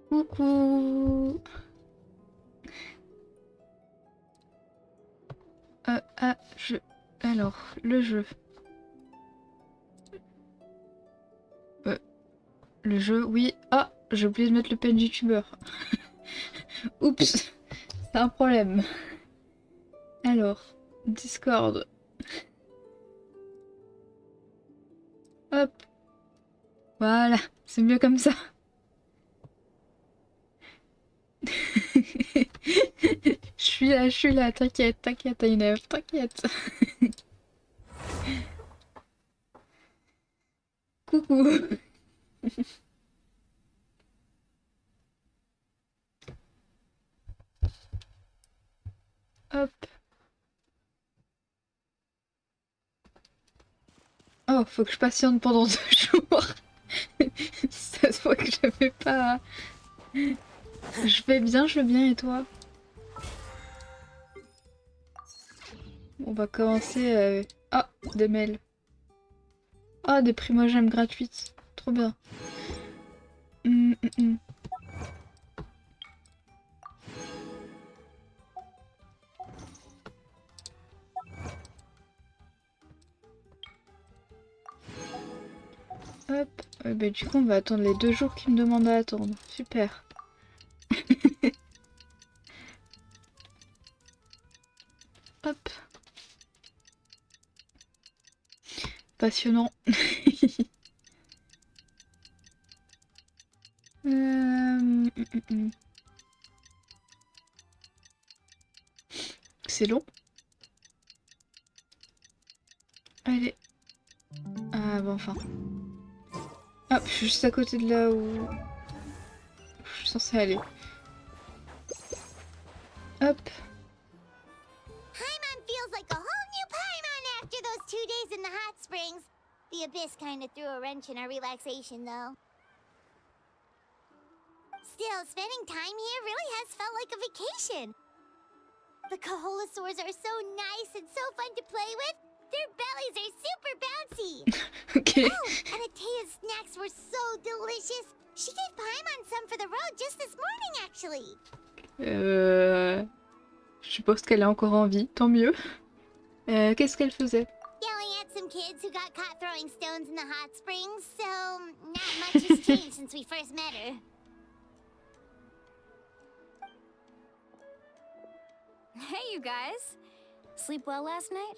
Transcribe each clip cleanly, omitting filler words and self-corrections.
Coucou. Je... Alors, le jeu. Le jeu, oui. Ah, j'ai oublié de mettre le pen youtubeur. Oups, c'est un problème. Alors, Discord. Hop. Voilà, c'est mieux comme ça. Je suis là, t'inquiète, t'inquiète, Aynef, t'inquiète. Coucou. Hop. Oh, faut que je patiente pendant 2 jours. Ça se voit que je vais pas... Je vais bien et toi? On va commencer... Ah, des mails. Ah, des primogèmes gratuites. Trop bien. Hum, hum, hum. Hop. Bah, du coup, on va attendre les 2 jours qu'il me demande à attendre. Super. Hop. Passionnant. C'est long. Allez. Ah, bon, enfin. Hop, je suis juste à côté de là où je suis censée aller. Hop. Paimon feels like a whole new Paimon after those 2 days in the hot springs. The abyss kind of threw a wrench in our relaxation, though. Still, spending time here really has felt like a vacation. The Kaholasaurs are so nice and so fun to play with. Their bellies are super bouncy. Ok. Oh, and Atea's snacks were so delicious. She gave Paimon some for the road just this morning, actually. Je suppose qu'elle est encore en vie, tant mieux. Qu'est-ce qu'elle faisait? Yelling at some kids who got caught throwing stones in the hot springs, so not much has changed since we first met her. Hey, you guys. Sleep well last night?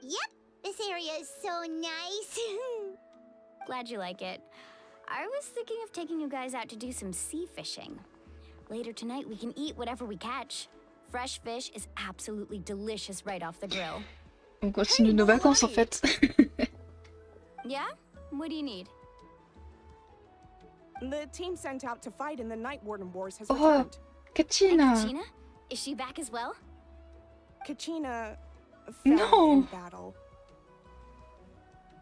Yep, this area is so nice. Glad you like it. I was thinking of taking you guys out to do some sea fishing. Later tonight, we can eat whatever we catch. Fresh fish is absolutely delicious right off the grill. On continue nos vacances en fait. Yeah? What do you need? The team sent out to fight in the Night Warden Wars has Oh, returned. Kachina. Kachina? Is she back as well? Kachina fell No. in battle.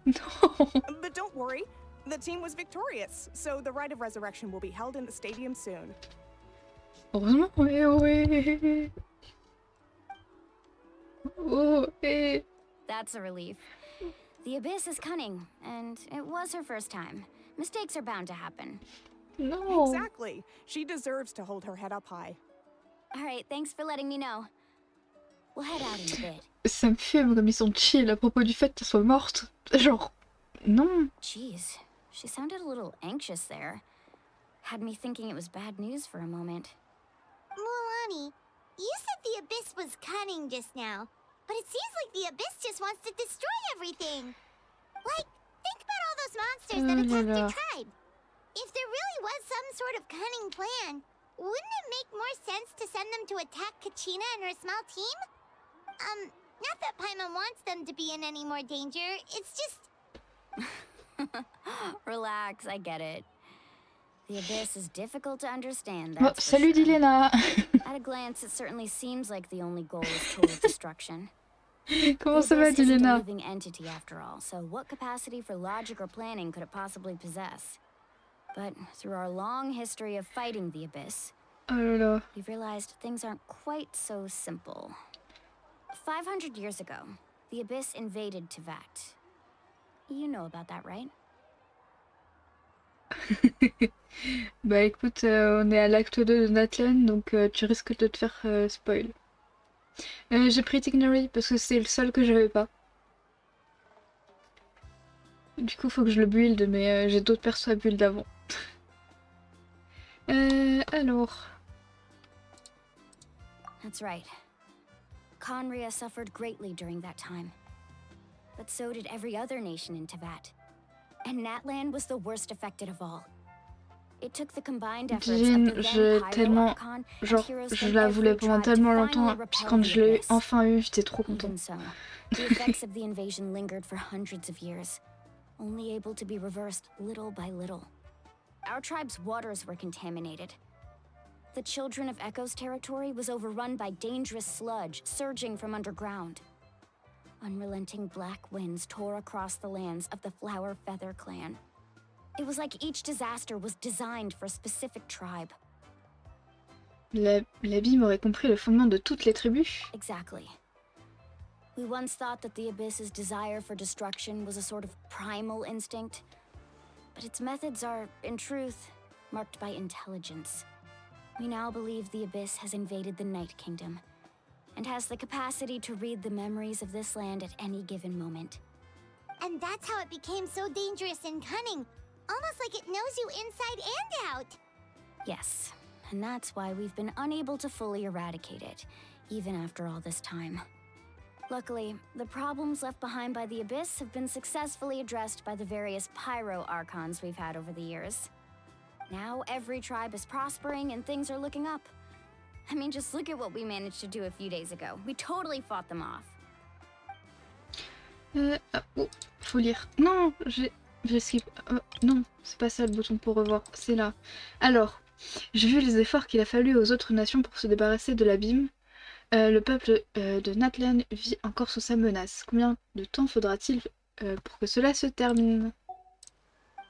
Non. But don't worry, the team was victorious, so the rite of resurrection will be held in the stadium soon. Heureusement, ouais. Oh, eh. That's a relief. The Abyss is cunning, and it was her first time. Mistakes are bound to happen. Non. Exactly. She deserves to hold her head up high. All right, thanks for letting me know. We'll head out in a bit. Ça me fume comme ils sont chill à propos du fait qu'elle soit morte. Genre, non. Jeez, she sounded a little anxious there. Had me thinking it was bad news for a moment. Mulani, you said the Abyss was cunning just now, but it seems like the Abyss just wants to destroy everything. Like, think about all those monsters that attacked your tribe. If there really was some sort of cunning plan, wouldn't it make more sense to send them to attack Kachina and her small team? Not that Paimon wants them to be in any more danger, it's just... Relax, I get it. The Abyss is difficult to understand, Oh, that's for salut sure. Dilena. At a glance, it certainly seems like the only goal is total destruction. Comment ça The va Abyss isn't a Dilena? living entity after all, so what capacity for logic or planning could it possibly possess? But through our long history of fighting the Abyss, Oh là là. we've realized things aren't quite so simple. 500 years ago, the Abyss invaded Tevat. You know about that, right? Bah écoute, on est à l'acte 2 de Natlan, donc tu risques de te faire spoil. J'ai pris Tignery parce que c'est le seul que j'avais pas. Du coup, faut que je le build, mais j'ai d'autres persos à build avant. Alors... That's right. Conria suffered greatly during that time. But so did every other nation in Teyvat. And Natlan was the worst affected of all. It took the combined efforts of Jean, the then j'ai Pyro tellement... Archon and Genre, heroes je from la every voulais pendant tribe to tellement finally longtemps, puis repel quand the je l'ai abyss. enfin eu, j'étais trop contente. Even so, the effects of the invasion lingered for hundreds of years, only able to be reversed little by little. Our tribe's waters were contaminated. The Children of Echo's territory was overrun by dangerous sludge surging from underground. Unrelenting black winds tore across the lands of the Flower Feather clan. It was like each disaster was designed for a specific tribe. L'abîme aurait compris le fondement de toutes les tribus. Exactly. We once thought that the Abyss's desire for destruction was a sort of primal instinct, but its methods are, in truth, marked by intelligence. We now believe the Abyss has invaded the Night Kingdom, and has the capacity to read the memories of this land at any given moment. And that's how it became so dangerous and cunning. Almost like it knows you inside and out. Yes, and that's why we've been unable to fully eradicate it, even after all this time. Luckily, the problems left behind by the Abyss have been successfully addressed by the various Pyro Archons we've had over the years. Now every tribe is prospering and things are looking up. I mean, just look at what we managed to do a few days ago. We totally fought them off. Oh, faut lire. Non, j'ai skip. Non, c'est pas ça le bouton pour revoir, c'est là. Alors, j'ai vu les efforts qu'il a fallu aux autres nations pour se débarrasser de l'abîme. Le peuple de Natlan vit encore sous sa menace. Combien de temps faudra-t-il pour que cela se termine?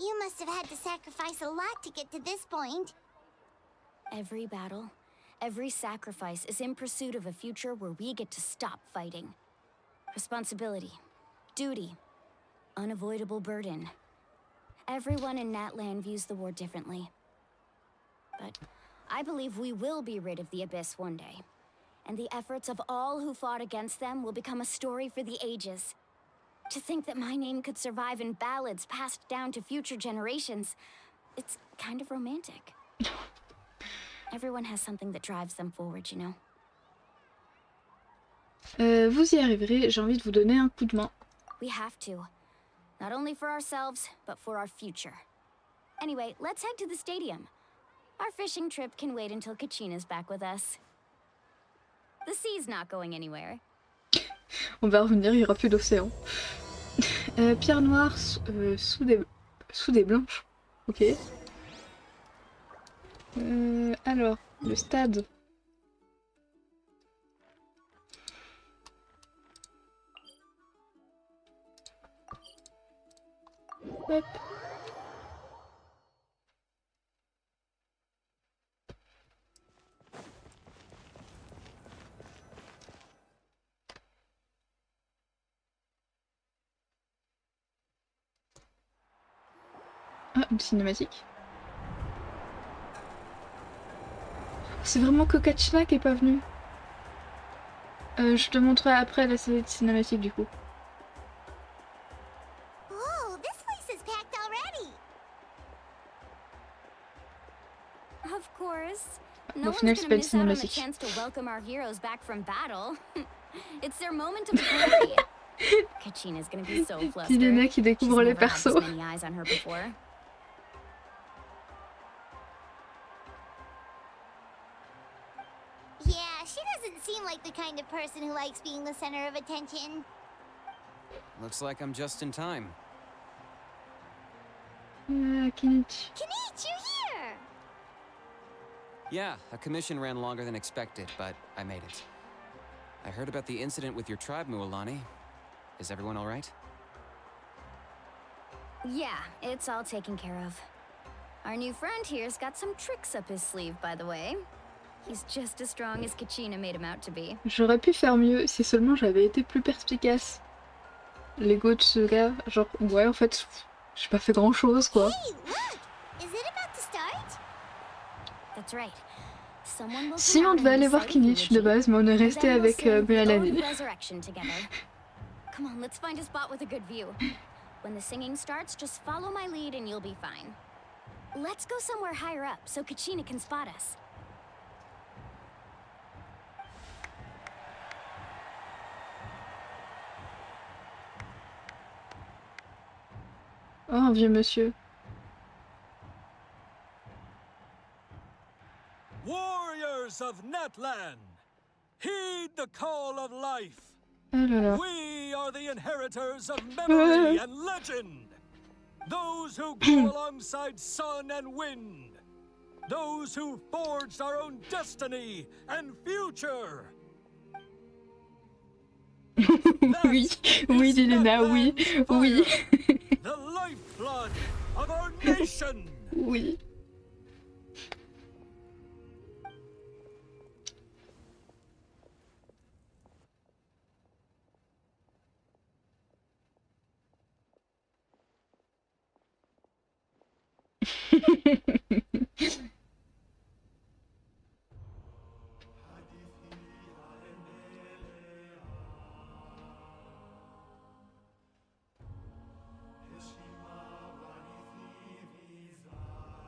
You must have had to sacrifice a lot to get to this point. Every battle, every sacrifice is in pursuit of a future where we get to stop fighting. Responsibility, duty, unavoidable burden. Everyone in Natlan views the war differently. But I believe we will be rid of the Abyss one day. And the efforts of all who fought against them will become a story for the ages. To think that my name could survive in ballads passed down to future generations, it's kind of romantic. Everyone has something that drives them forward, you know. Vous y arriverez, j'ai envie de vous donner un coup de main. We have to. Not only for ourselves, but for our future. Anyway, let's head to the stadium. Our fishing trip can wait until Kachina's back with us. The sea's not going anywhere. On va revenir, il n'y aura plus d'océan. Pierre noire sous des blanches. Ok. Alors, le stade. Hop. Ah, une cinématique. C'est vraiment que Kachina qui est pas venu. Je te montrerai après la cinématique du coup. Oh, this place is packed already. Of course. Au No one's final, gonna c'est pas une miss out on the cinématique. chance to welcome our heroes back from battle. It's their moment of glory. Kachina's gonna be so flustered. Pilena qui She's découvre les never had this persos. many eyes on her before. Yeah, she doesn't seem like the kind of person who likes being the center of attention. Looks like I'm just in time. Kinichi. Kenichi, you here? Yeah, a commission ran longer than expected, but I made it. I heard about the incident with your tribe, Mualani. Is everyone all right? Yeah, it's all taken care of. Our new friend here's got some tricks up his sleeve, by the way. He's just as strong as Kachina made him out to be. J'aurais pu faire mieux si seulement j'avais été plus perspicace. L'ego de ce gars, genre, ouais, en fait, j'ai pas fait grand chose quoi. Hey, look! Is it about to start? That's right. Someone will Si on devait aller voir Kinich de base, mais on est resté avec Mélanie. Resurrection together. Come on, let's find a spot with a good view. When the singing starts, just follow my lead and you'll be fine. Let's go somewhere higher up so Kachina can spot us. Oh, un vieux monsieur. Warriors of Natlan, heed the call of life. Oh là là. We are the inheritors of memory and legend. Those who go alongside sun and wind. Those who forged our own destiny and future. Oui, oui, Lilena, oui, oui. The lifeblood of our nation. Oui.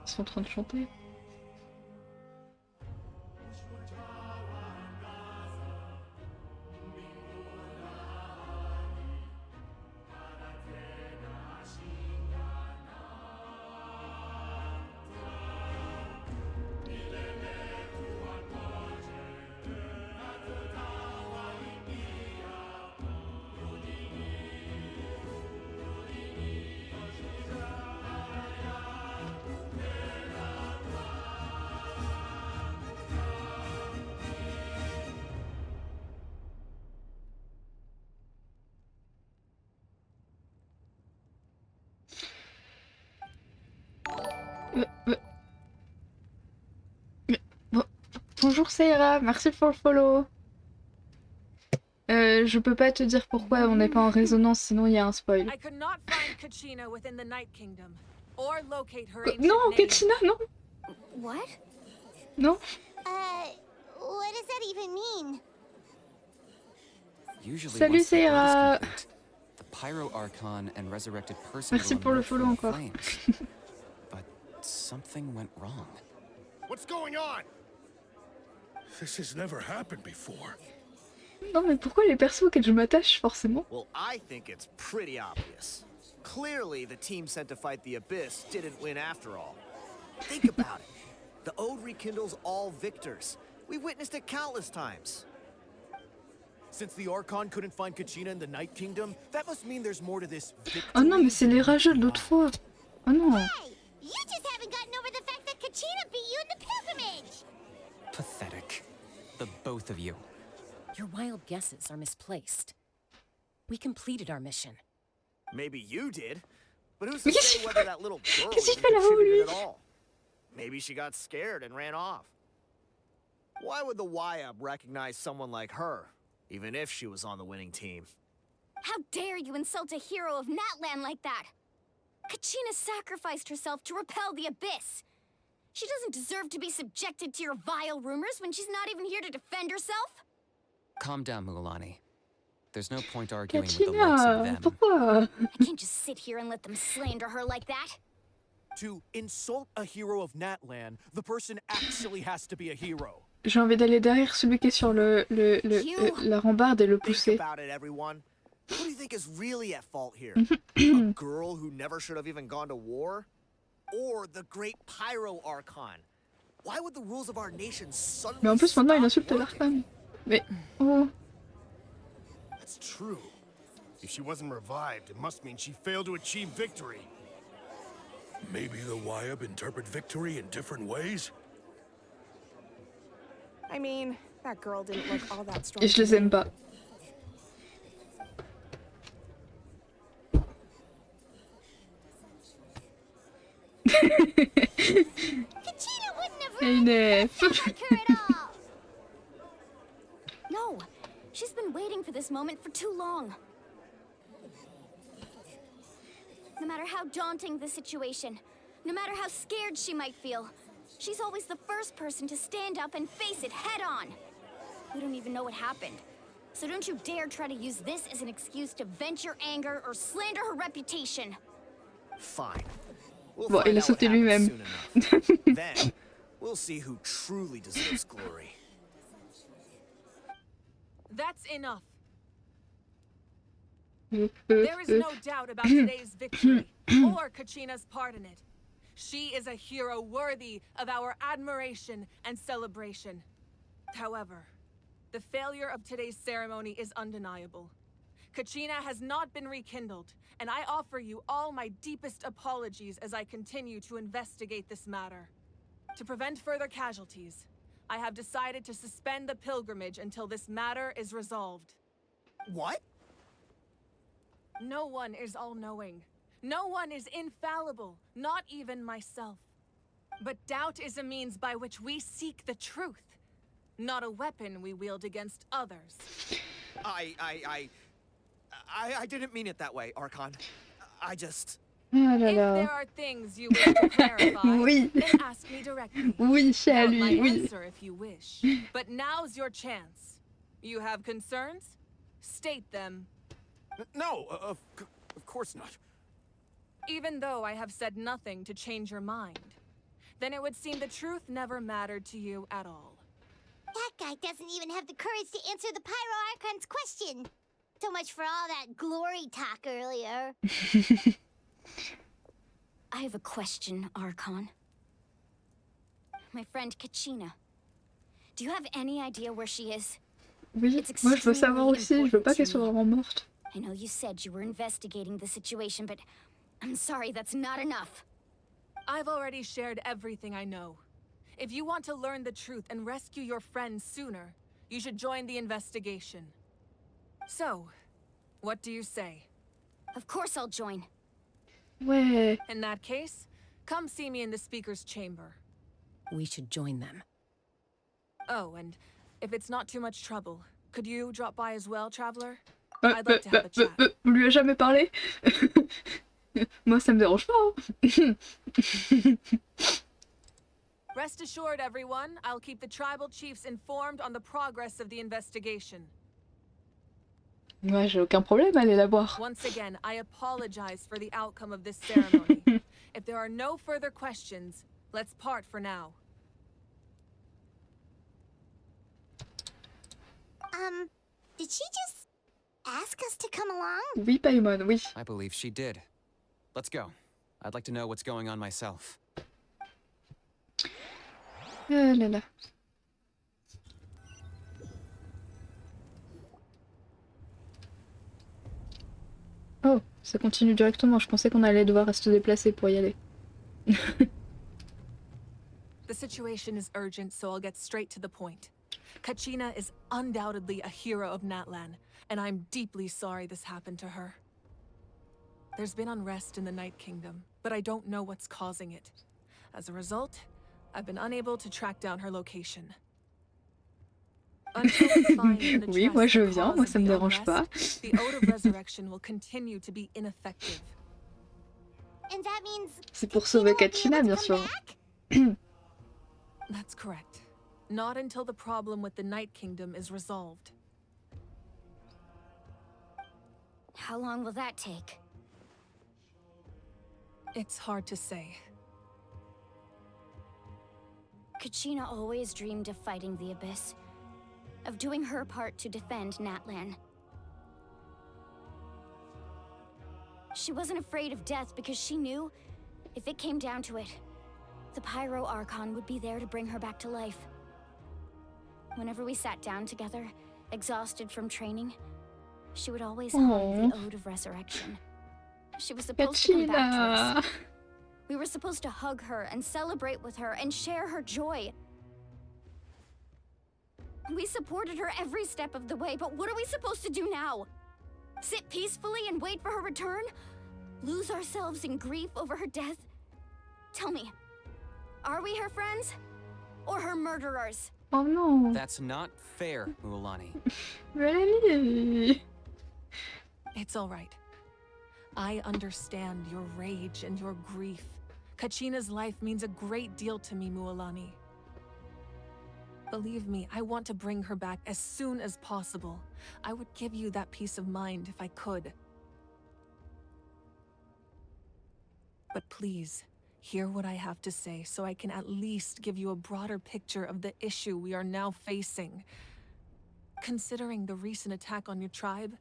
Ils sont en train de chanter. Bonjour Seira, merci pour le follow. Je peux pas te dire pourquoi on n'est pas en résonance, sinon il y a un spoil. I could not find Kachina within the Night Kingdom, or locate her ancient Non, name. Kachina, non. What? Non. What does that even mean? Usually Salut, once the vote is Sarah. complete, the Pyro Archon and resurrected person Merci will pour le emerge follow from the encore. flames. But something went wrong. What's going on? This has never happened before. Non mais pourquoi les persos auxquels je m'attache forcément? Well, I think it's pretty obvious. Clearly, the team sent to fight the Abyss didn't win after all. Think about it. The Ode rekindles all victors. We've witnessed it countless times. Since the Archon couldn't find Kachina in the Night Kingdom, that must mean there's more to this victory. Oh non mais c'est les rageux de l'autre fois. Oh non. Hey, you just haven't gotten over the fact that Kachina beat you in the pilgrimage. Pathetic. The both of you. Your wild guesses are misplaced. We completed our mission. Maybe you did, but who's to say whether that little girl Qu'est-ce qu'il even fait là-haut, lui? contributed at all? Maybe she got scared and ran off. Why would the YUB recognize someone like her, even if she was on the winning team? How dare you insult a hero of Natlan like that? Kachina sacrificed herself to repel the Abyss. She doesn't deserve to be subjected to your vile rumors when she's not even here to defend herself. Calm down, Mualani. There's no point arguing with the likes of Kachina, them. pourquoi? I can't just sit here and let them slander her like that. To insult a hero of Natlan, the person actually has to be a hero. J'ai envie d'aller derrière celui qui est sur la rambarde et le Think pousser. about it, everyone. Who do you think is really at fault here? A girl who never should have even gone to war? Or the great Pyro Archon? Why would the rules of our nation suddenly Mais en plus maintenant il stop insulte working? l'Archon. Mais oh. That's true. If she wasn't revived, it must mean she failed to achieve victory. Maybe the YUB interpret victory in different ways? I mean, that girl didn't look all that strong. Et je les aime pas. Kachina wouldn't have run Inef. like her at all. No, she's been waiting for this moment for too long. No matter how daunting the situation, No matter how scared she might feel, she's always the first person to stand up and face it head on. We don't even know what happened. So don't you dare try to use this as an excuse to vent your anger or slander her reputation. Fine. We'll Bon, il find a out what sauté happens lui-même. soon enough. Then, we'll see who truly deserves glory. That's enough. There is no doubt about today's victory, or Kachina's part in it. She is a hero worthy of our admiration and celebration. However, the failure of today's ceremony is undeniable. Kachina has not been rekindled, and I offer you all my deepest apologies as I continue to investigate this matter. To prevent further casualties, I have decided to suspend the pilgrimage until this matter is resolved. What? No one is all-knowing. No one is infallible, not even myself. But doubt is a means by which we seek the truth, not a weapon we wield against others. I didn't mean it that way, Archon. I just... Ah là If là. there are things you wish to clarify, Oui. then ask me directly. Oui, c'est à Want my lui, oui. answer if you wish. But now's your chance. You have concerns? State them. No, of course not. Even though I have said nothing to change your mind, then it would seem the truth never mattered to you at all. That guy doesn't even have the courage to answer the Pyro Archon's question. So much for all that glory talk earlier. I have a question, Archon. My friend Kachina. Do you have any idea where she is? Oui, It's moi je veux savoir extremely aussi, je veux pas important qu'elle to soit me. vraiment morte. I know you said you were investigating the situation, but I'm sorry, that's not enough. I've already shared everything I know. If you want to learn the truth and rescue your friend sooner, you should join the investigation. So, what do you say? Of course I'll join. Ouais. In that case, come see me in the speaker's chamber. We should join them. Oh, and if it's not too much trouble, could you drop by as well, Traveler? Bah, I'd like to have a chat. Vous lui avez jamais parlé? Moi ça me dérange pas. Hein. Rest assured, everyone, I'll keep the tribal chiefs informed on the progress of the investigation. Moi j'ai aucun problème à aller la voir. Once again, I apologize for the outcome of this ceremony. If there are no further questions, let's part for now. Did she just ask us to come along? Oui, Paimon, oui. I believe she did. Let's go. I'd like to know what's going on myself. Ah là là. Oh, ça continue directement. Je pensais qu'on allait devoir se déplacer pour y aller. The situation is urgent, so I'll get straight to the point. Kachina is undoubtedly a hero of Natlan, and I'm deeply sorry this happened to her. There's been unrest in the Night Kingdom, but I don't know what's causing it. As a result, I've been unable to track down her location. Until we find and Oui, moi address je the viens, cause moi of ça me the dérange pas. unrest, the Ode of Resurrection will continue to be ineffective. And that means C'est pour sauver Kachina Kachina, won't be bien able to sûr. come back? That's correct. Not until the problem with the Night Kingdom is resolved. How long will that take? It's hard to say. Kachina always dreamed of fighting the Abyss, of doing her part to defend Natlan. She wasn't afraid of death because she knew, if it came down to it, the Pyro Archon would be there to bring her back to life. Whenever we sat down together, exhausted from training, she would always hum the Ode of Resurrection. She was supposed to come back to Kachina. us. We were supposed to hug her and celebrate with her and share her joy. We supported her every step of the way, but what are we supposed to do now? Sit peacefully and wait for her return? Lose ourselves in grief over her death? Tell me, are we her friends? Or her murderers? Oh non. That's not fair, Mualani. Really? It's all right. I understand your rage and your grief. Kachina's life means a great deal to me, Mualani. Believe me, I want to bring her back as soon as possible. I would give you that peace of mind if I could. But please, hear what I have to say so I can at least give you a broader picture of the issue we are now facing. Considering the recent attack on your tribe,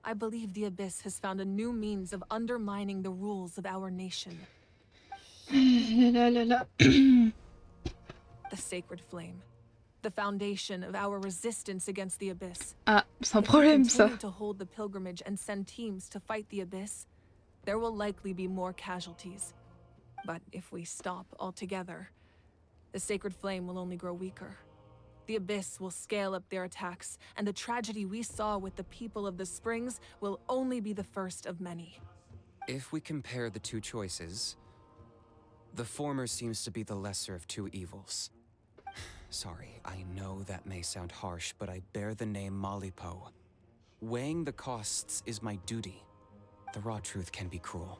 I believe the Abyss has found a new means of undermining the rules of our nation. Là, là, là. The Sacred Flame. The foundation of our resistance against the Abyss. Ah, c'est un If we problème ça. continue to hold the pilgrimage and send teams to fight the Abyss, there will likely be more casualties. But if we stop altogether, the Sacred Flame will only grow weaker. The Abyss will scale up their attacks, and the tragedy we saw with the people of the Springs will only be the first of many. If we compare the two choices, the former seems to be the lesser of two evils. Sorry, I know that may sound harsh, but I bear the name Malipo. Weighing the costs is my duty. The raw truth can be cruel.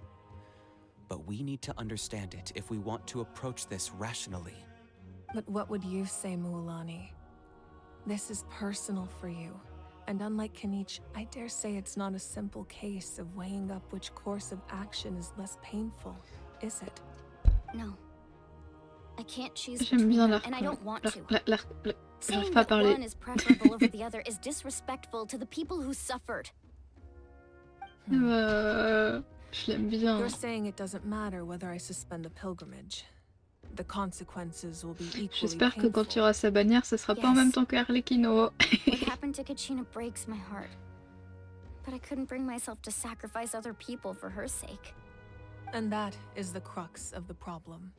But we need to understand it if we want to approach this rationally. But what would you say, Mualani? This is personal for you. And unlike Kanich, I dare say it's not a simple case of weighing up which course of action is less painful, is it? No. I can't choose J'aime between bien them, and I don't want to. j'arrive Saying pas à that parler. one is preferable over the other is disrespectful to the people who suffered. Je l'aime bien. You're saying it doesn't matter whether I suspend the pilgrimage. The consequences will be equally J'espère que quand il y painful. aura sa bannière, ça sera pas en même temps que Arlecchino. What happened to Kachina breaks my heart. But I couldn't bring myself to sacrifice other people for her sake. And that is the crux of the problem.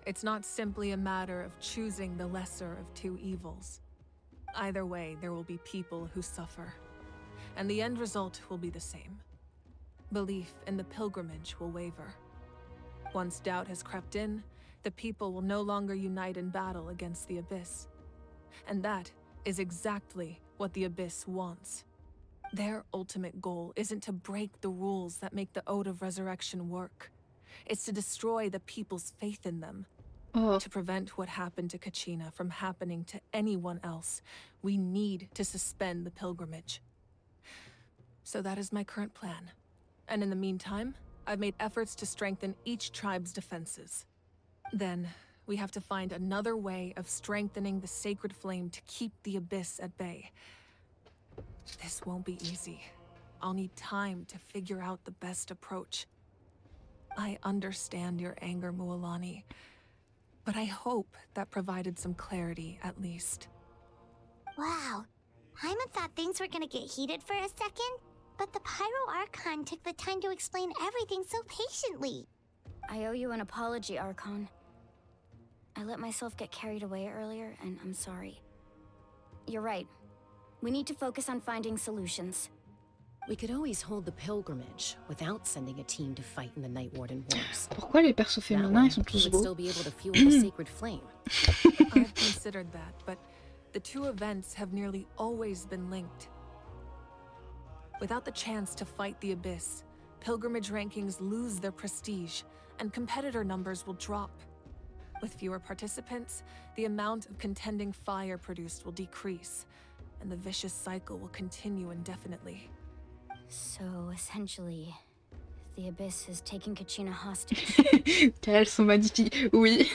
It's not simply a matter of choosing the lesser of two evils. Either way, there will be people who suffer. And the end result will be the same. Belief in the pilgrimage will waver. Once doubt has crept in, the people will no longer unite in battle against the Abyss. And that is exactly what the Abyss wants. Their ultimate goal isn't to break the rules that make the Ode of Resurrection work. It's to destroy the people's faith in them. Oh, To prevent what happened to Kachina from happening to anyone else, we need to suspend the pilgrimage. So that is my current plan. And in the meantime, I've made efforts to strengthen each tribe's defenses. Then, we have to find another way of strengthening the Sacred Flame to keep the Abyss at bay. This won't be easy. I'll need time to figure out the best approach. I understand your anger, Mualani, but I hope that provided some clarity at least. Wow. Hyman thought things were gonna get heated for a second, but the Pyro Archon took the time to explain everything so patiently. I owe you an apology, Archon. I let myself get carried away earlier, and I'm sorry. You're right. We need to focus on finding solutions. We could always hold the pilgrimage without sending a team to fight in the Night Warden Wars. pourquoi les persos That féminins, way, ils sont we tous would beaux? still be able to fuel the Sacred Flame. I've considered that, but the two events have nearly always been linked. Without the chance to fight the Abyss, pilgrimage rankings lose their prestige, and competitor numbers will drop. With fewer participants, the amount of contending fire produced will decrease, and the vicious cycle will continue indefinitely. So, essentially, the Abyss is taking Kachina hostage. Elles sont magnifiques, oui.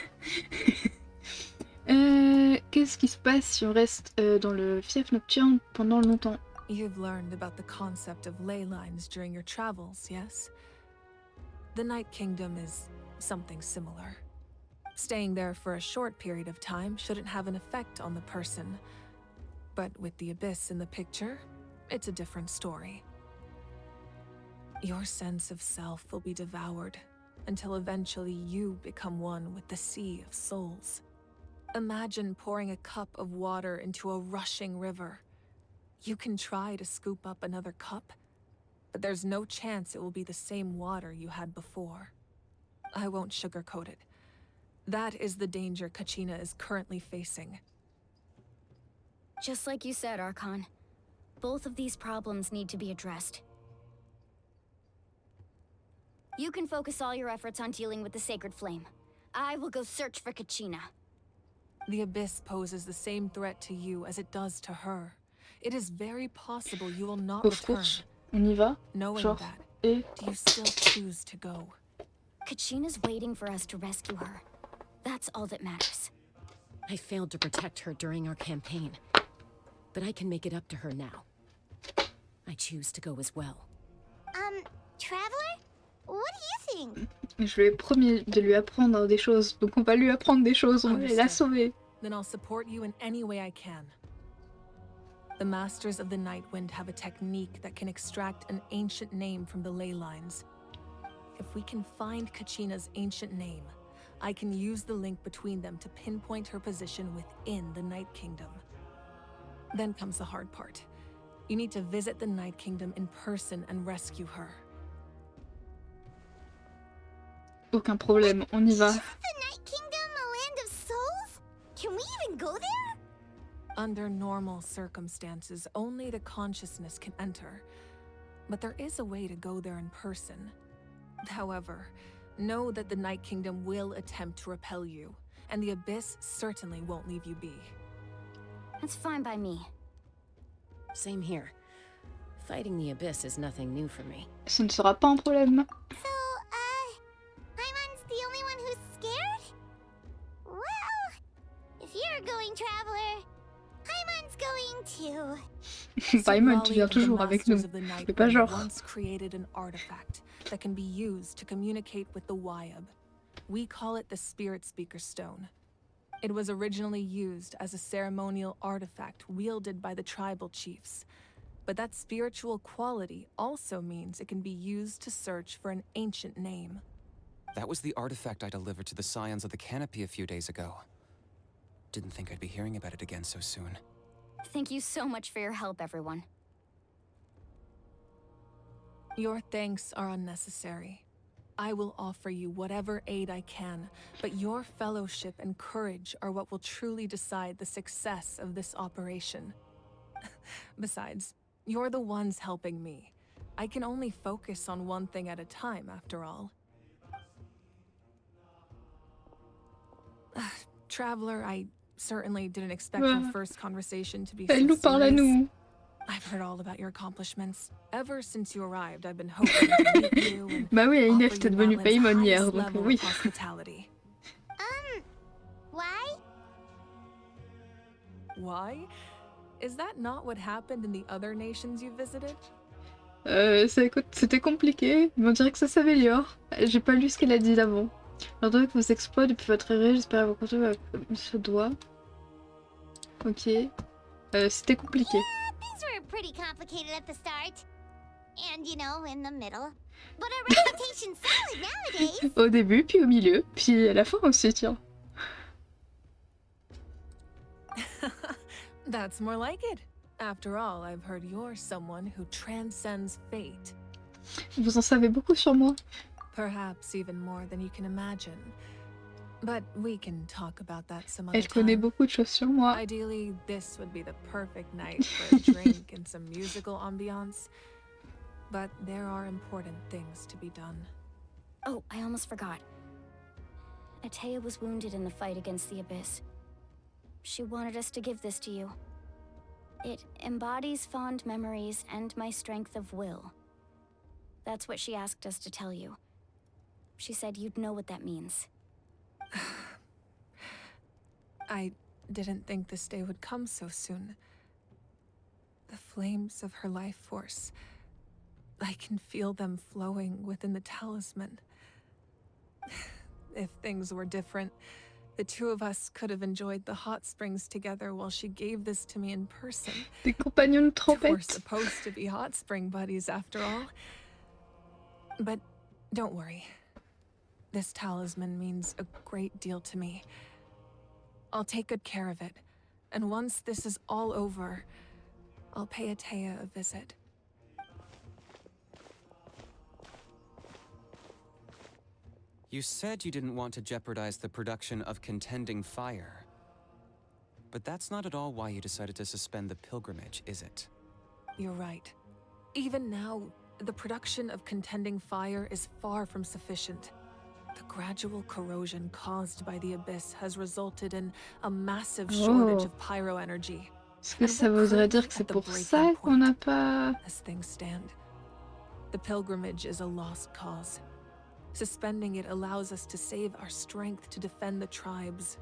Qu'est-ce qui se passe si on reste dans le fief nocturne pendant longtemps? You've learned about the concept of ley lines during your travels, yes? The Night Kingdom is something similar. Staying there for a short period of time shouldn't have an effect on the person. But with the Abyss in the picture, it's a different story. Your sense of self will be devoured until eventually you become one with the sea of souls. Imagine pouring a cup of water into a rushing river. You can try to scoop up another cup, but there's no chance it will be the same water you had before. I won't sugarcoat it. That is the danger Kachina is currently facing. Just like you said, Archon. Both of these problems need to be addressed. You can focus all your efforts on dealing with the sacred flame. I will go search for Kachina. The Abyss poses the same threat to you as it does to her. It is very possible you will not Pauvre return. course. On y va. Knowing Genre. that, Et do you still choose to go? Kachina's waiting for us to rescue her. That's all that matters. I failed to protect her during our campaign, but I can make it up to her now. I choose to go as well. Traveler? What do you think? je lui ai promis de lui apprendre des choses. Donc on va lui apprendre des choses. On va la sauver. Then I'll support you in any way I can. The Masters of the Nightwind have a technique that can extract an ancient name from the ley lines. If we can find Kachina's ancient name, I can use the link between them to pinpoint her position within the Night Kingdom. Then comes the hard part. You need to visit the Night Kingdom in person and rescue her. Aucun problème, on y va. Isn't the Night Kingdom a land of souls? Can we even go there? Under normal circumstances, only the consciousness can enter. But there is a way to go there in person. However, know that the Night Kingdom will attempt to repel you, and the Abyss certainly won't leave you be. That's fine by me. Same here. Fighting the Abyss is nothing new for me. Ce ne sera pas un problème. So, Paimon's the only one who's scared? Well, if you're going, Traveler, Paimon's going too. Paimon, tu viens Symbolic, toujours the avec nous. Masters of the Fais pas Nightwind genre. once created an artifact that can be used to communicate with the Wyab. We call it the Spirit Speaker Stone. It was originally used as a ceremonial artifact wielded by the tribal chiefs. But that spiritual quality also means it can be used to search for an ancient name. That was the artifact I delivered to the Scions of the Canopy a few days ago. Didn't think I'd be hearing about it again so soon. Thank you so much for your help, everyone. Your thanks are unnecessary. I will offer you whatever aid I can, but your fellowship and courage are what will truly decide the success of this operation. Besides, you're the ones helping me. I can only focus on one thing at a time, after all. Traveler, I certainly didn't expect our first conversation to be so Elle nous parle à serious. nous. I've heard all about your accomplishments. Ever since you arrived, I've been hoping to meet you and Bah oui, Inef, offer t'es you devenue Natlan's Paimon hier, highest donc level oui. of hospitality. Why? Why? Is that not what happened in the other nations you visited? C'était compliqué, mais on dirait que ça s'améliore. J'ai pas lu ce qu'elle a dit d'avant. Alors avec vos exploits depuis votre arrivée, j'espère vous continuer comme se doit. Ok. C'était compliqué. Yeah, things were pretty complicated at the start. And, you know, in the middle. But our reputation's solid nowadays. Au début, puis au milieu, puis à la fin aussi, tiens. That's more like it. After all, I've heard you're someone who transcends fate. Vous en savez beaucoup sur moi. Perhaps even more than you can imagine. But we can talk about that some other Elle connaît time. beaucoup de choses sur moi. Ideally, this would be the perfect night for a drink and some musical ambiance. But there are important things to be done. Oh, I almost forgot. Atea was wounded in the fight against the Abyss. She wanted us to give this to you. It embodies fond memories and my strength of will. That's what she asked us to tell you. She said you'd know what that means. I didn't think this day would come so soon. The flames of her life force. I can feel them flowing within the talisman. If things were different, the two of us could have enjoyed the hot springs together while she gave this to me in person. Des compagnons de We're trompette. supposed to be hot spring buddies after all. But don't worry. This talisman means a great deal to me. I'll take good care of it. And once this is all over, I'll pay Atea a visit. You said you didn't want to jeopardize the production of Contending Fire. But that's not at all why you decided to suspend the pilgrimage, is it? You're right. Even now, the production of contending fire is far from sufficient. The gradual corrosion caused by the abyss has resulted in a massive shortage of pyro energy. Est-ce que ça voudrait dire que c'est pour ça qu'on n'a pas... As things stand, the pilgrimage is a lost cause. Suspending it allows us to save our strength to defend the tribes.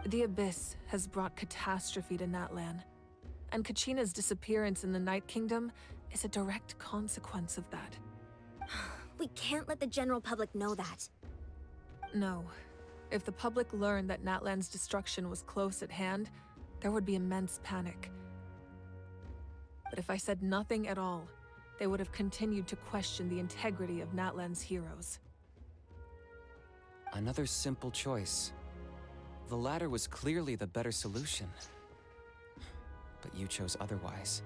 The abyss has brought catastrophe to Natlan, and Kachina's disappearance in the Night Kingdom is a direct consequence of that. We can't let the general public know that. No. If the public learned that Natlan's destruction was close at hand, there would be immense panic. But if I said nothing at all, they would have continued to question the integrity of Natlan's heroes. Another simple choice. The latter was clearly the better solution. But you chose otherwise.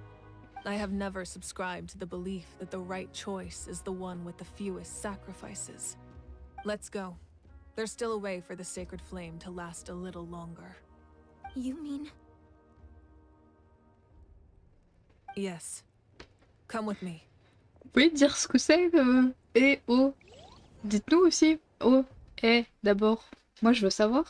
I have never subscribed to the belief that the right choice is the one with the fewest sacrifices. Let's go. There's still a way for the sacred flame to last a little longer. You mean? Yes. Come with me. Vous pouvez dire ce que c'est et oh. Dites-nous aussi. Oh, et d'abord. Moi je veux savoir.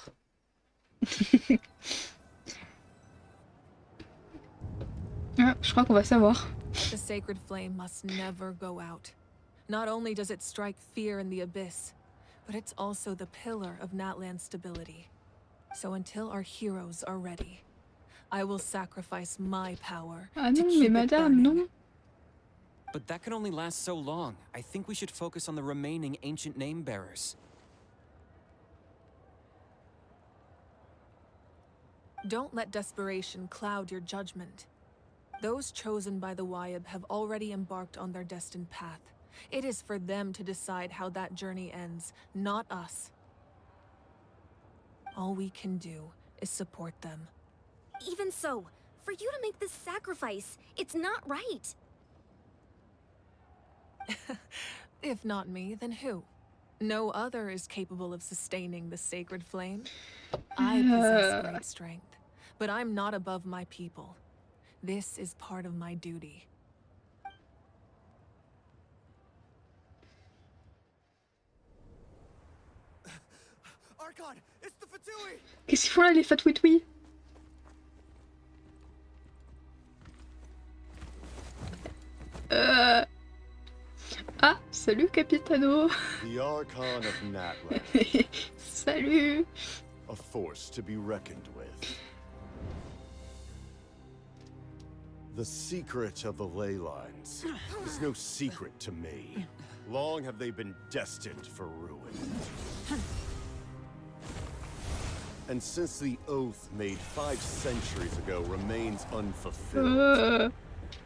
Ah, je crois qu'on va savoir. The sacred flame must never go out. Not only does it strike fear in the abyss, but it's also the pillar of Natlan's stability. So until our heroes are ready, I will sacrifice my power Ah to non, keep mais it madame, burning. non. But that can only last so long. I think we should focus on the remaining ancient name bearers. Don't let desperation cloud your judgment. Those chosen by the Wayab have already embarked on their destined path. It is for them to decide how that journey ends, not us. All we can do is support them. Even so, for you to make this sacrifice, it's not right. If not me, then who? No other is capable of sustaining the sacred flame. I possess great strength, but I'm not above my people. This is part of my duty. Archon, it's the Fatui! Qu'est-ce qu'ils font là les fatouitoui? Ah, salut Capitano. The Archon of Natlan, Salut. a force to be reckoned with. The secret of the ley lines is no secret to me. Long have they been destined for ruin. And since the oath made 5 centuries ago remains unfulfilled,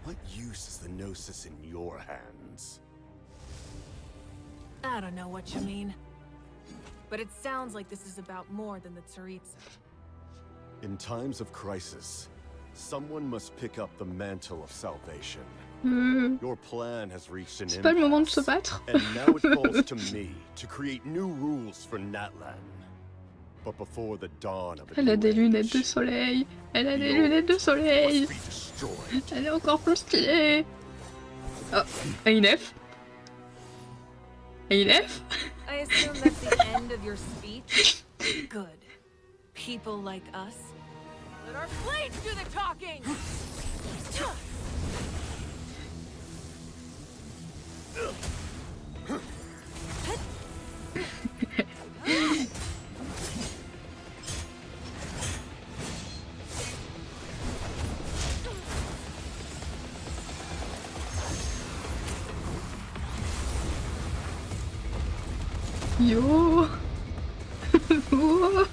what use is the Gnosis in your hands? I don't know what you mean. But it sounds like this is about more than the Tsaritsa. In times of crisis, someone must pick up the mantle of salvation. Your plan has reached an C'est pas le moment de se impasse, battre. and now it falls to me to create new rules for Natlan. But before the dawn of a Elle a new des lunettes de age, soleil. Elle a the des old lunettes de soleil. must be destroyed. Elle est encore plus stylée. Oh, une F. Une F. I assume that's the end of your speech? Good. People like us. Let our blades do the talking! Yo. Oh.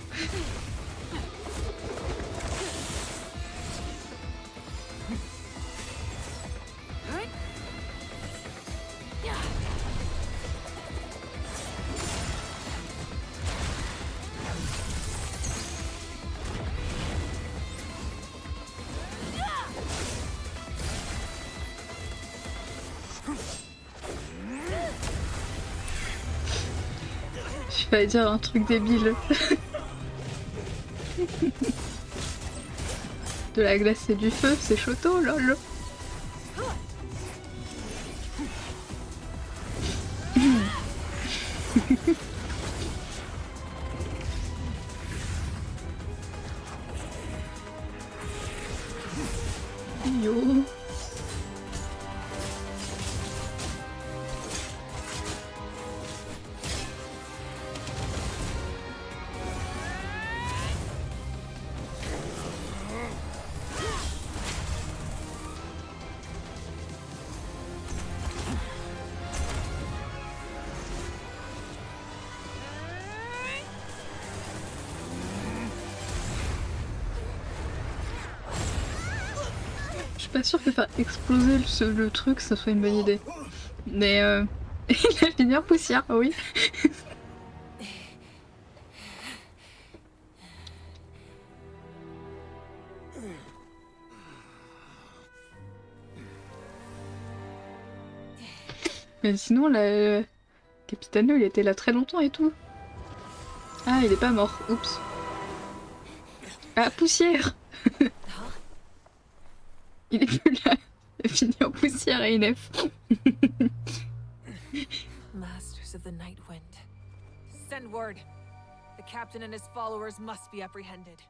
Je vais dire un truc débile. De la glace et du feu, c'est choto, lol. suis pas sûre que faire exploser le truc, ça soit une bonne idée. Mais il va finir poussière, oui. Mais sinon, le Capitano, il était là très longtemps et tout. Ah, il est pas mort. Oups. Ah, poussière. Il est plus là. Il a fini en poussière, Inef. Masters of the Night Wind. Send word. The captain and his followers must be apprehended.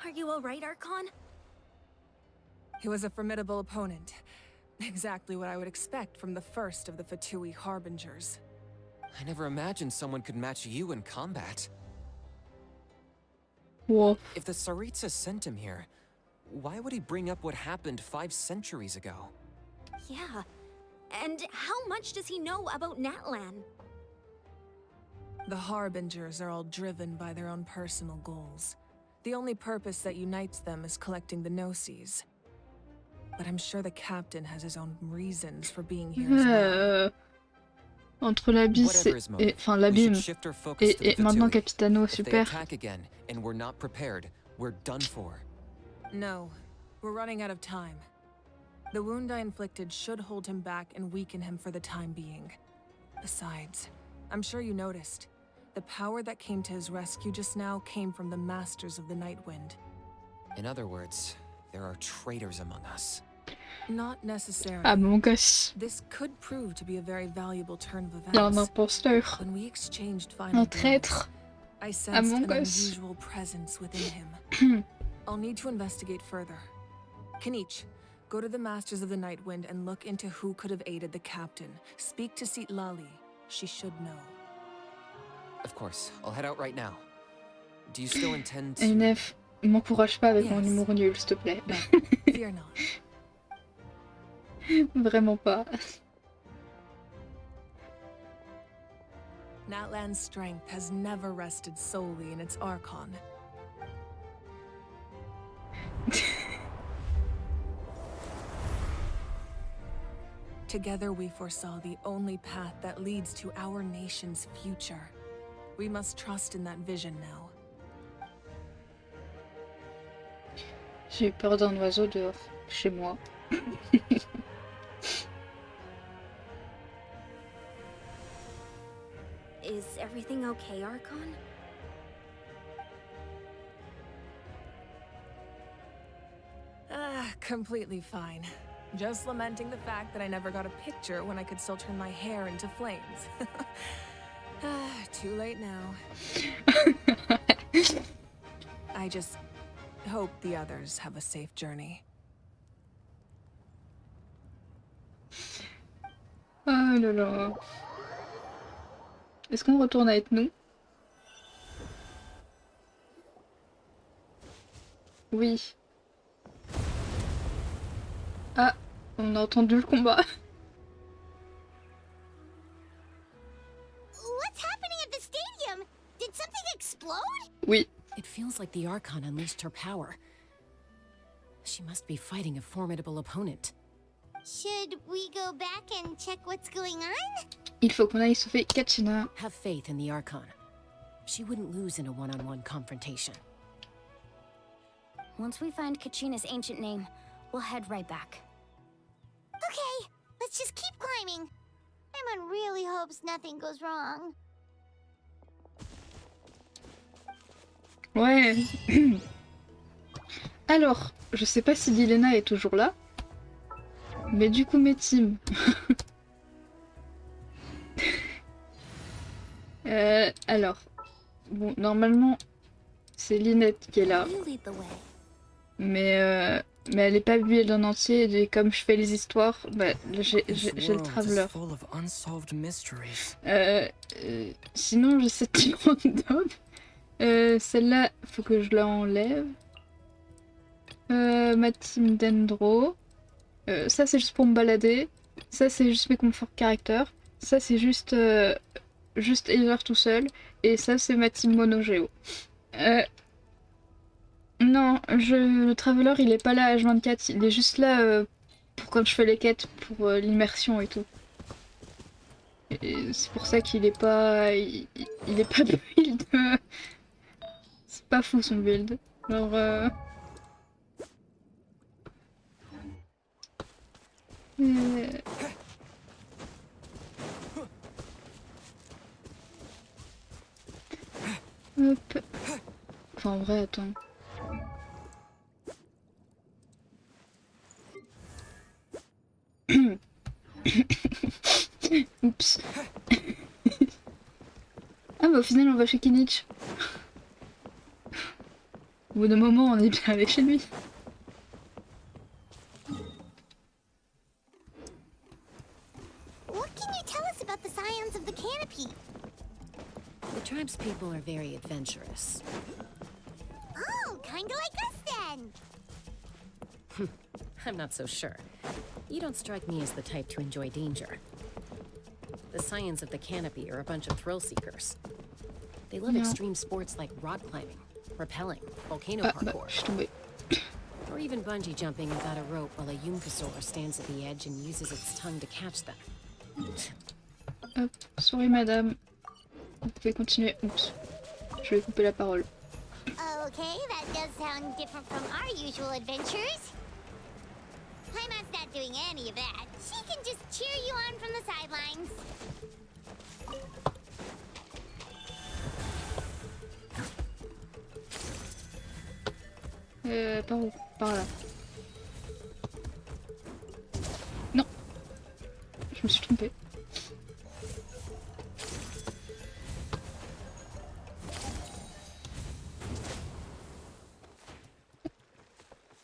Are you alright, Archon? He was a formidable opponent. Exactly what I would expect from the first of the Fatui Harbingers. I never imagined someone could match you in combat. Whoa. If the Tsaritsa sent him here, why would he bring up what happened 5 centuries ago? Yeah. And how much does he know about Natlan? The Harbingers are all driven by their own personal goals. The only purpose that unites them is collecting the Gnosis. But I'm sure the captain has his own reasons for being here as well. Entre l'abysse et... Enfin, l'abîme et maintenant Capitano, If they super. attack again and we're not prepared, we're done for. No, we're running out of time. The wound I inflicted should hold him back and weaken him for the time being. Besides, I'm sure you noticed. The power that came to his rescue just now came from the Masters of the Night Wind. In other words, there are traitors among us. Not necessarily. Among Us. This could prove to be a very valuable turn of Il y a un events. imposteur. When we exchanged final Un blows, traître. I sensed Among an Us. unusual presence within him. I'll need to investigate further. Kanich, go to the Masters of the Night Wind and look into who could have aided the captain. Speak to Lali. She should know. Of course, I'll head out right now. Do you still intend to... Inef, m'encourage pas avec mon Yes. humour nul, s'il te plaît. No, fear not. Vraiment pas. Natlan's strength has never rested solely in its Archon. Together we foresaw the only path that leads to our nation's future. We must trust in that vision now. J'ai eu peur d'un oiseau dehors, chez moi. Is everything okay, Archon? Completely fine. Just lamenting the fact that I never got a picture when I could still turn my hair into flames. Too late now. I just hope the others have a safe journey. Oh là là. Est-ce qu'on retourne avec nous? Oui. Ah, on a entendu le combat. What's happening at the stadium? Did something explode? Oui. It feels like the Archon unleashed her power. She must be fighting a formidable opponent. Should we go back and check what's going on? Il faut qu'on aille sauver Kachina. Have faith in the Archon. She wouldn't lose in a one-on-one confrontation. Once we find Kachina's ancient name, we'll head right back. Okay, let's just keep climbing. Emma really hopes nothing goes wrong. Ouais. Alors, je sais pas si Dilena est toujours là. Mais du coup, mes teams. Alors, bon, normalement, c'est Lynette qui est là. You lead the way. Mais elle est pas buée d'un entier. Et comme je fais les histoires, bah, j'ai le Traveler. Sinon, j'ai cette team random. Celle-là, faut que je la enlève. Ma team Dendro. Ça c'est juste pour me balader. Ça c'est juste mes conforts caractères. Ça c'est juste juste Heather tout seul. Et ça c'est ma team mono géo. Non, le Traveler il est pas là H24, il est juste là pour quand je fais les quêtes, pour l'immersion et tout. Et c'est pour ça qu'il est pas... il est pas build. C'est pas fou son build. Genre... Hop. Enfin en vrai, attends. Oups. Ah bah au final on va chez Kinich. Au bout d'un moment on est bien allé chez lui. What can you tell us about the scions of the canopy? The tribe's people are very adventurous. Oh, kinda like us then. I'm not so sure. You don't strike me as the type to enjoy danger. The scions of the canopy are a bunch of thrill seekers. They love extreme sports like rock climbing, rappelling, volcano parkour, Je suis tombée. or even bungee jumping without a rope while a Yunkasaur stands at the edge and uses its tongue to catch them. Hop, sorry madame. Vous pouvez continuer. Oups. Je vais couper la parole. Okay, that does sound different from our usual adventures. Paimon's not doing any of that. She can just cheer you on from the sidelines. Par où? Par là. Non. Je me suis trompée.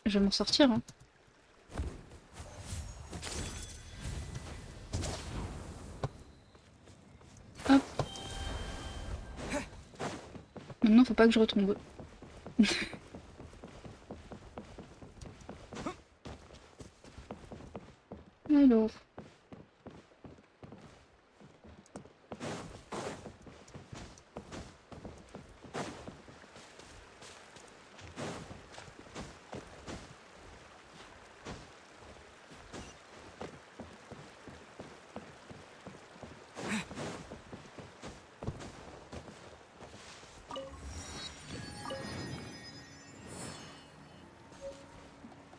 Je vais m'en sortir, hein. Hop. Maintenant, faut pas que je retombe. Alors.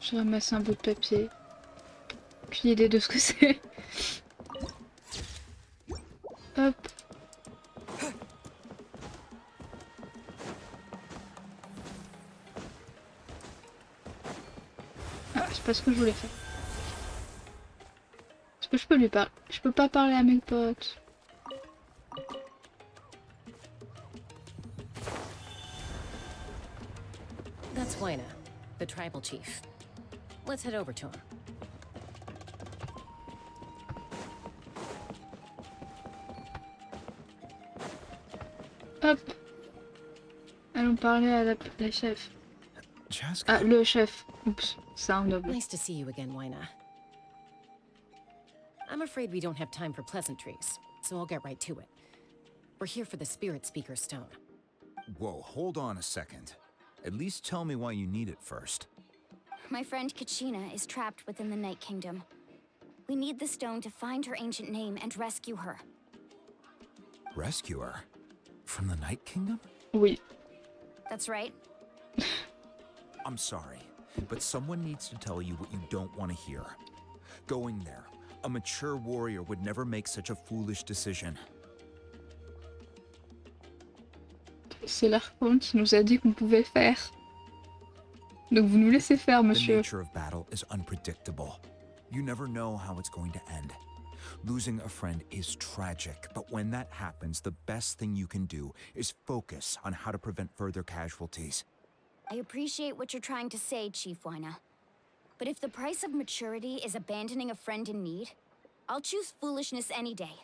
Je ramasse un bout de papier. Aucune idée de ce que c'est. Hop. Ah, c'est pas ce que je voulais faire. Est-ce que je peux lui parler? Je peux pas parler à mes potes. That's Waina, the tribal chief. Let's head over to him. Hop. Allons parler à la chef. Chaska. Ah, le chef. Oups, c'est un noble. Nice to see you again, Waina. I'm afraid we don't have time for pleasantries, so I'll get right to it. We're here for the Spirit Speaker Stone. Whoa, hold on a second. At least tell me why you need it first. My friend Kachina is trapped within the Night Kingdom. We need the stone to find her ancient name and rescue her. Rescue her? From the Night Kingdom? Oui. That's right. I'm sorry, but someone needs to tell you what you don't want to hear. Going there, a mature warrior would never make such a foolish decision. C'est l'Archon qui nous a dit qu'on pouvait faire. Donc vous nous laissez faire, The monsieur. nature of battle is unpredictable. You never know how it's going to end. Losing a friend is tragic, but when that happens, the best thing you can do is focus on how to prevent further casualties. I appreciate what you're trying to say, Chief Waina. But if the price of maturity is abandoning a friend in need, I'll choose foolishness any day.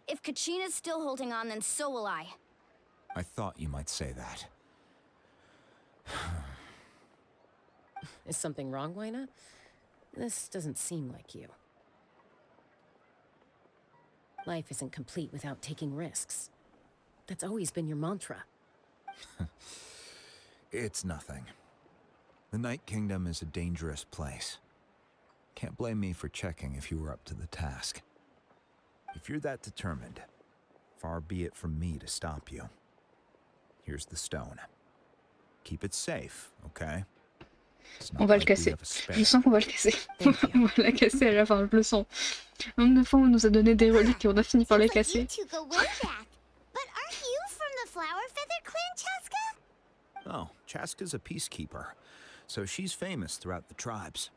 If Kachina's still holding on, then so will I. I thought you might say that. Is something wrong, Waina? This doesn't seem like you. Life isn't complete without taking risks. That's always been your mantra. It's nothing. The Night Kingdom is a dangerous place. Can't blame me for checking if you were up to the task. If you're that determined, far be it from me to stop you. Here's the stone. Keep it safe, okay? On va le casser. Je sens qu'on va le casser. On va la casser à la fin, je le sens. Nombre de fois on nous a donné des reliques et on a fini par les casser. You two go way back. But aren't you from the Flower Feather clan, Chaska? Oh, Chaska's a peacekeeper, so she's famous throughout the tribes.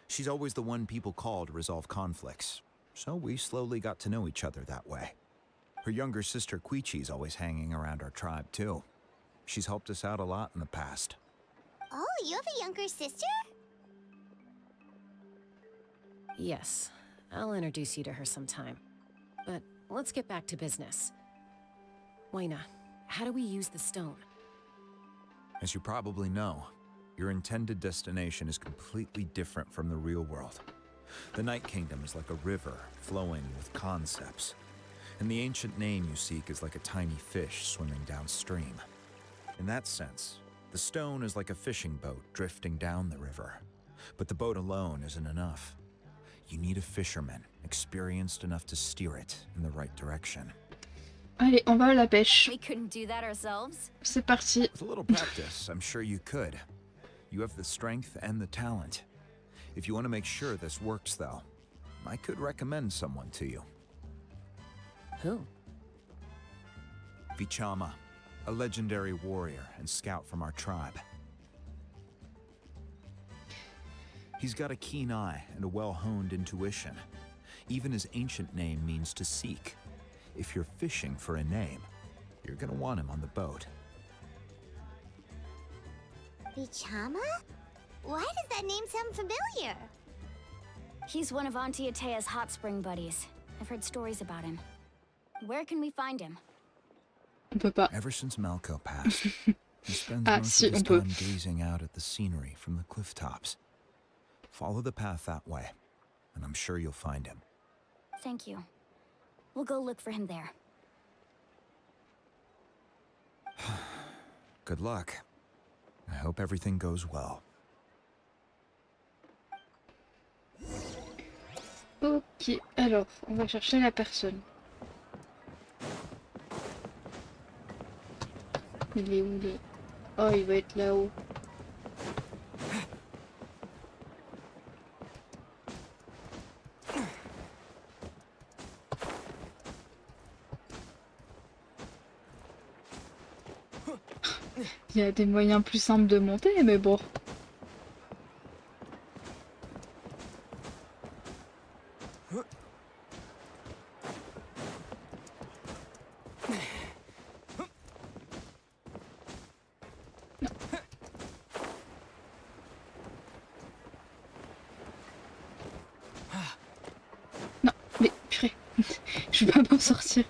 She's always the one people call to resolve conflicts, so we slowly got to know each other that way. Her younger sister Quichi's always hanging around our tribe too. She's helped us out a lot in the past. Oh, you have a younger sister? Yes, I'll introduce you to her sometime. But let's get back to business. Waina, how do we use the stone? As you probably know, your intended destination is completely different from the real world. The Night Kingdom is like a river flowing with concepts, and the ancient name you seek is like a tiny fish swimming downstream. In that sense, the stone is like a fishing boat drifting down the river, but the boat alone isn't enough. You need a fisherman experienced enough to steer it in the right direction. Allez, on va à la pêche. We couldn't do that ourselves. C'est parti. With a little practice, I'm sure you could. You have the strength and the talent. If you want to make sure this works, though, I could recommend someone to you. Who? Vichama, a legendary warrior and scout from our tribe. He's got a keen eye and a well-honed intuition. Even his ancient name means to seek. If you're fishing for a name, you're gonna want him on the boat. Vichama? Why does that name sound familiar? He's one of Auntie Atea's hot spring buddies. I've heard stories about him. Where can we find him? On peut pas. Ever since Malco passed, he spends Ah, most si, of his on peut. time gazing out at the scenery from the cliff tops. Follow the path that way, and I'm sure you'll find him. Thank you. We'll go look for him there. Good luck. I hope everything goes well. Ok, alors, on va chercher la personne. Il est où le... Oh, il va être là-haut. Il y a des moyens plus simples de monter, mais bon. Non, mais purée, je vais pas m'en sortir.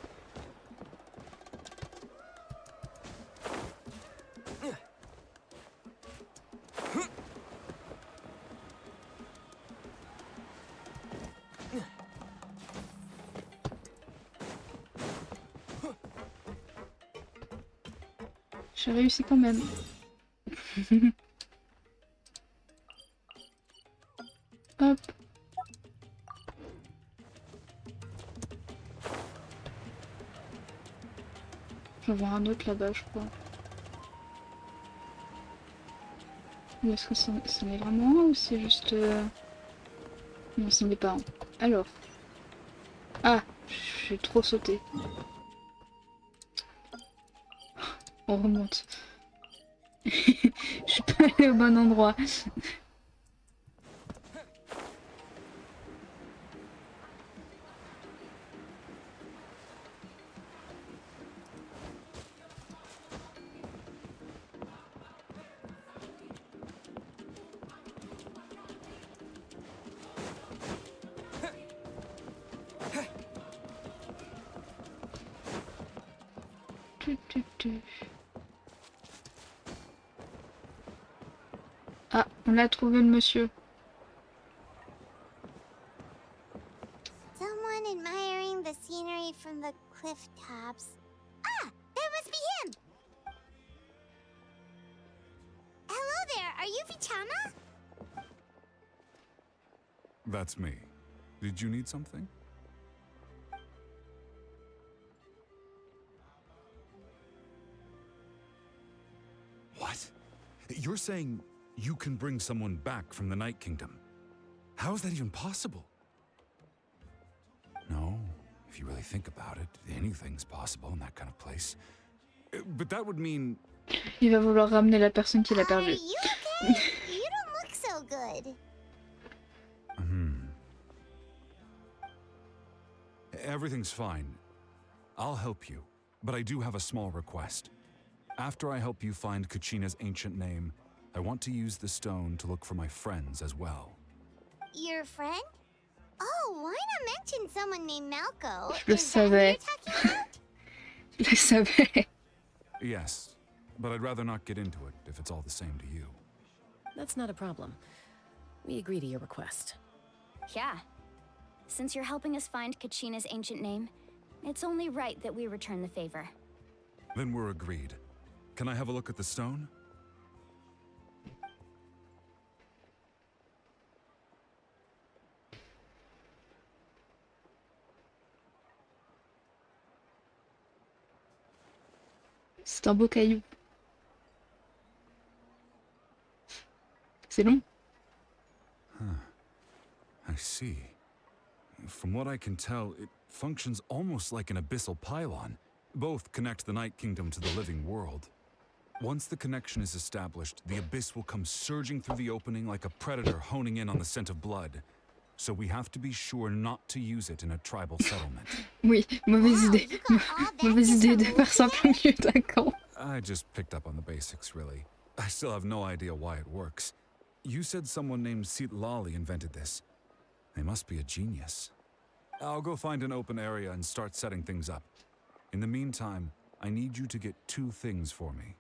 J'ai réussi quand même. Hop. Je vais voir un autre là-bas, je crois. Ou est-ce que c'en est vraiment un ou c'est juste... Non, c'en est pas un. Alors. Ah, j'ai trop sauté. On remonte. Je suis pas allée au bon endroit. Ah, on a trouvé le monsieur. Yuffie-chama? That's me. Did you need something? What? You're saying you can bring someone back from the Night Kingdom? How is that even possible? No, if you really think about it, anything's possible in that kind of place. But that would mean... Il va vouloir ramener la personne qu'il a Are perdue. you okay? You don't look so good. Everything's fine. I'll help you, but I do have a small request. After I help you find Kachina's ancient name, I want to use the stone to look for my friends as well. Your friend? Oh, why not mention someone named Malco? Je le Is that who savais. you're talking about? Je le savais. Yes, but I'd rather not get into it if it's all the same to you. That's not a problem. We agree to your request. Yeah. Since you're helping us find Kachina's ancient name, it's only right that we return the favor. Then we're agreed. Can I have a look at the stone? C'est un beau caillou. C'est long. I see. From what I can tell, it functions almost like an abyssal pylon. Both connect the Night Kingdom to the living world. Once the connection is established, the abyss will come surging through the opening like a predator honing in on the scent of blood. So we have to be sure not to use it in a tribal settlement. Oui, mauvaise idée. you got all that Mauvaise just idée de from faire ça en plein milieu d'un camp. I just picked up on the basics, really. I still have no idea why it works. You said someone named Seat Lali invented this. They must be a genius. I'll go find an open area and start setting things up. In the meantime, I need you to get 2 things for me.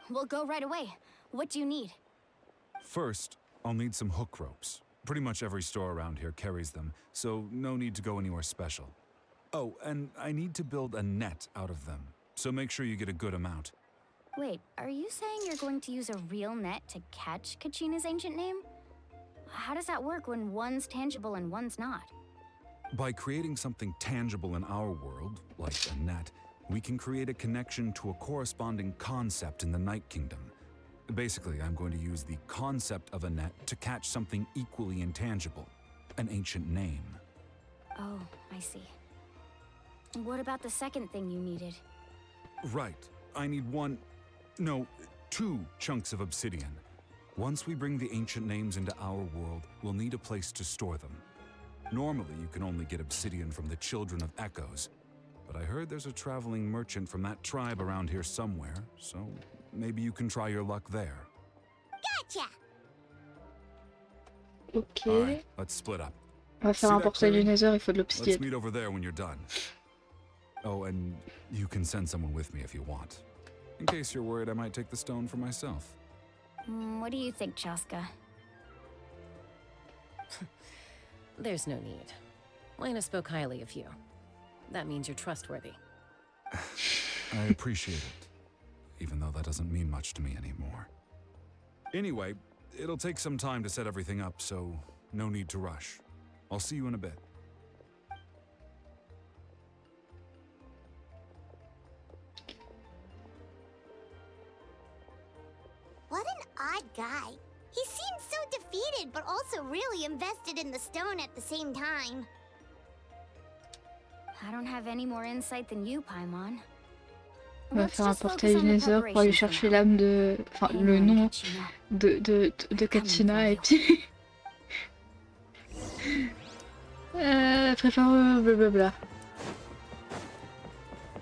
We'll go right away. What do you need? First, I'll need some hook ropes. Pretty much every store around here carries them, so no need to go anywhere special. Oh, and I need to build a net out of them, so make sure you get a good amount. Wait, are you saying you're going to use a real net to catch Kachina's ancient name? How does that work when one's tangible and one's not? By creating something tangible in our world, like a net, we can create a connection to a corresponding concept in the Night Kingdom. Basically, I'm going to use the concept of a net to catch something equally intangible, an ancient name. Oh, I see. What about the second thing you needed? Right. I need 2 chunks of obsidian. Once we bring the ancient names into our world, we'll need a place to store them. Normally, you can only get obsidian from the Children of Echoes, but I heard there's a traveling merchant from that tribe around here somewhere, so maybe you can try your luck there. Gotcha! Ok. All right, let's split up. On va faire un portail du Nether, il faut de Let's l'obsidienne. meet over there when you're done. Oh, and you can send someone with me if you want. In case you're worried I might take the stone for myself. What do you think, Chaska? There's no need. Lena spoke highly of you. That means you're trustworthy. I appreciate it, even though that doesn't mean much to me anymore. Anyway, it'll take some time to set everything up, so no need to rush. I'll see you in a bit. What an odd guy. He seems so defeated, but also really invested in the stone at the same time. I don't have any more insight than you, Paimon. On va Let's faire un just focus portail on du the Nether pour aller preparations for chercher now. l'âme de... Enfin, le Hang on, nom Kachina. de Kachina et puis... prépare blablabla.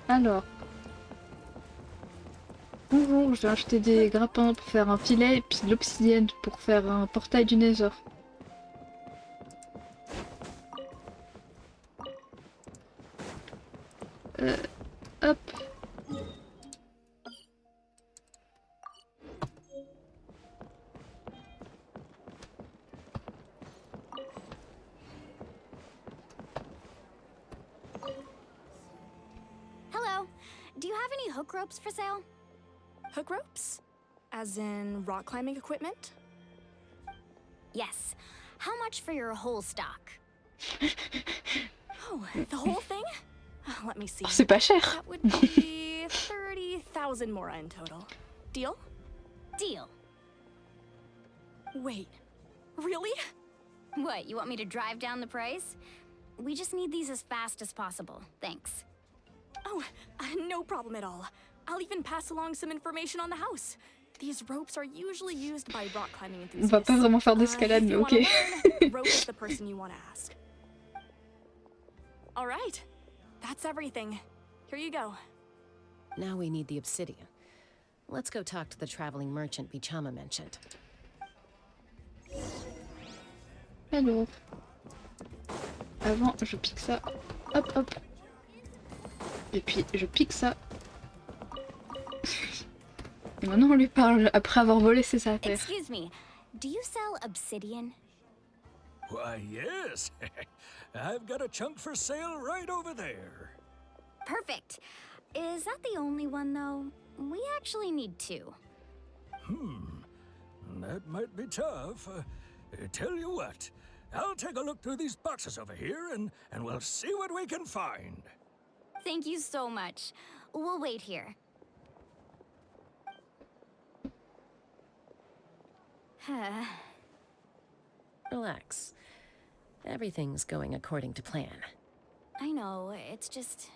Alors... Bonjour, je vais acheter des grappins pour faire un filet et puis de l'obsidienne pour faire un portail du Nether. Hop. Hello. Do you have any hook ropes for sale? Hook ropes? As in rock climbing equipment? Yes. How much for your whole stock? Oh, the whole thing? Let me see. Oh, c'est pas cher. That would be 30,000 mora in total. Deal? Deal. Wait. Really? What, you want me to drive down the price? We just need these as fast as possible. Thanks. Oh, no problem at all. I'll even pass along some information on the house. These ropes are usually used by rock climbing On enthusiasts. va pas vraiment faire d'escalade, If mais you wanna ok. learn, Rope is the person you want to ask. All right. That's everything. Here you go. Now we need the obsidian. Let's go talk to the traveling merchant Bichama mentioned. Alors. Avant, je pique ça. Hop, hop. Et puis, je pique ça. Et maintenant, on lui parle après avoir volé ses affaires. Excuse me, do you sell obsidian? Why, yes. I've got a chunk for sale right over there. Perfect. Is that the only one, though? We actually need two. That might be tough. Tell you what, I'll take a look through these boxes over here and we'll see what we can find. Thank you so much. We'll wait here. Relax. Everything's going according to plan. I know, it's just...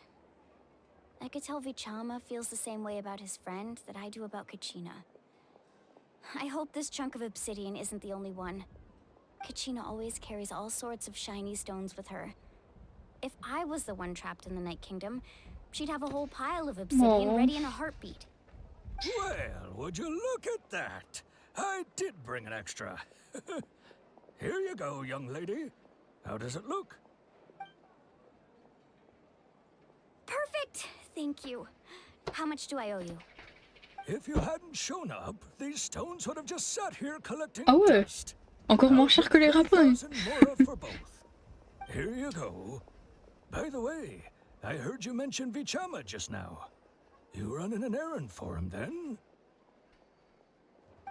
I could tell Vichama feels the same way about his friend that I do about Kachina. I hope this chunk of obsidian isn't the only one. Kachina always carries all sorts of shiny stones with her. If I was the one trapped in the Night Kingdom, she'd have a whole pile of obsidian Aww. ready in a heartbeat. Well, would you look at that? I did bring an extra. Here you go, young lady. How does it look? Perfect! Thank you. How much do I owe you? If you hadn't shown up, these stones would have just sat here collecting Ah ouais. dust. Encore moins cher que les rapins. 3,000 mora for both. Here you go. By the way, I heard you mention Vichama just now. You running an errand for him then?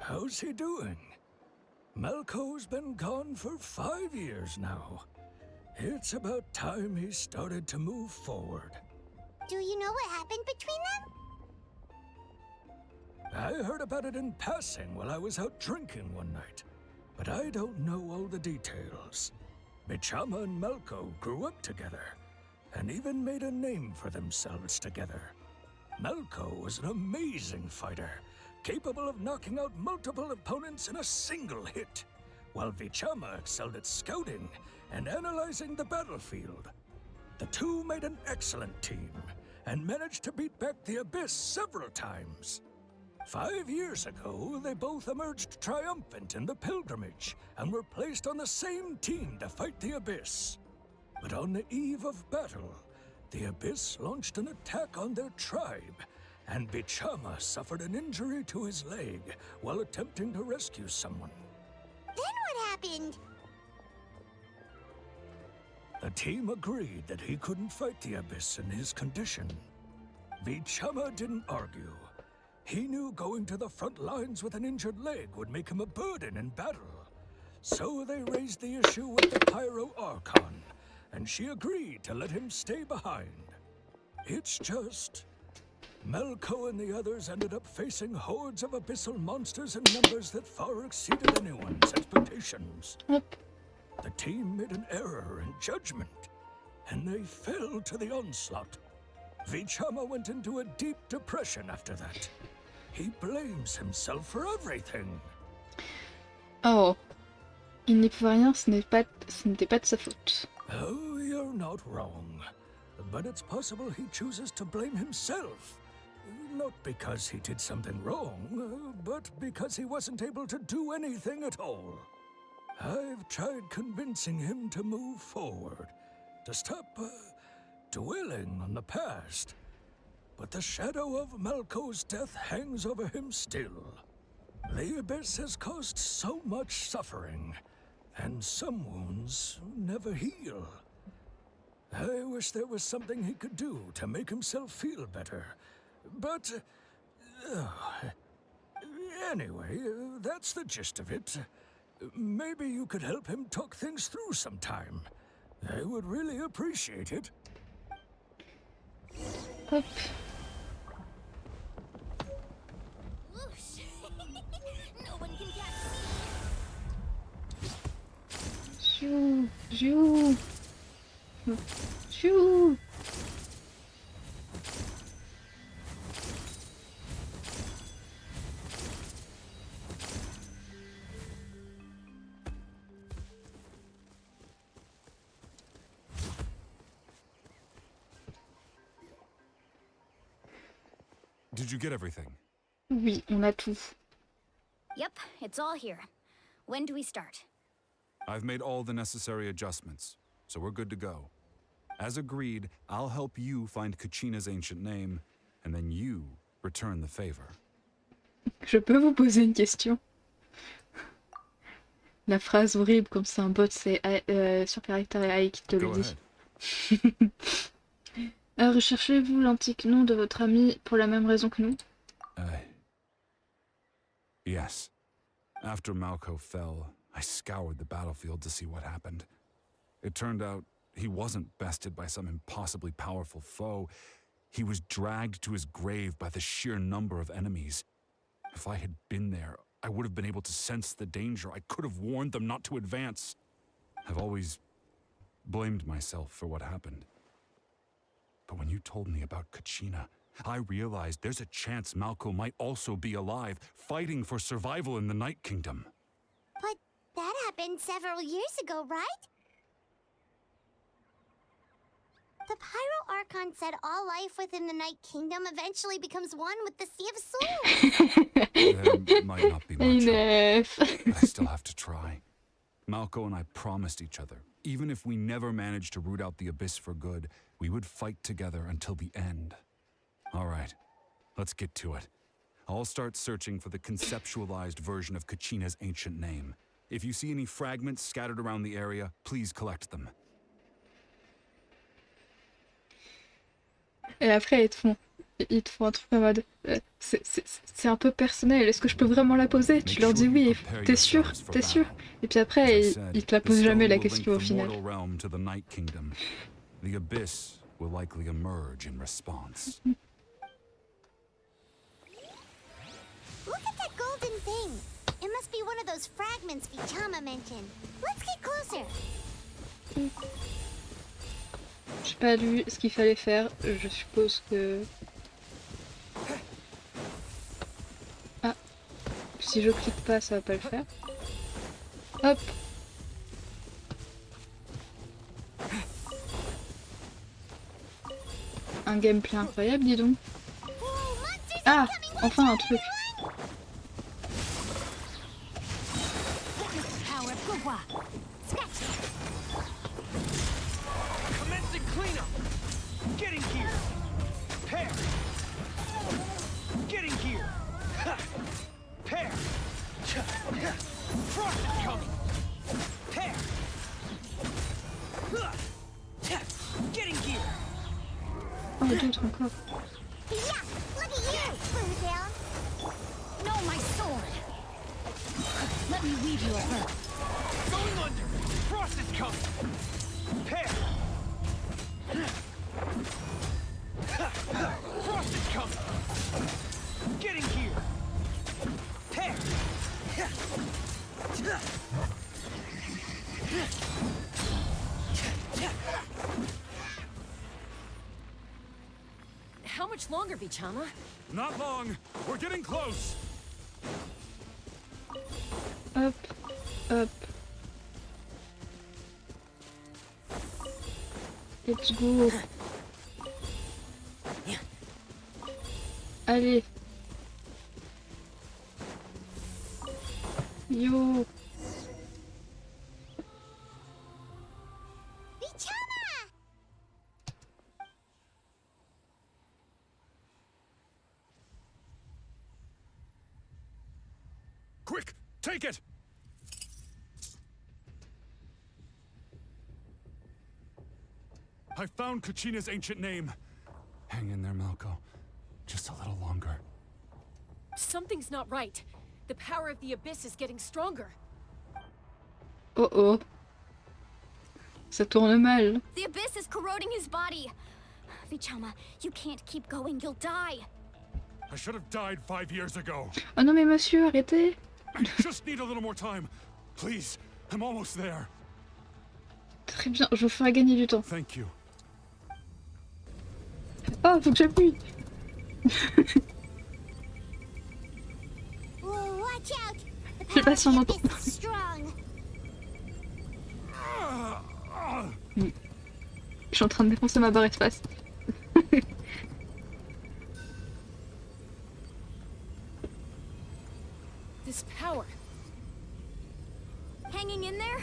How's he doing? Malco's been gone for 5 years now. It's about time he started to move forward. Do you know what happened between them? I heard about it in passing while I was out drinking one night, but I don't know all the details. Bichama and Malco grew up together, and even made a name for themselves together. Malco was an amazing fighter, capable of knocking out multiple opponents in a single hit, while Vichama excelled at scouting and analyzing the battlefield. The two made an excellent team, and managed to beat back the Abyss several times. 5 years ago, they both emerged triumphant in the pilgrimage, and were placed on the same team to fight the Abyss. But on the eve of battle, the Abyss launched an attack on their tribe, and Bichama suffered an injury to his leg while attempting to rescue someone. Then what happened? The team agreed that he couldn't fight the Abyss in his condition. Vichama didn't argue. He knew going to the front lines with an injured leg would make him a burden in battle. So they raised the issue with the Pyro Archon, and she agreed to let him stay behind. It's just... Malco and the others ended up facing hordes of abyssal monsters in numbers that far exceeded anyone's expectations. The team made an error in judgment, and they fell to the onslaught. Vichama went into a deep depression after that. He blames himself for everything. Oh. Il n'y pouvait rien, ce n'était pas de sa faute. Oh, you're not wrong. But it's possible he chooses to blame himself. Not because he did something wrong, but because he wasn't able to do anything at all. I've tried convincing him to move forward, to stop dwelling on the past. But the shadow of Malco's death hangs over him still. The Abyss has caused so much suffering, and some wounds never heal. I wish there was something he could do to make himself feel better. But... anyway, that's the gist of it. Maybe you could help him talk things through sometime. I would really appreciate it. Hop. Whoosh. No one can catch me. Chou, chou. Chou. Did you get everything? Oui, on a tout. Yep, it's all here. When do we start? I've made all the necessary adjustments, so we're good to go. As agreed, I'll help you find Kachina's ancient name, and then you return the favor. Je peux vous poser une question? La phrase horrible comme c'est un bot, c'est sur caractère AI qui te le Go dit. ahead. Recherchez-vous l'antique nom de votre ami pour la même raison que nous? Yes. After Malco fell, I scoured the battlefield to see what happened. It turned out he wasn't bested by some impossibly powerful foe. He was dragged to his grave by the sheer number of enemies. If I had been there, I would have been able to sense the danger. I could have warned them not to advance. I've always blamed myself for what happened. But when you told me about Kachina, I realized there's a chance Malco might also be alive, fighting for survival in the Night Kingdom. But that happened several years ago, right? The Pyro Archon said all life within the Night Kingdom eventually becomes one with the Sea of Souls. There might not be much hope, Enough. but I still have to try. Malco and I promised each other, even if we never managed to root out the Abyss for good, we would fight together until the end. All right, let's get to it. I'll start searching for the conceptualized version of Kachina's ancient name. If you see any fragments scattered around the area, please collect them. Et après, ils te font un truc en mode c'est un peu personnel, est-ce que je peux vraiment la poser? Tu leur dis oui, t'es sûr? T'es sûr? Et puis après, ils te la posent jamais la question au final. The Abyss will likely emerge in response. Look at that golden thing. It must be one of those fragments Vichama mentioned. Let's get closer. J'ai pas lu ce qu'il fallait faire, je suppose que... Ah, si je clique pas, ça va pas le faire. Hop. Un gameplay incroyable, dis donc. Ah, enfin un truc. Commencing cleanup. Getting here. Pair. Getting here. Pair. Frost is coming. Pair. Getting here. Oh, d'autres encore. Yeah, look at you, Blue Tail. No, my sword! Let me weave you a rope. Going under. Frost is coming. Pair. Frost is coming. Getting here. Pair. How much longer, Vichama? Not long. We're getting close. Hop, hop. Let's go. Allez. Yo. Vichama! Quick, take it! I found Kachina's ancient name. Hang in there, Malco. Just a little longer. Something's not right. The power of the Abyss is getting stronger. Oh oh. Ça tourne mal. The abyss is corroding his body. Vichama, you can't keep going. You'll die. I should have died 5 years ago. Oh non mais monsieur, arrêtez. I just need a little more time. Please, I'm almost there. Très bien, je vous ferai gagner du temps. Thank you. Oh, faut que j'appuie. Whoa, watch out! The Je sais pas power si on of the entend. abyss is strong. Je suis en train de défoncer ma barre espace. This power. Hanging in there?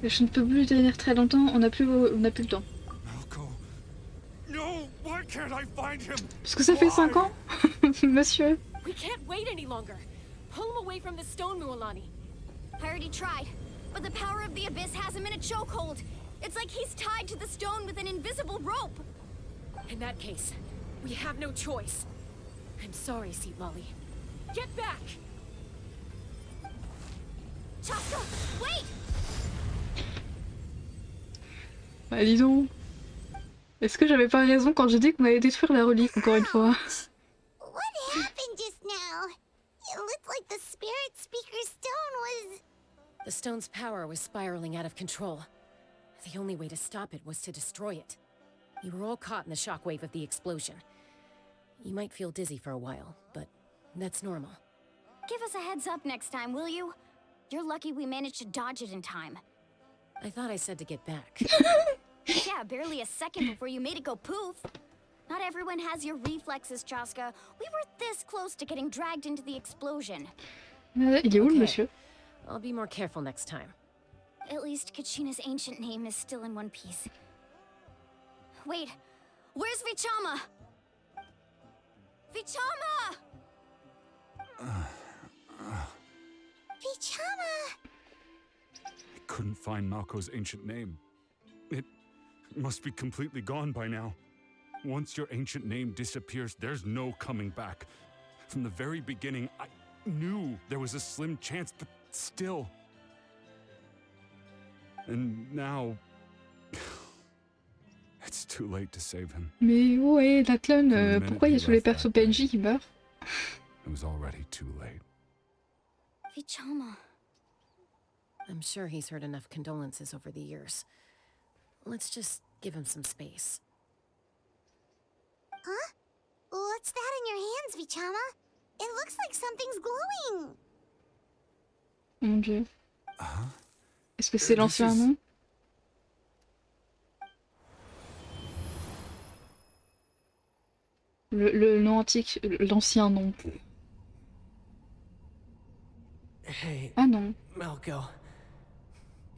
Je ne peux plus tenir très longtemps, on n'a plus le temps. Malco. No, why can't I find him? Parce que ça fait 5 ans, monsieur. We can't wait any longer. Pull him away from the stone, Mualani. I already tried, but the power of the abyss has him in a chokehold. It's like he's tied to the stone with an invisible rope. In that case, we have no choice. I'm sorry, Seat Lolly. Get back! Chaska, wait! Bah dis donc. Est-ce que j'avais pas raison quand j'ai dit qu'on allait détruire la relique encore une fois? What happened just now? It looked like the spirit speaker stone was... The stone's power was spiraling out of control. The only way to stop it was to destroy it. You were all caught in the shockwave of the explosion. You might feel dizzy for a while, but that's normal. Give us a heads up next time, will you? You're lucky we managed to dodge it in time. I thought I said to get back. Yeah, barely a second before you made it go poof. Not everyone has your reflexes, Chaska. We were this close to getting dragged into the explosion. Il est où le monsieur? I'll be more careful next time. At least Kachina's ancient name is still in one piece. Wait, where's Vichama? Vichama! Vichama! I couldn't find Malco's ancient name. It must be completely gone by now. Once your ancient name disappears, there's no coming back. From the very beginning, I knew there was a slim chance, but still. And now... it's too late to save him. Mais ouais, Natlan, pourquoi il y a tous les persos PNJ qui meurent? It was already too late. Vichama. I'm sure he's heard enough condolences over the years. Let's just give him some space. Huh? What's that in your hands, Vichama? It looks like something's glowing. Mon dieu. Est-ce que c'est l'ancien nom? Le nom antique, l'ancien nom. Hey, Ah non. Malco.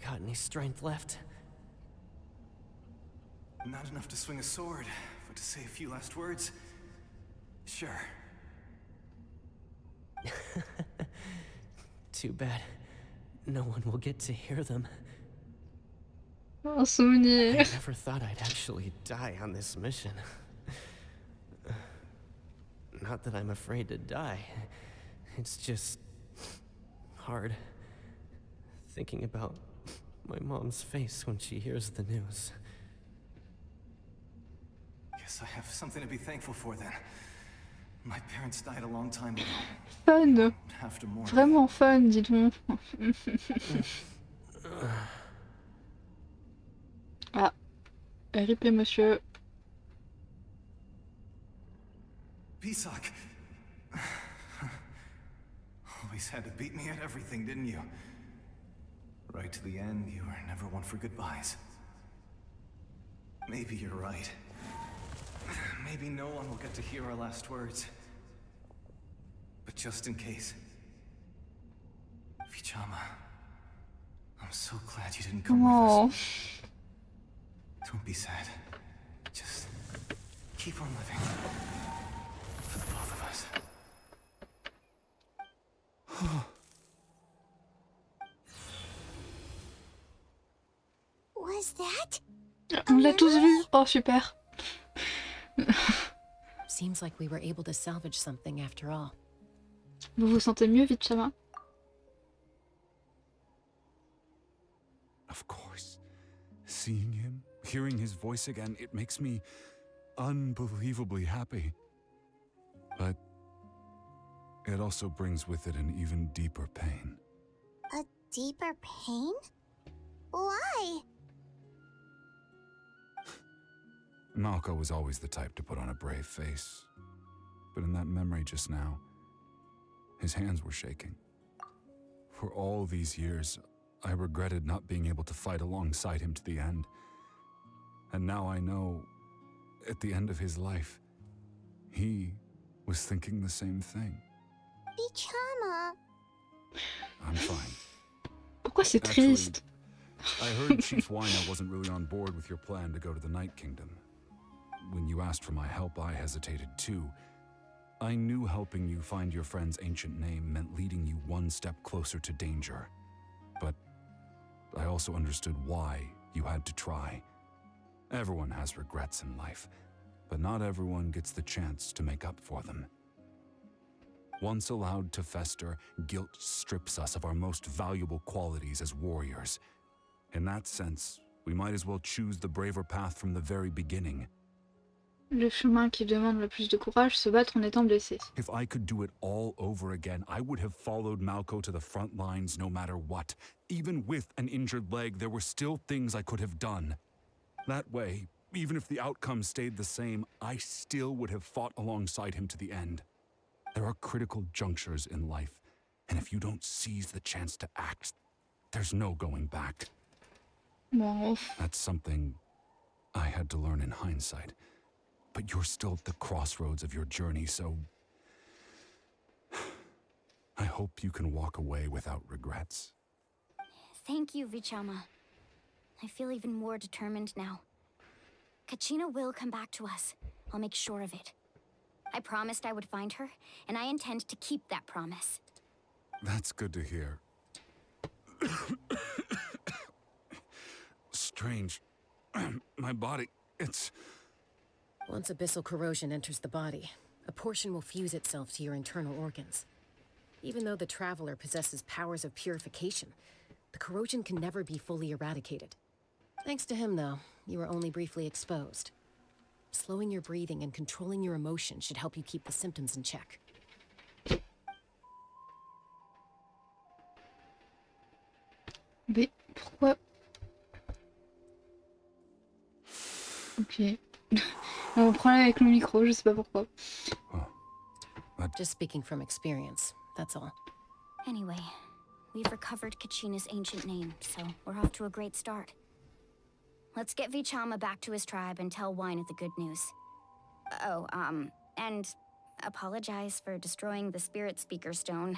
Got any strength left? Not enough to swing a sword, but to say a few last words? Sure. Too bad. No one will get to hear them. Un souvenir. I never thought I'd actually die on this mission. Not that I'm afraid to die. It's just... hard. Thinking about my mom's face when she hears the news. Guess I have something to be thankful for then. My parents died a long time ago. Fun. Have to mourn. Vraiment fun, dis donc. Ah. RIP monsieur. Pisak. Always had to beat me at everything, didn't you? Right to the end, you were never one for goodbyes. Maybe you're right. Maybe no one will get to hear our last words. But just in case... Vichama, I'm so glad you didn't come with us. Don't be sad. Just keep on living. For the both of us. Was that? On l'a tous vu. Oh super. Seems like we were able to salvage something after all. Vous vous sentez mieux, Vichama? Of course. Seeing him, hearing his voice again, it makes me unbelievably happy. But it also brings with it an even deeper pain. A deeper pain? Why? Malco was always the type to put on a brave face. But in that memory just now, his hands were shaking. For all these years, I regretted not being able to fight alongside him to the end. And now I know, at the end of his life, he was thinking the same thing. Vichama. I'm fine. Pourquoi c'est Actually, triste? I heard Chief Wyna wasn't really on board with your plan to go to the Night Kingdom. When you asked for my help, I hesitated too. I knew helping you find your friend's ancient name meant leading you one step closer to danger. But I also understood why you had to try. Everyone has regrets in life, but not everyone gets the chance to make up for them. Once allowed to fester, guilt strips us of our most valuable qualities as warriors. In that sense, we might as well choose the braver path from the very beginning. Le chemin qui demande le plus de courage, se battre en étant blessé. If I could do it all over again, I would have followed Malco to the front lines no matter what. Even with an injured leg, there were still things I could have done. That way, even if the outcome stayed the same, I still would have fought alongside him to the end. There are critical junctures in life, and if you don't seize the chance to act, there's no going back. Wow. That's something I had to learn in hindsight. But you're still at the crossroads of your journey, so I hope you can walk away without regrets. Thank you, Vichama. I feel even more determined now. Kachina will come back to us. I'll make sure of it. I promised I would find her, and I intend to keep that promise. That's good to hear. Strange. My body, it's... Once abyssal corrosion enters the body, a portion will fuse itself to your internal organs. Even though the Traveler possesses powers of purification, the corrosion can never be fully eradicated. Thanks to him, though, you were only briefly exposed. Slowing your breathing and controlling your emotions should help you keep the symptoms in check. Mais pourquoi? Ok. Un problème avec le micro, je sais pas pourquoi. Just speaking from experience, that's all. Anyway, we've recovered Kachina's ancient name, so we're off to a great start. Let's get Vichama back to his tribe and tell Wyna the good news. Oh, and apologize for destroying the Spirit Speaker Stone.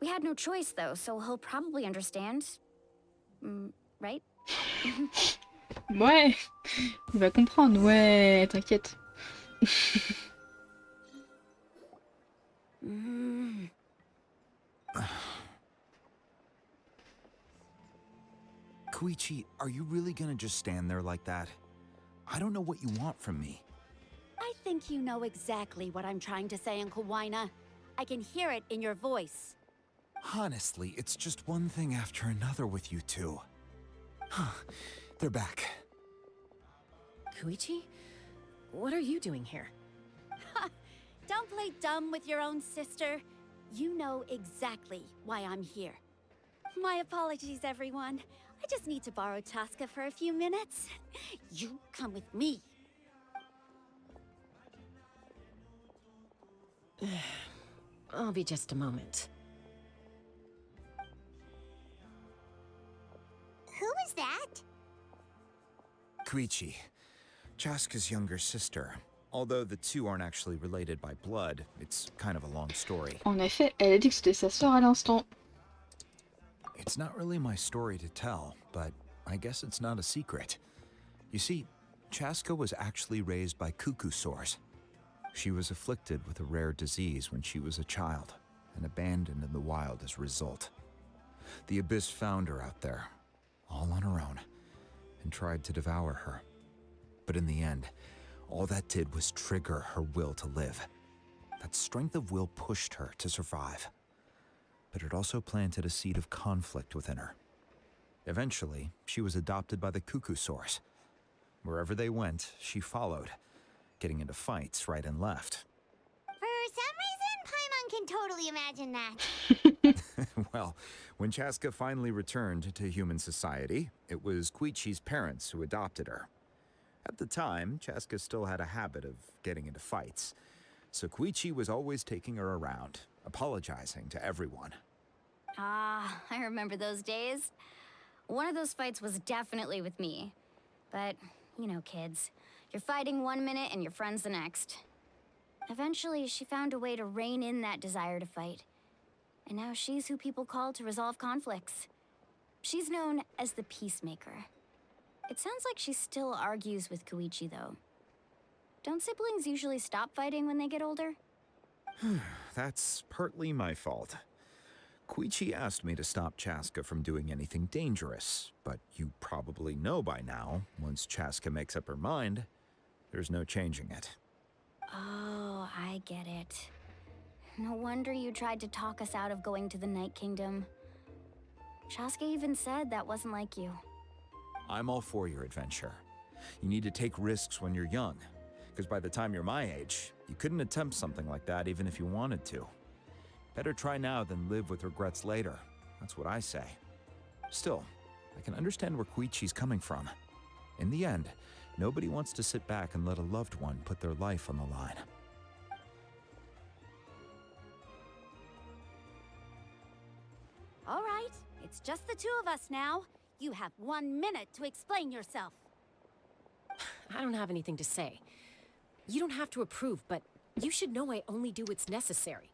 We had no choice, though, so he'll probably understand. Right? Ouais, il va comprendre, ouais, t'inquiète. Koichi, are you really gonna just stand there like that? I don't know what you want from me. I think you know exactly what I'm trying to say, Uncle Wyna. I can hear it in your voice. Honestly, it's just one thing after another with you two. They're back. Koichi? What are you doing here? Don't play dumb with your own sister. You know exactly why I'm here. My apologies, everyone. I just need to borrow Tosca for a few minutes. You come with me. I'll be just a moment. Who is that? Koichi, Chaska's younger sister. Although the two aren't actually related by blood, it's kind of a long story. En effet, elle a dit que c'était sa sœur à l'instant. It's not really my story to tell, but I guess it's not a secret. You see, Chaska was actually raised by cuckoo sores. She was afflicted with a rare disease when she was a child, and abandoned in the wild as a result. The Abyss found her out there, all on her own, and tried to devour her. But in the end, all that did was trigger her will to live. That strength of will pushed her to survive. But it also planted a seed of conflict within her. Eventually, she was adopted by the Cuckoo Source. Wherever they went, she followed, getting into fights right and left. For some reason, Paimon can totally imagine that. Well, when Chaska finally returned to human society, it was Koichi's parents who adopted her. At the time, Chaska still had a habit of getting into fights, so Koichi was always taking her around, apologizing to everyone. Ah, I remember those days. One of those fights was definitely with me. But, you know, kids. You're fighting one minute and your friend's the next. Eventually, she found a way to rein in that desire to fight. And now she's who people call to resolve conflicts. She's known as the Peacemaker. It sounds like she still argues with Koichi, though. Don't siblings usually stop fighting when they get older? That's partly my fault. Koichi asked me to stop Chaska from doing anything dangerous, but you probably know by now, once Chaska makes up her mind, there's no changing it. Oh, I get it. No wonder you tried to talk us out of going to the Night Kingdom. Chaska even said that wasn't like you. I'm all for your adventure. You need to take risks when you're young, because by the time you're my age, you couldn't attempt something like that even if you wanted to. Better try now than live with regrets later. That's what I say. Still, I can understand where Koichi's coming from. In the end, nobody wants to sit back and let a loved one put their life on the line. All right, it's just the two of us now. You have 1 minute to explain yourself. I don't have anything to say. You don't have to approve, but you should know I only do what's necessary.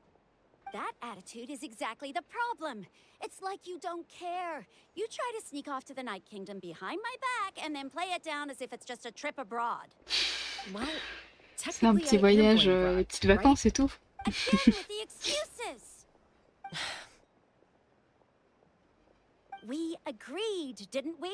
That attitude is exactly the problem. It's like you don't care. You try to sneak off to the Night Kingdom behind my back and then play it down as if it's just a trip abroad. Well, C'est un petit voyage, petites vacances, c'est tout. Again with the excuses. We agreed, didn't we?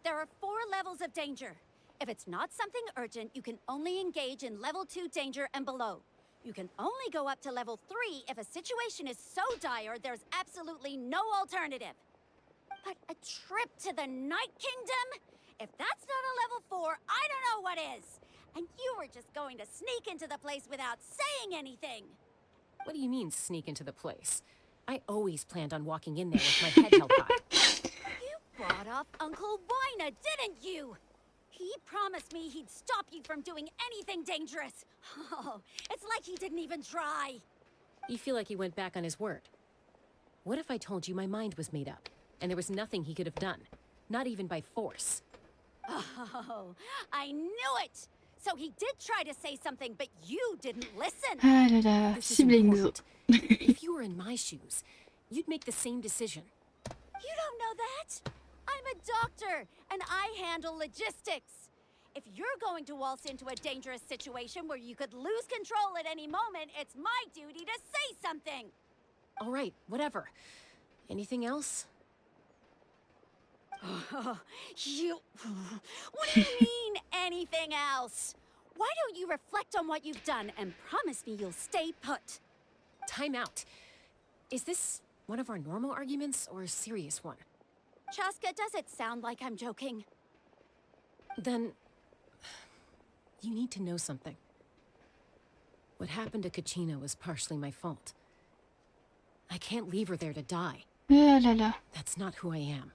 There are 4 levels of danger. If it's not something urgent, you can only engage in level 2 danger and below. You can only go up to level 3 if a situation is so dire there's absolutely no alternative. But a trip to the Night Kingdom? If that's not a level 4, I don't know what is. And you were just going to sneak into the place without saying anything. What do you mean, sneak into the place? I always planned on walking in there with my head held high. You brought off Uncle Wina, didn't you? He promised me he'd stop you from doing anything dangerous. Oh, it's like he didn't even try. You feel like he went back on his word. What if I told you my mind was made up, and there was nothing he could have done? Not even by force. Oh, I knew it! So he did try to say something, but you didn't listen. Ah là là, This is siblings. important. If you were in my shoes, you'd make the same decision. You don't know that? I'm a doctor, and I handle logistics. If you're going to waltz into a dangerous situation where you could lose control at any moment, it's my duty to say something. All right, whatever. Anything else? You... What do you mean, anything else? Why don't you reflect on what you've done and promise me you'll stay put? Time out. Is this one of our normal arguments or a serious one? Chaska, does it sound like I'm joking? Then... you need to know something. What happened to Kachina was partially my fault. I can't leave her there to die. Ah là là. That's not who I am.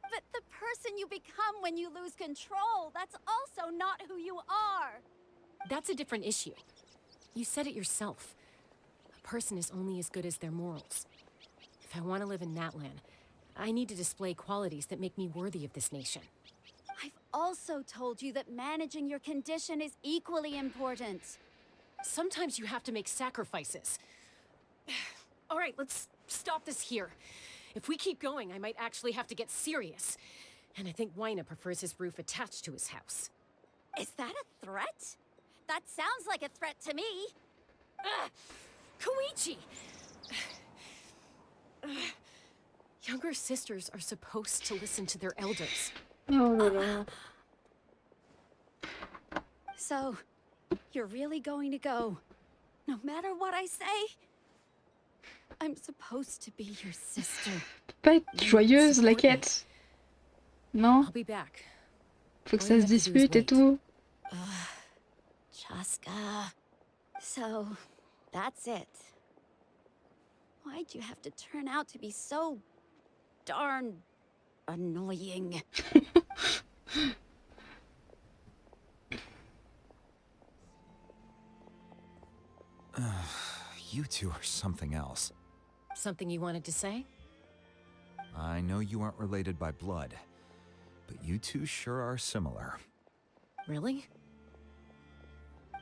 But the person you become when you lose control, that's also not who you are. That's a different issue. You said it yourself. A person is only as good as their morals. If I want to live in Natlan, I need to display qualities that make me worthy of this nation. I've also told you that managing your condition is equally important. Sometimes you have to make sacrifices. All right, let's stop this here. If we keep going, I might actually have to get serious. And I think Wina prefers his roof attached to his house. Is that a threat? That sounds like a threat to me. Koichi! Younger sisters are supposed to listen to their elders. Oh là là. So, you're really going to go, no matter what I say? I'm supposed to be your sister. Pas être joyeuse, la quête. Non? I'll be back. Faut que All ça you se have to do is dispute et wait. tout. Chaska. So, that's it. Why'd you have to turn out to be so darn annoying? You two are something else. Something you wanted to say? I know you aren't related by blood, but you two sure are similar. Really?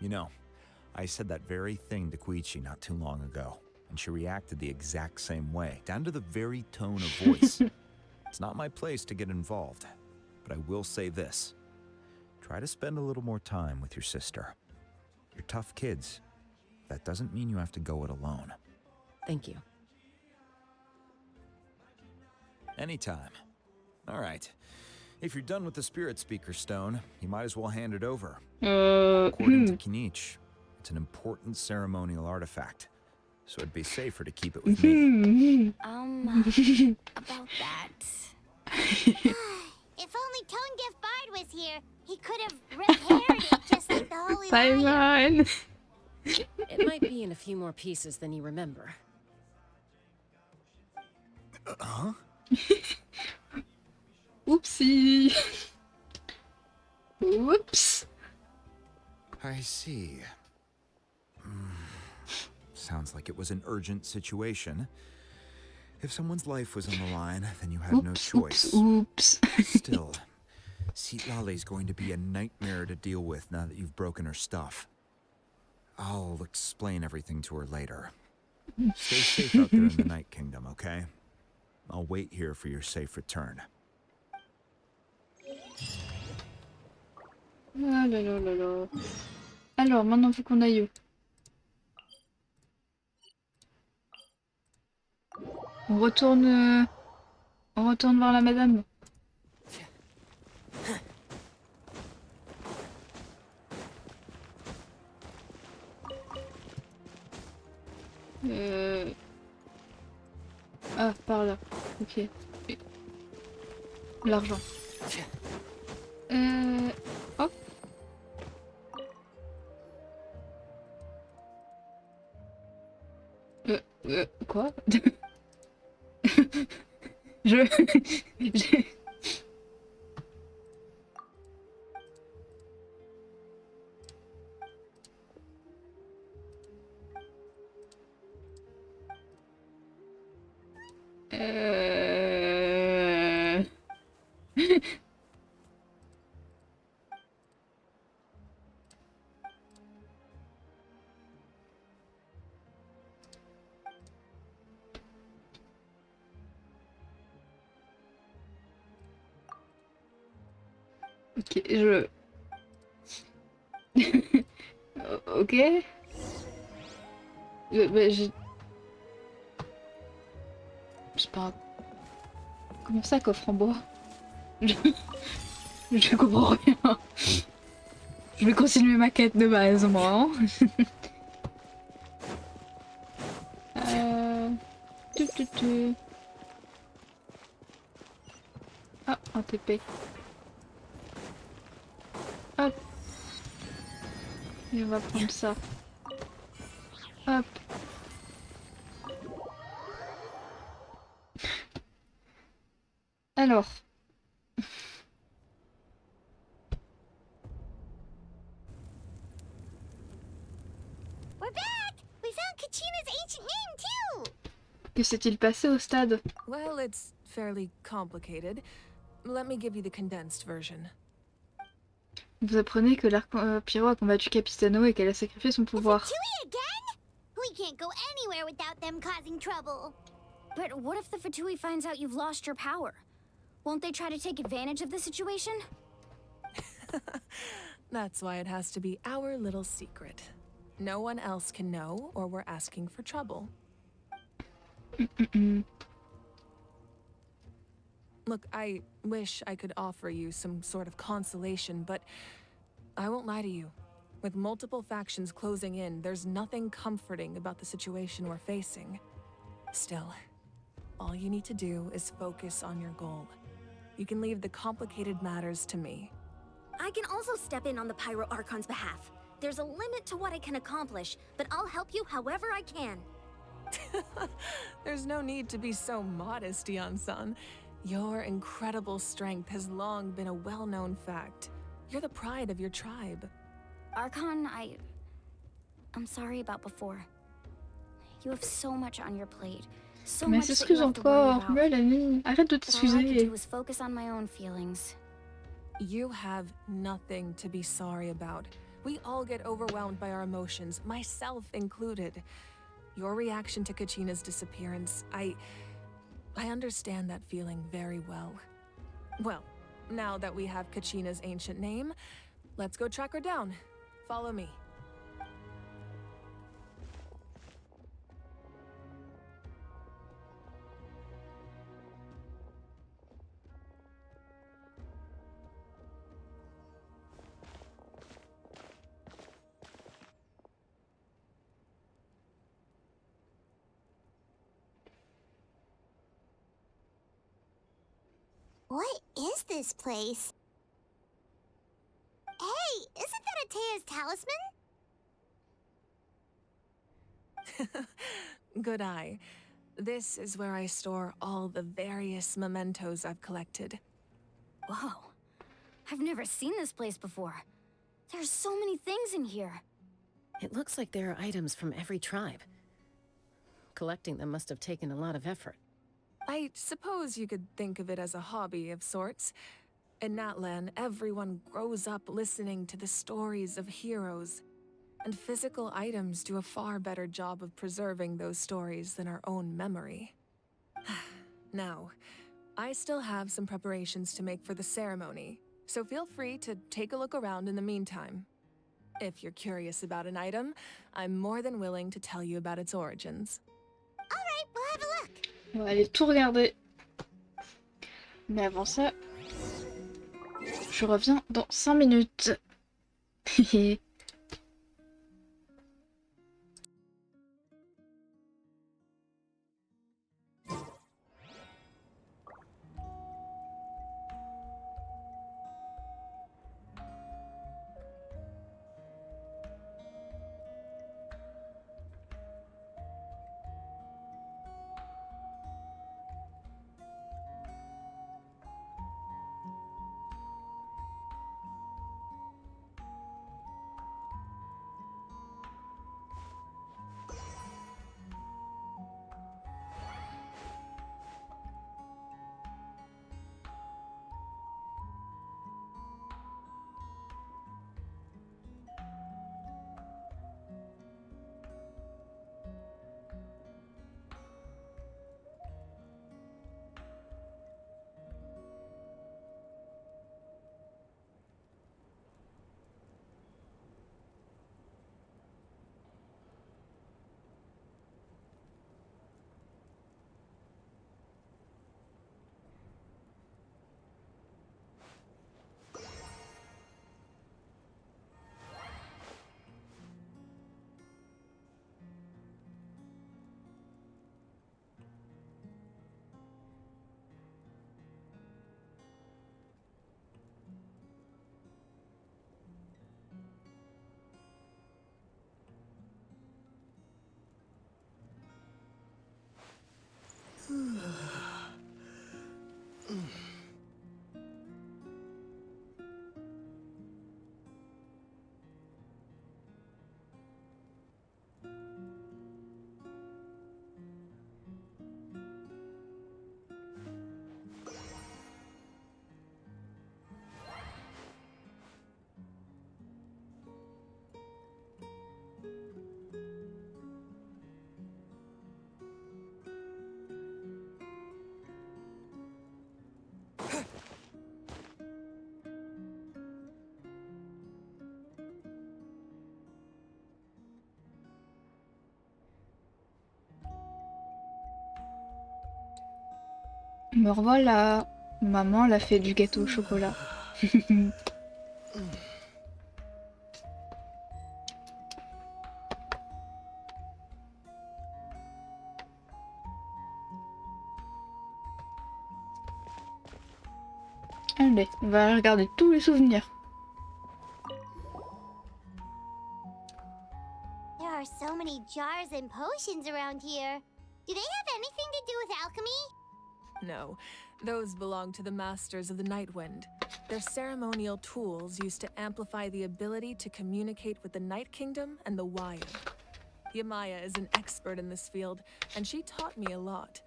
You know, I said that very thing to Koichi not too long ago, and she reacted the exact same way, down to the very tone of voice. It's not my place to get involved, but I will say this. Try to spend a little more time with your sister. You're tough kids. That doesn't mean you have to go it alone. Thank you. Anytime. All right. If you're done with the Spirit Speaker Stone, you might as well hand it over. According to Kinich, it's an important ceremonial artifact, so it'd be safer to keep it with me. About that. If only Tone Deaf Bard was here, he could have repaired it just like the Holy Bye Lion. bye. It might be in a few more pieces than you remember. Huh? Oopsie. Whoops. I see. Sounds like it was an urgent situation. If someone's life was on the line, then you had no choice. Oops. Still, Citlali's going to be a nightmare to deal with now that you've broken her stuff. I'll explain everything to her later. Stay safe out there in the Night Kingdom, okay? I'll wait here for your safe return. Ah là là là là. Alors, maintenant, faut qu'on aille où? On retourne voir la madame. Ah, par là. Ok. L'argent. Hop. Quoi? je... Ok, ok. Bah, c'est pas... Comment ça, coffre en bois? Je comprends rien. Je vais continuer ma quête de base, moi. Ah, un TP. Hop. Et on va prendre ça. Hop. Alors. We're back! We found Kachina's ancient name too! Que s'est-il passé au stade? Well, it's fairly complicated. Let me give you the condensed version. Vous apprenez que l'arc Pyro a combattu Capistano et qu'elle a sacrifié son pouvoir. Fatui again? We can't go anywhere without them causing trouble. But what if the Fatui finds out you've lost your power? Won't they try to take advantage of the situation? That's why it has to be our little secret. No one else can know, or we're asking for trouble. Look, I wish I could offer you some sort of consolation, but I won't lie to you. With multiple factions closing in, there's nothing comforting about the situation we're facing. Still, all you need to do is focus on your goal. You can leave the complicated matters to me. I can also step in on the Pyro Archon's behalf. There's a limit to what I can accomplish, but I'll help you however I can. There's no need to be so modest, Dion-san. Your incredible strength has long been a well-known fact. You're the pride of your tribe. Archon, I'm sorry about before. You have so much on your plate. So Mais elle much that you s'excuse have to worry encore. about. Mais elle arrête de But all I could t'excuser. do was focus on my own feelings. You have nothing to be sorry about. We all get overwhelmed by our emotions, myself included. Your reaction to Kachina's disappearance, I understand that feeling very well. Well, now that we have Kachina's ancient name, let's go track her down. Follow me. What is this place? Hey, isn't that Atea's talisman? Good eye. This is where I store all the various mementos I've collected. Whoa. I've never seen this place before. There's so many things in here. It looks like there are items from every tribe. Collecting them must have taken a lot of effort. I suppose you could think of it as a hobby of sorts. In Natlan, everyone grows up listening to the stories of heroes, and physical items do a far better job of preserving those stories than our own memory. Now, I still have some preparations to make for the ceremony, so feel free to take a look around in the meantime. If you're curious about an item, I'm more than willing to tell you about its origins. Alright, we'll have a look. On va aller tout regarder. Mais avant ça, je reviens dans 5 minutes. Me revoilà. Maman, elle a fait du gâteau au chocolat. Allez, on va regarder tous les souvenirs. There are so many jars and potions around here. Do they have anything to do with alchemy? No, those belong to the Masters of the Nightwind. They're ceremonial tools used to amplify the ability to communicate with the Night Kingdom and the Wire. Yamaya is an expert in this field, and she taught me a lot.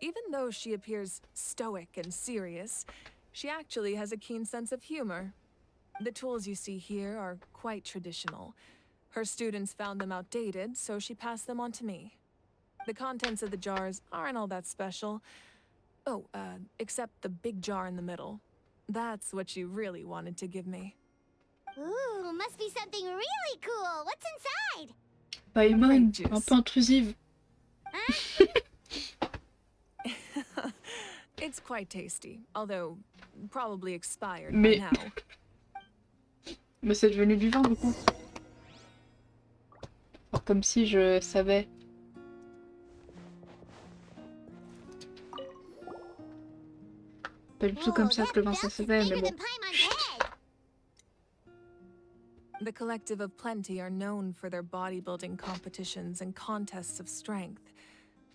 Even though she appears stoic and serious, she actually has a keen sense of humor. The tools you see here are quite traditional. Her students found them outdated, so she passed them on to me. The contents of the jars aren't all that special. Oh, except the big jar in the middle. That's what she really wanted to give me. Ooh, must be something really cool. What's inside? Paimon, un peu intrusive. It's quite tasty, although probably expired Mais... by now. Mais c'est devenu du vin du coup. Alors, comme si je savais. Pas du tout comme ça que le vin ça se fait, mais bon. The Collective of Plenty are known for their bodybuilding competitions and contests of strength.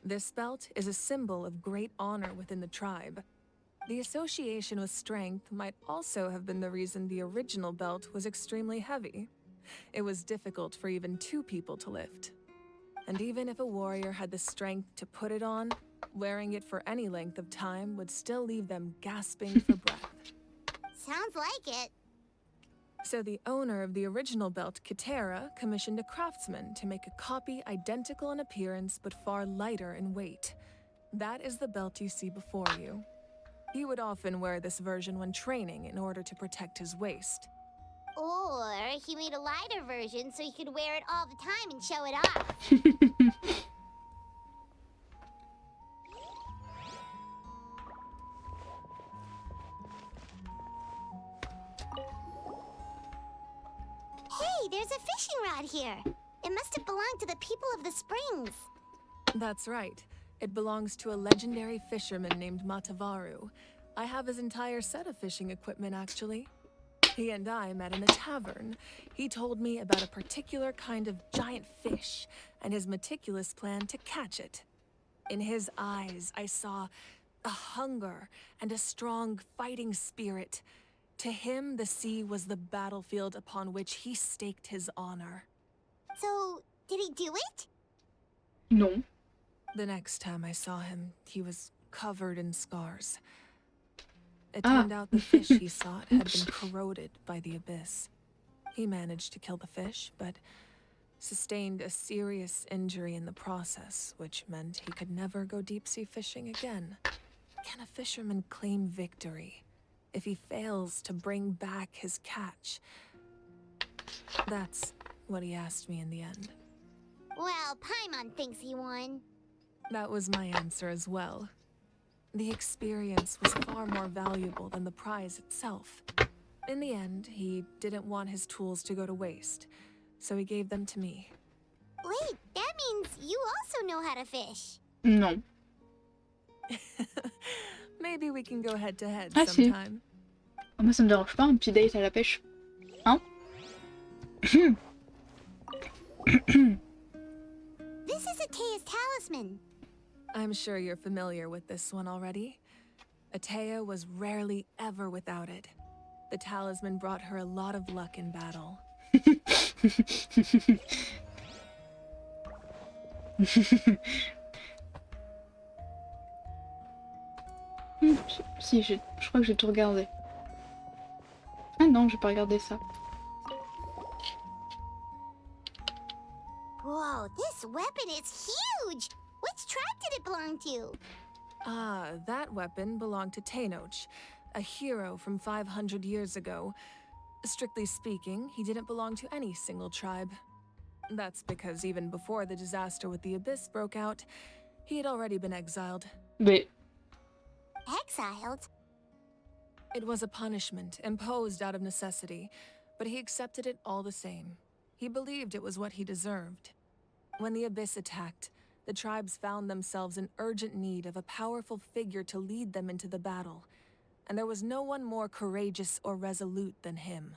This belt is a symbol of great honor within the tribe. The association with strength might also have been the reason the original belt was extremely heavy. It was difficult for even 2 people to lift. And even if a warrior had the strength to put it on, wearing it for any length of time would still leave them gasping for breath. Sounds like it. So the owner of the original belt, Kitera, commissioned a craftsman to make a copy identical in appearance but far lighter in weight. That is the belt you see before you. He would often wear this version when training in order to protect his waist. Or he made a lighter version so he could wear it all the time and show it off. Hey, there's a fishing rod here. It must have belonged to the people of the springs. That's right. It belongs to a legendary fisherman named Matavaru. I have his entire set of fishing equipment, actually. He and I met in a tavern. He told me about a particular kind of giant fish and his meticulous plan to catch it. In his eyes, I saw a hunger and a strong fighting spirit. To him, the sea was the battlefield upon which he staked his honor. So, did he do it? Non. The next time I saw him, he was covered in scars. It turned out the fish he sought had been corroded by the abyss. He managed to kill the fish, but sustained a serious injury in the process, which meant he could never go deep-sea fishing again. Can a fisherman claim victory if he fails to bring back his catch? That's what he asked me in the end. Well, Paimon thinks he won. That was my answer as well. The experience was far more valuable than the prize itself. In the end, he didn't want his tools to go to waste, so he gave them to me. Wait, that means you also know how to fish. Non. Maybe we can go head to head Ah sometime. Si. Moi ça me dérange pas un petit date à la pêche. Hein? This is Atea's talisman. I'm sure you're familiar with this one already. Atea was rarely ever without it. The talisman brought her a lot of luck in battle. Si, je crois que j'ai tout regardé. Ah non, j'ai pas regardé ça. Whoa, this weapon is huge! Which tribe did it belong to? Ah, that weapon belonged to Tenoch, a hero from 500 years ago. Strictly speaking, he didn't belong to any single tribe. That's because even before the disaster with the Abyss broke out, he had already been exiled. Mais... Exiled? It was a punishment imposed out of necessity, but he accepted it all the same. He believed it was what he deserved. When the Abyss attacked, the tribes found themselves in urgent need of a powerful figure to lead them into the battle. and there was no one more courageous or resolute than him.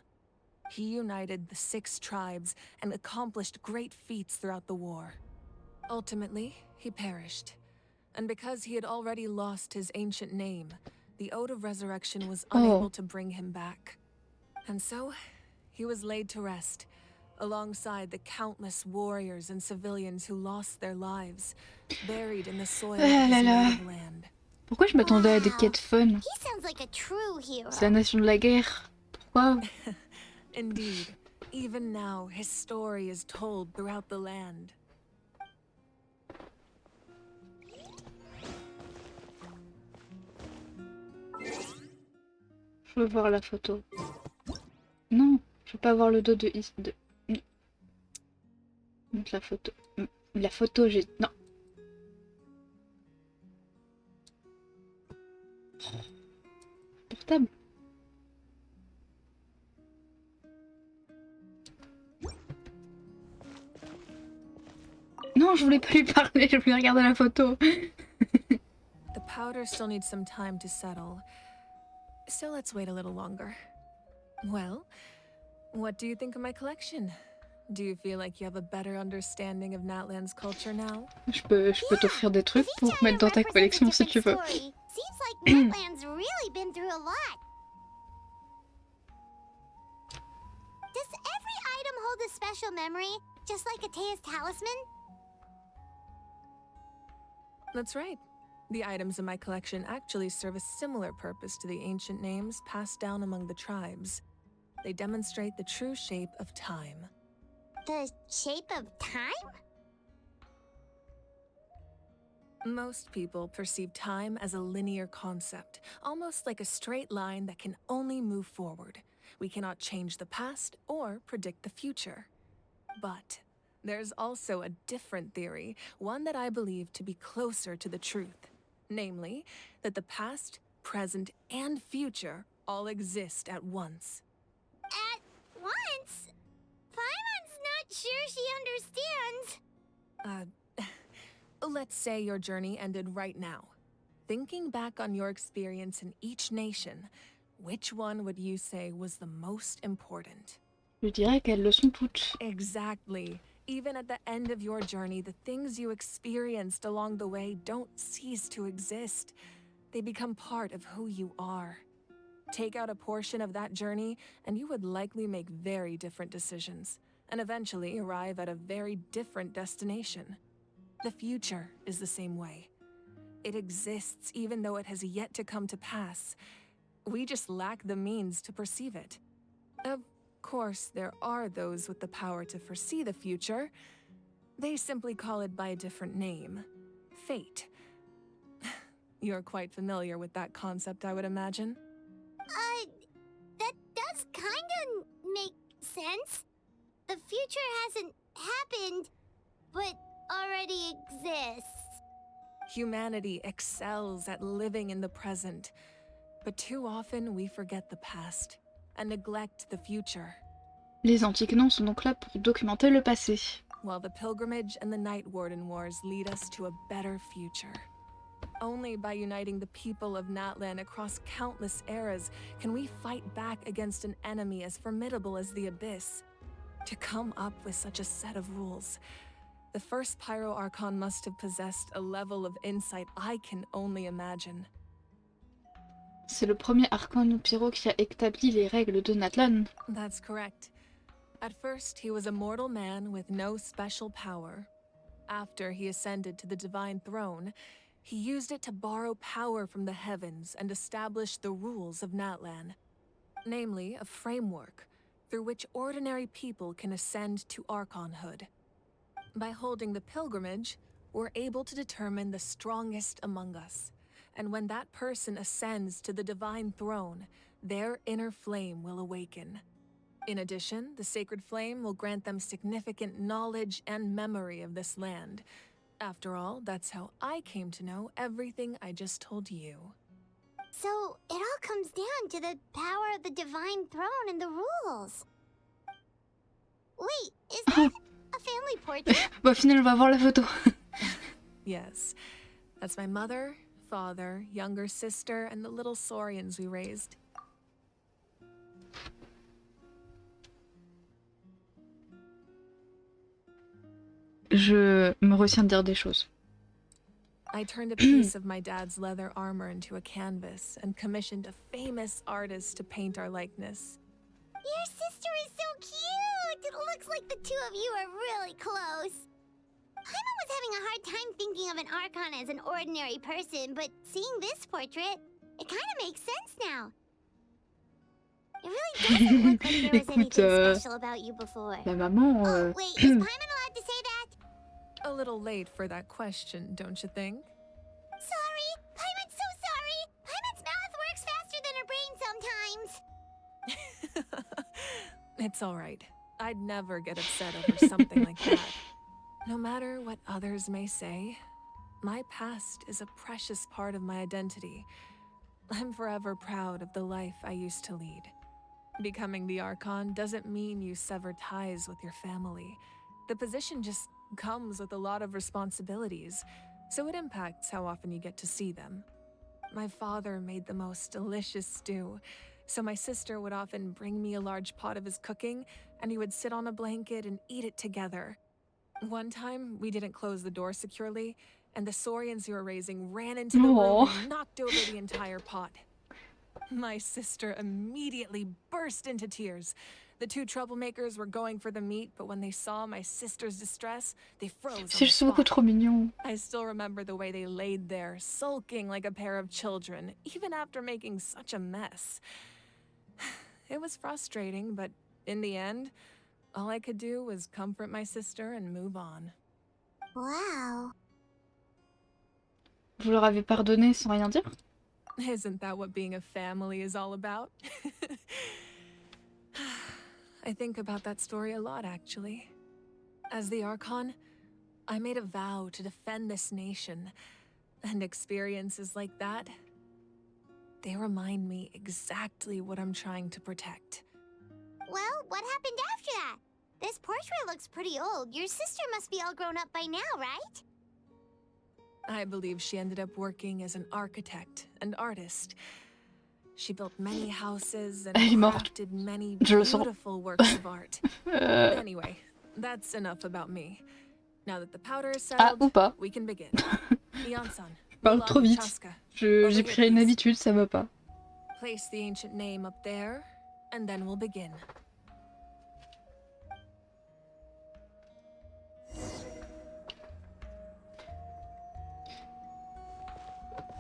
He united the 6 tribes and accomplished great feats throughout the war. Ultimately, he perished, and because he had already lost his ancient name, the Ode of Resurrection was unable to bring him back. And so, he was laid to rest, alongside the countless warriors and civilians who lost their lives, buried in the soil of his native land. Pourquoi je m'attendais à des quêtes fun? He sounds like a true hero. C'est la nation de la guerre. Pourquoi? Indeed, even now, his story is told throughout the land. Je veux voir la photo. Non, je veux pas voir le dos de... Montre la photo. La photo, j'ai... Non. Portable. Non, je voulais pas lui parler, je voulais regarder la photo. The powder still needs some time to settle, so let's wait a little longer. Well, what do you think of my collection? Do you feel like you have a better understanding of Natlan's culture now? Je peux t'offrir des trucs pour mettre dans ta collection si tu veux. Seems like Natlan's really been through a lot. Does every item hold a special memory, just like Atea's talisman? That's right. The items in my collection actually serve a similar purpose to the ancient names passed down among the tribes. They demonstrate the true shape of time. The shape of time? Most people perceive time as a linear concept, almost like a straight line that can only move forward. We cannot change the past or predict the future. But there's also a different theory, one that I believe to be closer to the truth. Namely, that the past, present, and future all exist at once. At once? Paimon's not sure she understands. Let's say your journey ended right now. Thinking back on your experience in each nation, which one would you say was the most important? Je dirais qu'elles le sont toutes. Exactly. Even at the end of your journey, the things you experienced along the way don't cease to exist. They become part of who you are. Take out a portion of that journey, and you would likely make very different decisions, and eventually arrive at a very different destination. The future is the same way. It exists even though it has yet to come to pass. We just lack the means to perceive it. Of course, there are those with the power to foresee the future. They simply call it by a different name. Fate. You're quite familiar with that concept, I would imagine. That does kinda make sense. The future hasn't happened, but already exists. Humanity excels at living in the present, but too often we forget the past and neglect the future. Les antiques noms sont donc là pour documenter le passé. While the pilgrimage and the Night Warden Wars lead us to a better future. Only by uniting the people of Natlan across countless eras can we fight back against an enemy as formidable as the Abyss. To come up with such a set of rules, the first Pyro Archon must have possessed a level of insight I can only imagine. C'est le premier archon pyro qui a établi les règles de Natlan. That's correct. At first, he was a mortal man with no special power. After he ascended to the divine throne, he used it to borrow power from the heavens and establish the rules of Natlan. Namely, a framework through which ordinary people can ascend to archonhood. By holding the pilgrimage, we're able to determine the strongest among us. And when that person ascends to the divine throne, their inner flame will awaken. In addition, the sacred flame will grant them significant knowledge and memory of this land. After all, that's how I came to know everything I just told you. So, it all comes down to the power of the divine throne and the rules. Wait, is that a family portrait? Bah, au final, on va voir la photo. Yes, that's my mother, father, younger sister, and the little saurians we raised. Je me retiens de dire des choses. I turned a piece of my dad's leather armor into a canvas and commissioned a famous artist to paint our likeness. Your sister is so cute! It looks like the two of you are really close. Paimon was having a hard time thinking of an Archon as an ordinary person, but seeing this portrait, it kind of makes sense now. It really doesn't look like there was anything special about you before. La maman. Oh, wait, is Paimon allowed to say that? A little late for that question, don't you think? Sorry! Paimon's so sorry! Paimon's mouth works faster than her brain sometimes. It's all right. I'd never get upset over something like that. No matter what others may say, my past is a precious part of my identity. I'm forever proud of the life I used to lead. Becoming the Archon doesn't mean you sever ties with your family. The position just comes with a lot of responsibilities, so it impacts how often you get to see them. My father made the most delicious stew, so my sister would often bring me a large pot of his cooking, and we would sit on a blanket and eat it together. One time, we didn't close the door securely, and the saurians you were raising ran into the room and knocked over the entire pot. My sister immediately burst into tears. The two troublemakers were going for the meat, but when they saw my sister's distress, they froze. C'est juste beaucoup trop mignon. I still remember the way they laid there, sulking like a pair of children, even after making such a mess. It was frustrating, but in the end, all I could do was comfort my sister and move on. Wow. Vous leur avez pardonné sans rien dire? Isn't that what being a family is all about? I think about that story a lot, actually. As the Archon, I made a vow to defend this nation, and experiences like that, they remind me exactly what I'm trying to protect. Well, what happened after that? This portrait looks pretty old. Your sister must be all grown up by now, right? I believe she ended up working as an architect and artist. She built many houses and crafted many beautiful works of art. Anyway, that's enough about me. Now that the powder is settled, we can begin. Ian-san, Parle trop vite. J'ai pris une habitude, ça va pas. Place the ancient name up there, and then we'll begin.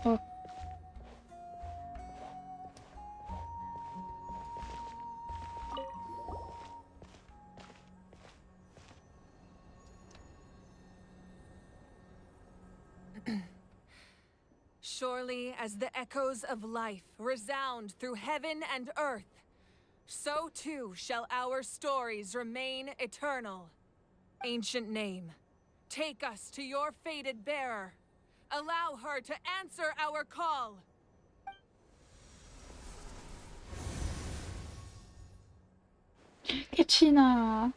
Oh. Surely as the echoes of life resound through heaven and earth, so too shall our stories remain eternal. Ancient name, take us to your fated bearer. Allow her to answer our call. Kachina!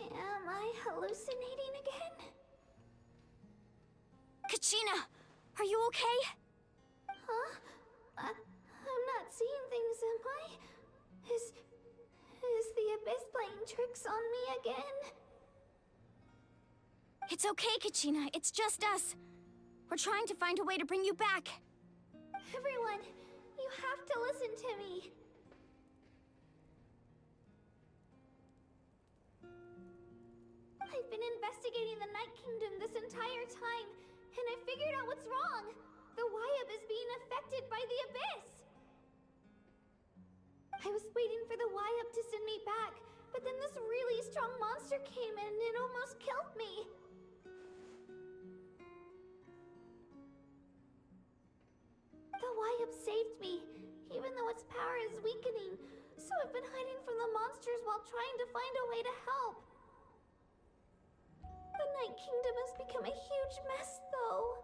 Am I hallucinating again? Kachina, are you okay? Huh? I'm not seeing things, am I? Is the Abyss playing tricks on me again? It's okay, Kachina. It's just us. We're trying to find a way to bring you back. Everyone, you have to listen to me. I've been investigating the Night Kingdom this entire time, and I figured out what's wrong. The Wyab is being affected by the Abyss. I was waiting for the Wyab to send me back, but then this really strong monster came in and it almost killed me. The Wyab saved me, even though its power is weakening, so I've been hiding from the monsters while trying to find a way to help. The Night Kingdom has become a huge mess, though.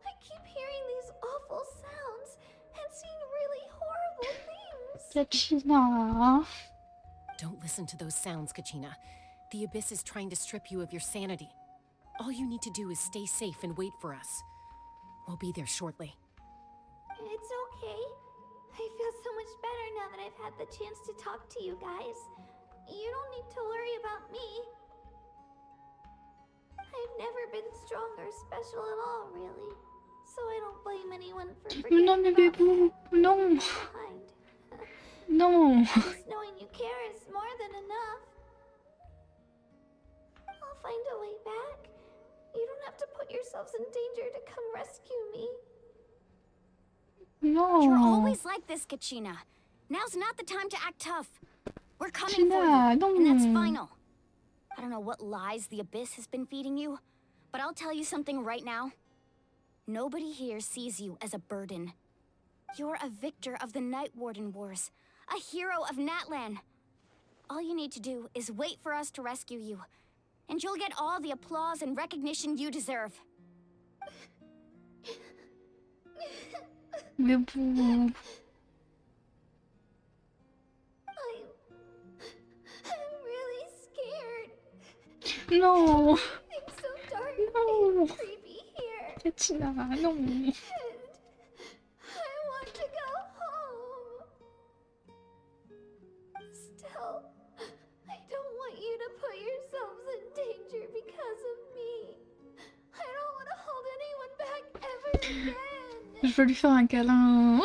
I keep hearing these awful sounds and seeing really horrible things. Kachina! Don't listen to those sounds, Kachina. The Abyss is trying to strip you of your sanity. All you need to do is stay safe and wait for us. We'll be there shortly. It's okay. I feel so much better now that I've had the chance to talk to you guys. You don't need to worry about me. I've never been strong or special at all, really. So I don't blame anyone for forgetting Non, mais about bébou, non, behind. non. Just knowing you care is more than enough. I'll find a way back. You don't have to put yourselves in danger to come rescue me. Non. You're always like this, Kachina. Now's not the time to act tough. We're coming for Kachina, you, non. and that's final. I don't know what lies the Abyss has been feeding you, but I'll tell you something right now. Nobody here sees you as a burden. You're a victor of the Night Warden Wars, a hero of Natlan. All you need to do is wait for us to rescue you, and you'll get all the applause and recognition you deserve. Bébou. I'm really scared. Non. It's so dark No. and creepy here. Kachina, non. And I want to go home. Still, I don't want you to put yourselves in danger because of me. I don't want to hold anyone back ever again. Je veux lui faire un câlin.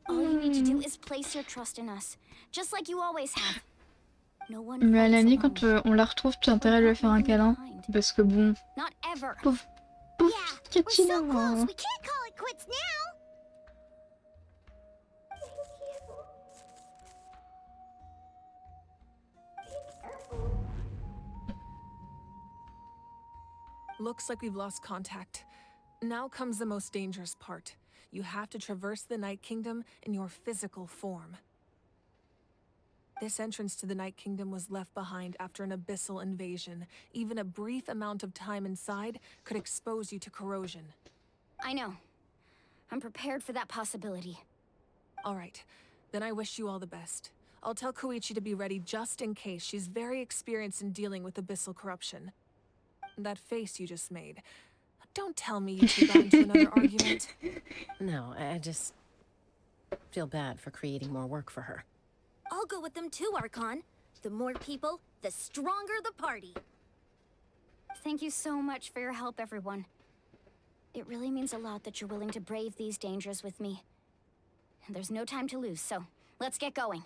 All you need to do is place your trust in us, just like you always have. No one Mais à la fights nuit, alone. quand on la retrouve, tu as intérêt à lui faire un câlin. Parce que bon, Not ever. pauvre We're so Kachina. close, we can't call it quits now. Looks like we've lost contact. Now comes the most dangerous part. You have to traverse the Night Kingdom in your physical form. This entrance to the Night Kingdom was left behind after an abyssal invasion. Even a brief amount of time inside could expose you to corrosion. I know. I'm prepared for that possibility. All right, then I wish you all the best. I'll tell Koichi to be ready just in case. She's very experienced in dealing with abyssal corruption. That face you just made. Don't tell me you two got into another argument. No, I just feel bad for creating more work for her. I'll go with them too, Archon. The more people, the stronger the party. Thank you so much for your help, everyone. It really means a lot that you're willing to brave these dangers with me. And there's no time to lose, so let's get going.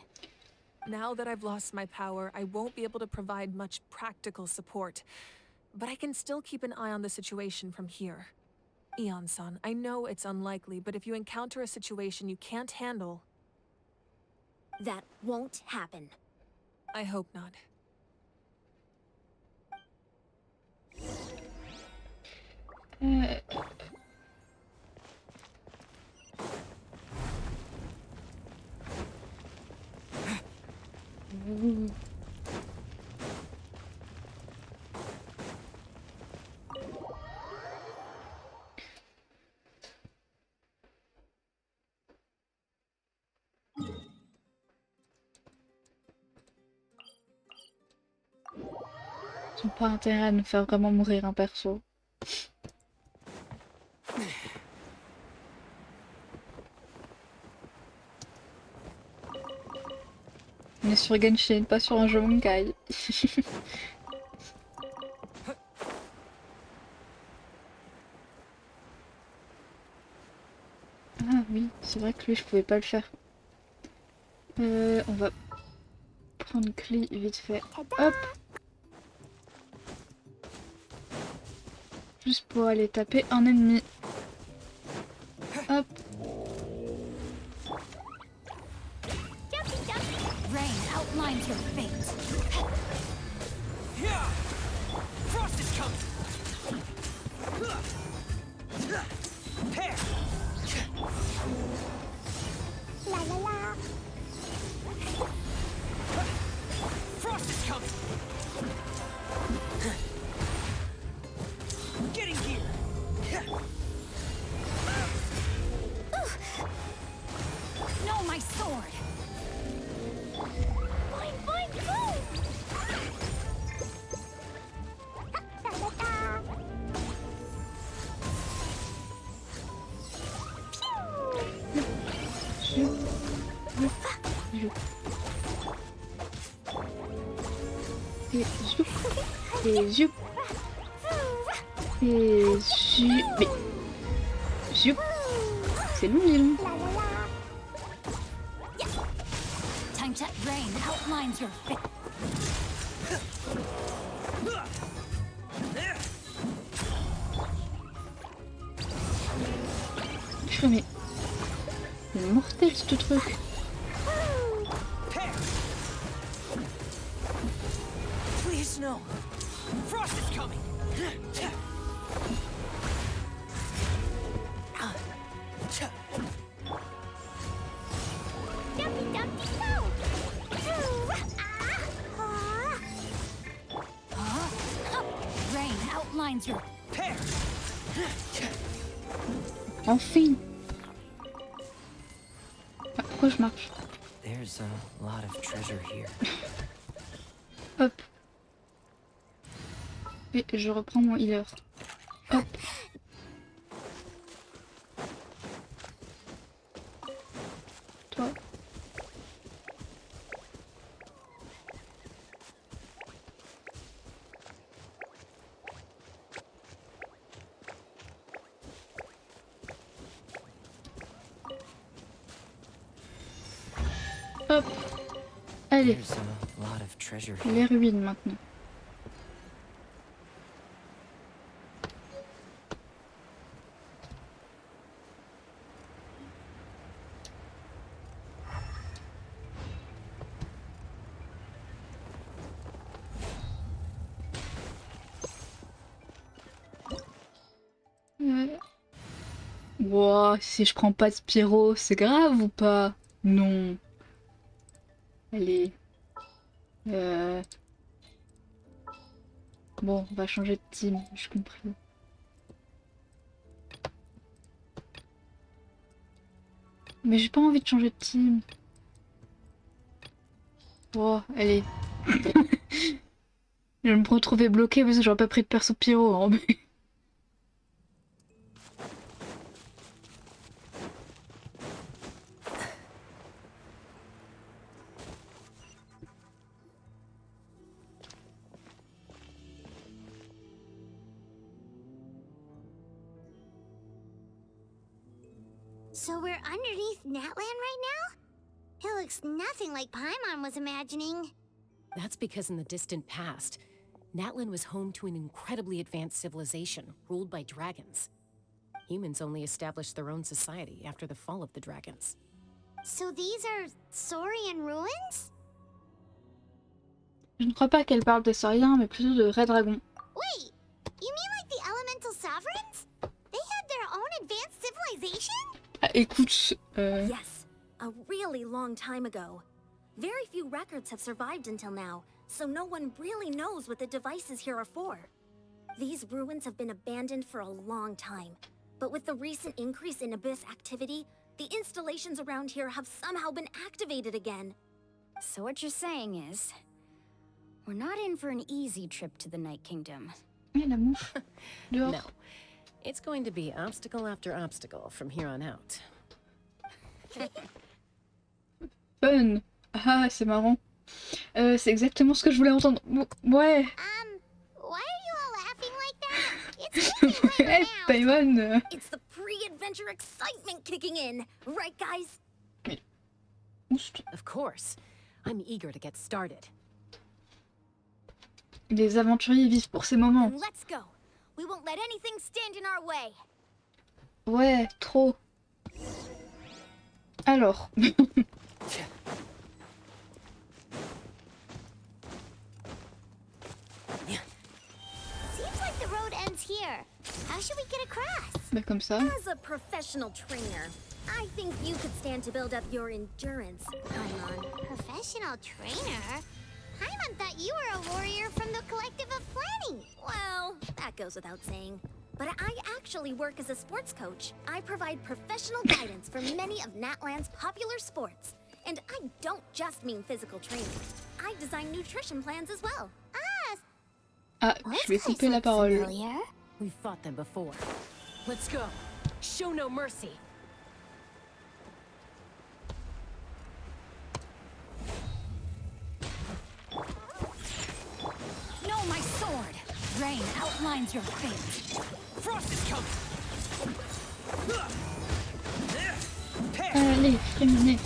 Now that I've lost my power, I won't be able to provide much practical support. But I can still keep an eye on the situation from here. Eon-san, I know it's unlikely, but if you encounter a situation you can't handle... That won't happen. I hope not. Ils n'ont pas intérêt à nous faire vraiment mourir un perso. On est sur Genshin, pas sur un jeu Honkai. Ah oui, c'est vrai que lui je pouvais pas le faire. On va prendre Clé vite fait. Hop. Juste pour aller taper un ennemi. Hop. Rain outlines your fate. Frost is coming! Here! La la la. Frost is coming! Getting here! No, my sword! Fine, fine, go! La la la. yeux. Et zoup. Et zoup. Et zoup. Mais... Zoup. C'est long, dis donc. Time check brain outlines your fit. Purée, mais... C'est mortel ce truc. Please no. Frost is coming. Dumpty Dumpty go! Brain outlines your Enfin. Ah, pourquoi je marche? There's a lot of treasure here. Hop. Et je reprends mon healer. Hop. Toi. Hop. Allez. There's a lot of treasure here. Les ruines maintenant. Wow, si je prends pas de Spyro, c'est grave ou pas? Non. Allez. Bon, on va changer de team, j'ai compris. Mais j'ai pas envie de changer de team. Oh, allez. Je vais me retrouver bloqué parce que j'aurais pas pris de perso pyro. Hein. So we're underneath Natlan right now? It looks nothing like Paimon was imagining. That's because in the distant past, Natlan was home to an incredibly advanced civilization ruled by dragons. Humans only established their own society after the fall of the dragons. So these are Saurian ruins? Je ne crois pas qu'elle parle des sauriens, mais plutôt de vrais dragons. Wait, you mean like the elemental sovereigns? They had their own advanced civilization? Ah, écoute, Yes, a really long time ago. Very few records have survived until now, so no one really knows what the devices here are for. These ruins have been abandoned for a long time, but with the recent increase in Abyss activity, the installations around here have somehow been activated again. So what you're saying is, we're not in for an easy trip to the Night Kingdom. Et la mouche dehors. No. It's going to be obstacle after obstacle from here on out. Fun. Ah, c'est marrant. C'est exactement ce que je voulais entendre. Ouais. Why are you all laughing like that? It's making Hey, Paimon. It's the pre-adventure excitement kicking in, right guys? Of course. I'm eager to get started. Les aventuriers vivent pour ces moments. Then let's go. We won't let anything stand in our way. Ouais, trop. Alors. Seems like the road ends here. How should we get across? Bah comme ça. As a professional trainer, I think you could stand to build up your endurance, Paimon. Professional trainer? Paimon thought you were a warrior from the Collective of Planning. Well, that goes without saying. But I actually work as a sports coach. I provide professional guidance for many of Natlan's popular sports. And I don't just mean physical training. I design nutrition plans as well. Ah, je vais couper la parole. We've fought them before. Let's go. Show no mercy. outlines your fate. Frost is coming. Allez, terminé.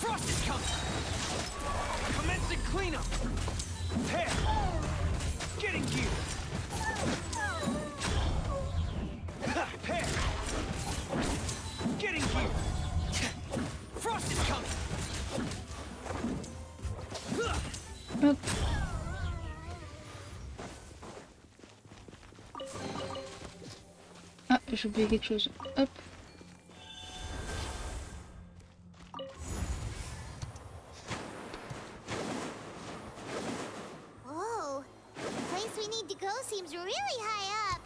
Frost is coming. Commencing cleanup. Pair. Getting gear. Pair. Getting gear. Frost is coming. Hop. Ah, j'ai oublié quelque chose. Hop. Oh, the place we need to go seems really high up.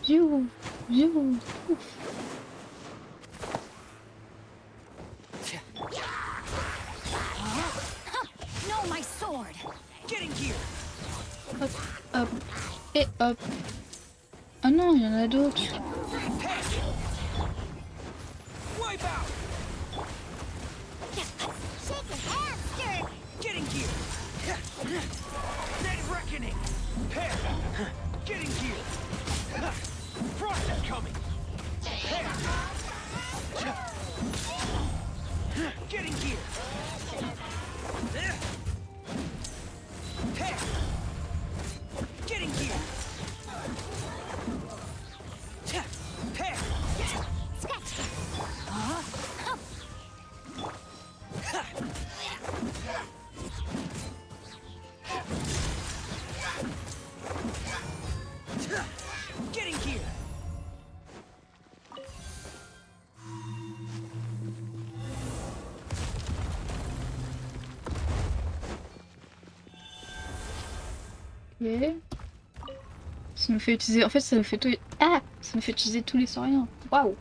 Ziou, ziou, ouf. No, my sword. Getting gear. Hop, hop, et hop. Ah non, il y en a d'autres. Wipe out. Shake a hamster. Getting gear. Dead reckoning. Pair. Getting gear. Frost is coming. Pair. Getting gear. Pair. Getting gear. Pair. Scratch. Getting gear. Ok. Ça nous fait utiliser. En fait, ça nous fait tout. Ah, ça nous fait utiliser tous les sauriens. Waouh.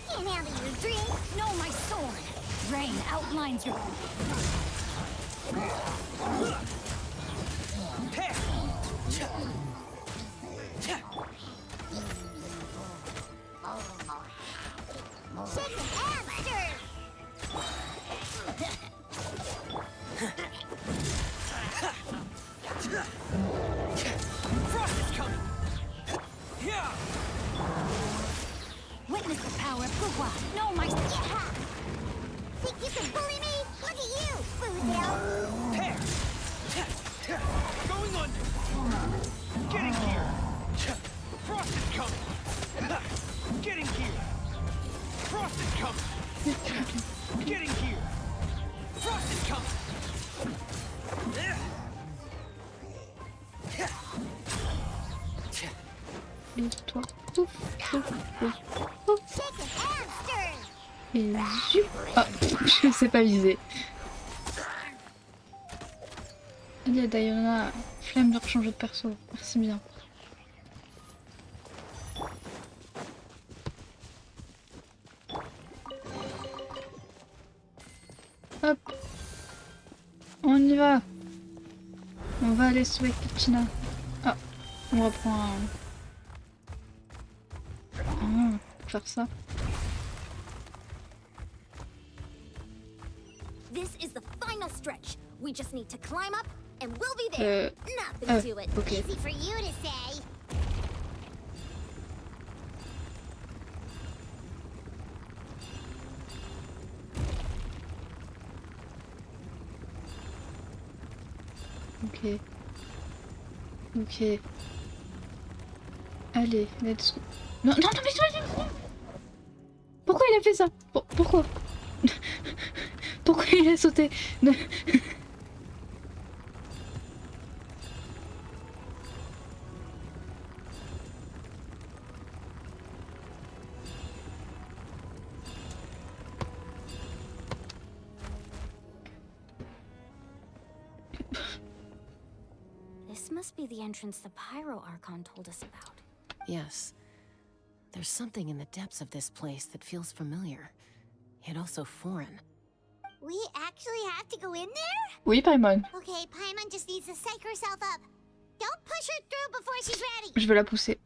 Can't handle your drink. No, my sword. Rain outlines your Pair. Shake a hamster. Frost is coming. Yeah. witness the power of Gugwa. No, my. Yeah. Think you can bully me? Look at you, Foozle. Pair. Going under. Getting here. Frost is coming. Getting here. Frost is coming. Getting here. Frost is coming. Et toi. Ouf, ouf, ouf, ouf. Et zut. Ah, je ne sais pas viser. Allez, Diana, flemme de rechanger de perso. Merci bien. Hop. On y va. On va aller sauver Kachina. Ah, on reprend un... Ah, pour faire ça. This is the final stretch. We just need to climb up and we'll be there. Nothing to it. Okay. Easy for you to say. Ok. Ok. Allez, let's go. Non, non, non, mais toi, pourquoi il a fait ça? Pourquoi? Pourquoi il a sauté? This must be the entrance the Pyro Archon told us about. Yes. There's something in the depths of this place that feels familiar, yet also foreign. We actually have to go in there? Oui, Paimon. Okay, Paimon just needs to psych herself up. Don't push her through before she's ready. Je vais la pousser.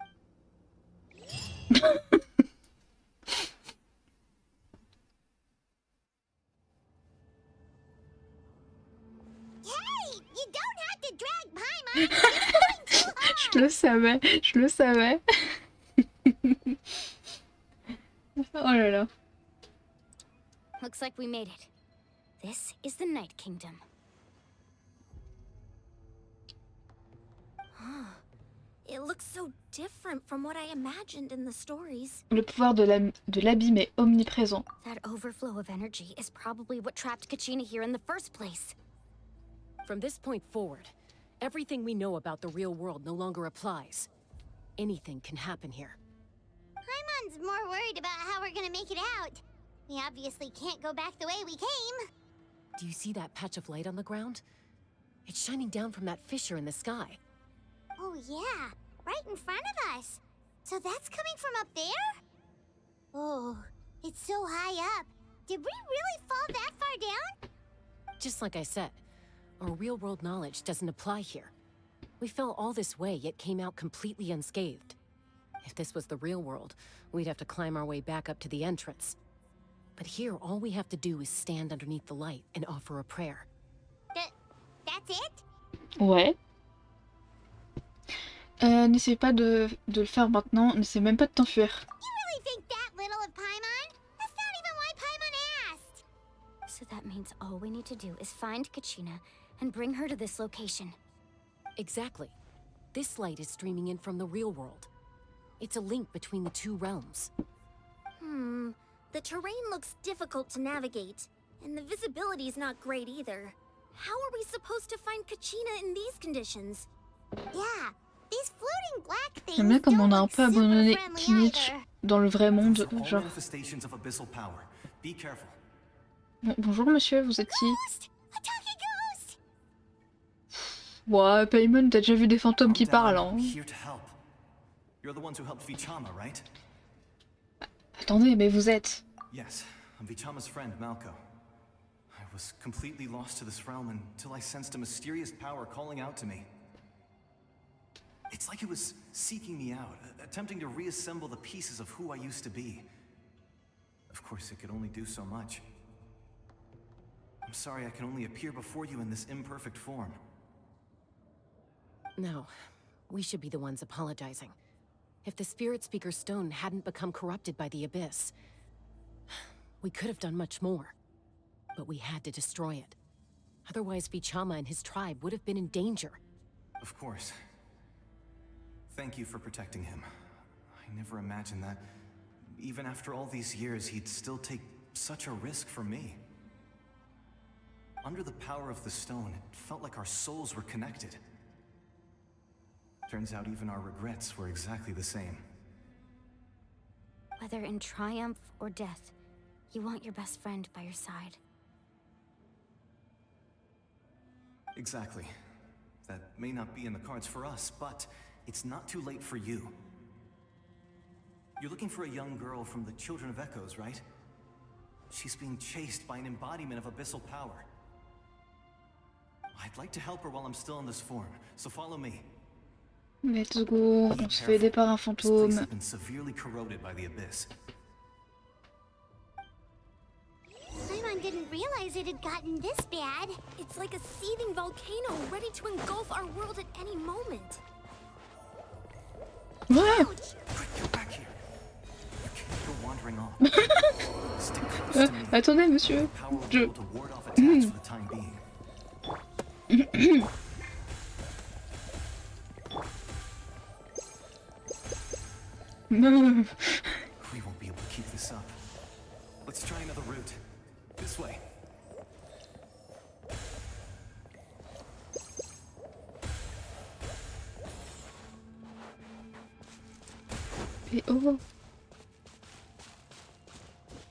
Hey, you don't have to drag Paimon. You're going too hard. Je le savais, je le savais. Oh là là. Looks like we made it. This is the Night Kingdom. It looks so different from what I imagined in the stories. Le pouvoir de l'abîme est omniprésent. That overflow of energy is probably what trapped Kachina here in the first place. From this point forward, everything we know about the real world no longer applies. Anything can happen here. Paimon's more worried about how we're gonna make it out. We obviously can't go back the way we came. Do you see that patch of light on the ground? It's shining down from that fissure in the sky. Oh yeah, right in front of us. So that's coming from up there? Oh, it's so high up. Did we really fall that far down? Just like I said, our real-world knowledge doesn't apply here. We fell all this way, yet came out completely unscathed. If this was the real world, we'd have to climb our way back up to the entrance. But here, all we have to do is stand underneath the light and offer a prayer. That's it? Ouais. N'essaie pas de le faire maintenant, n'essaie même pas de t'enfuir. You really think that little of Paimon? That's not even why Paimon asked. So that means all we need to do is find Kachina and bring her to this location. Exactly. This light is streaming in from the real world. It's a link between the two realms. The terrain looks difficult to navigate, and the visibility's not great either. How are we supposed to find Kachina in these conditions? Yeah, these floating black things J'aime bien comme on a un peu abandonné friendly Kinich either. dans le vrai monde, Those are all genre. manifestations of abyssal power. Be careful. Bonjour monsieur, vous êtes qui? Ghost! A talking ghost! Ouais, Paimon, t'as déjà vu des fantômes qui Calm down. parlent, I'm hein? here to help. You're the ones who helped Vichama, right? Attendez, mais vous êtes... Yes, I'm Vichama's friend, Malco. I was completely lost to this realm until I sensed a mysterious power calling out to me. It's like it was seeking me out, attempting to reassemble the pieces of who I used to be. Of course, it could only do so much. I'm sorry I can only appear before you in this imperfect form. No, we should be the ones apologizing. If the Spirit Speaker's stone hadn't become corrupted by the Abyss, we could have done much more. But we had to destroy it. Otherwise, Vichama and his tribe would have been in danger. Of course. Thank you for protecting him. I never imagined that, even after all these years, he'd still take such a risk for me. Under the power of the stone, it felt like our souls were connected. Turns out even our regrets were exactly the same. Whether in triumph or death, you want your best friend by your side. Exactly. That may not be in the cards for us, but it's not too late for you. You're looking for a young girl from the Children of Echoes, right? She's being chased by an embodiment of abyssal power. I'd like to help her while I'm still in this form, so follow me. Let's go, on se fait aider par un This place fantôme. has been severely corroded by the abyss. Paimon didn't realize it had gotten this bad. It's like a seething volcano ready to engulf our world at any moment. Ouais. Quick, get back here. You can't go wandering off. Stick close to me. Attendez, monsieur. Power will be Je... able to ward off attacks for the time being. Non. We won't be able to keep this up. Let's try another route. This way. Et oh.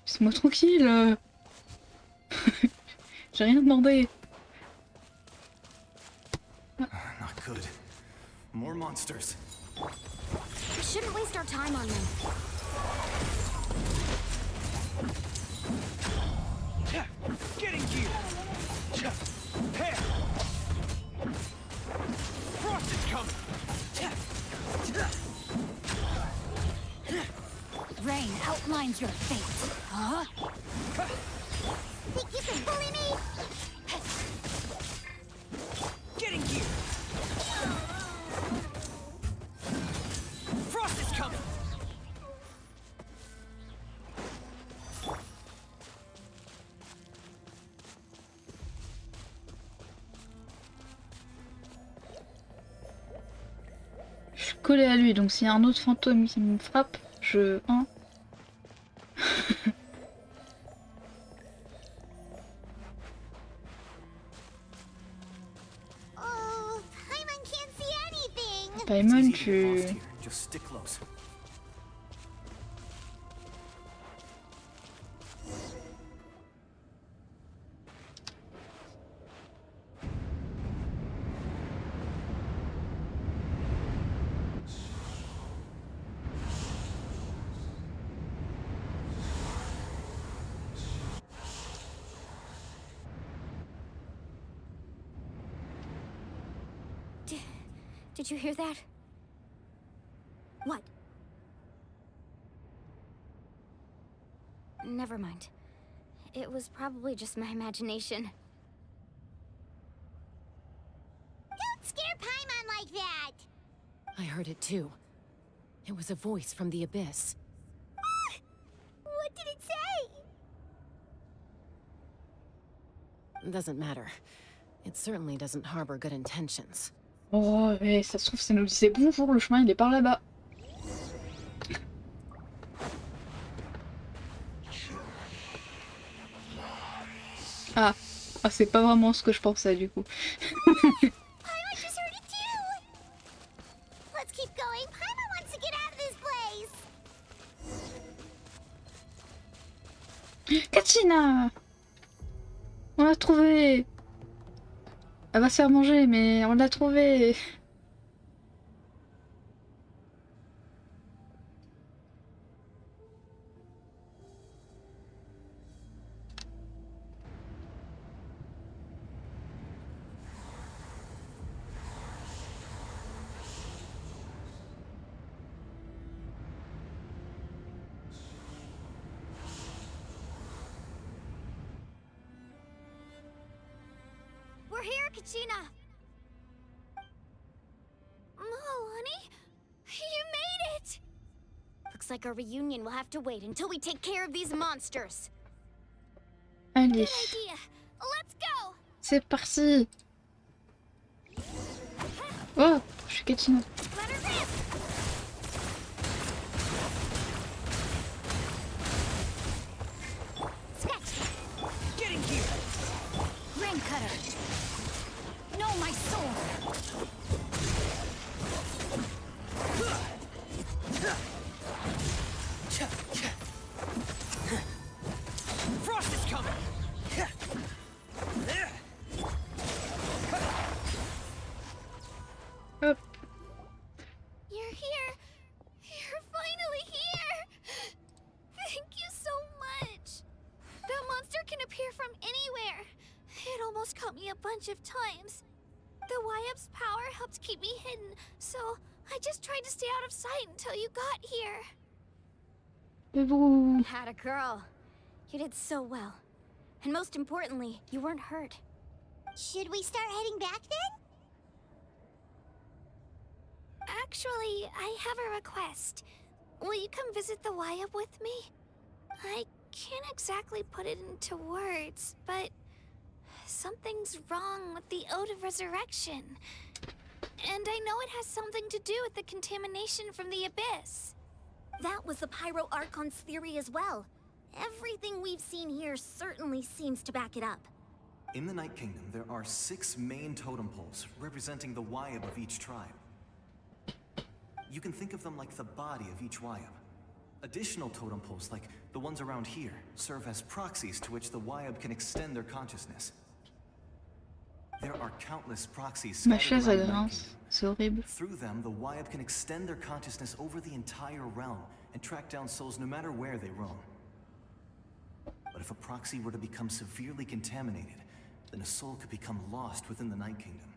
Laisse-moi tranquille. J'ai rien demandé. Not good. More monsters. We shouldn't waste our time on them. collé à lui, donc s'il y a un autre fantôme qui me frappe, je... Hein. Oh, Paimon can't see anything. Paimon, tu... Just stick close. Did you hear that? What? Never mind. It was probably just my imagination. Don't scare Paimon like that. I heard it too. It was a voice from the abyss. What did it say? Doesn't matter. It certainly doesn't harbor good intentions. Oh, mais ça se trouve, ça nous disait bonjour, le chemin il est par là-bas. Ah, ah c'est pas vraiment ce que je pensais du coup. Paimon just heard it too. Let's keep going. Paimon wants to get out of this place. Kachina! On l'a trouvée! Elle va se faire manger, mais on l'a trouvée! We're here, Kachina! Honey? You made it! Looks like our reunion will have to wait until we take care of these monsters. Allez, Good idea. Let's go! c'est parti! Oh, je suis Kachina. Let her rip! Getting here! Rain cutter! No, my sword! Frost is coming! Hop. You're here! You're finally here! Thank you so much! That monster can appear from anywhere. It almost caught me a bunch of times. The YF's power helped keep me hidden, so I just tried to stay out of sight until you got here. Mais vous... Had a girl. You did so well. And most importantly, you weren't hurt. Should we start heading back then? Actually, I have a request. Will you come visit the YF with me? I can't exactly put it into words, but something's wrong with the Ode of Resurrection. And I know it has something to do with the contamination from the Abyss. That was the Pyro Archon's theory as well. Everything we've seen here certainly seems to back it up. In the Night Kingdom, there are 6 main totem poles representing the Wyab of each tribe. You can think of them like the body of each Wyab. Additional totem poles, like the ones around here, serve as proxies to which the Wyab can extend their consciousness. There are countless proxies Ma scattered chaise elle around the Night grince, Kingdom. c'est horrible. Through them, the Wyab can extend their consciousness over the entire realm and track down souls no matter where they roam. But if a proxy were to become severely contaminated, then a soul could become lost within the Night Kingdom.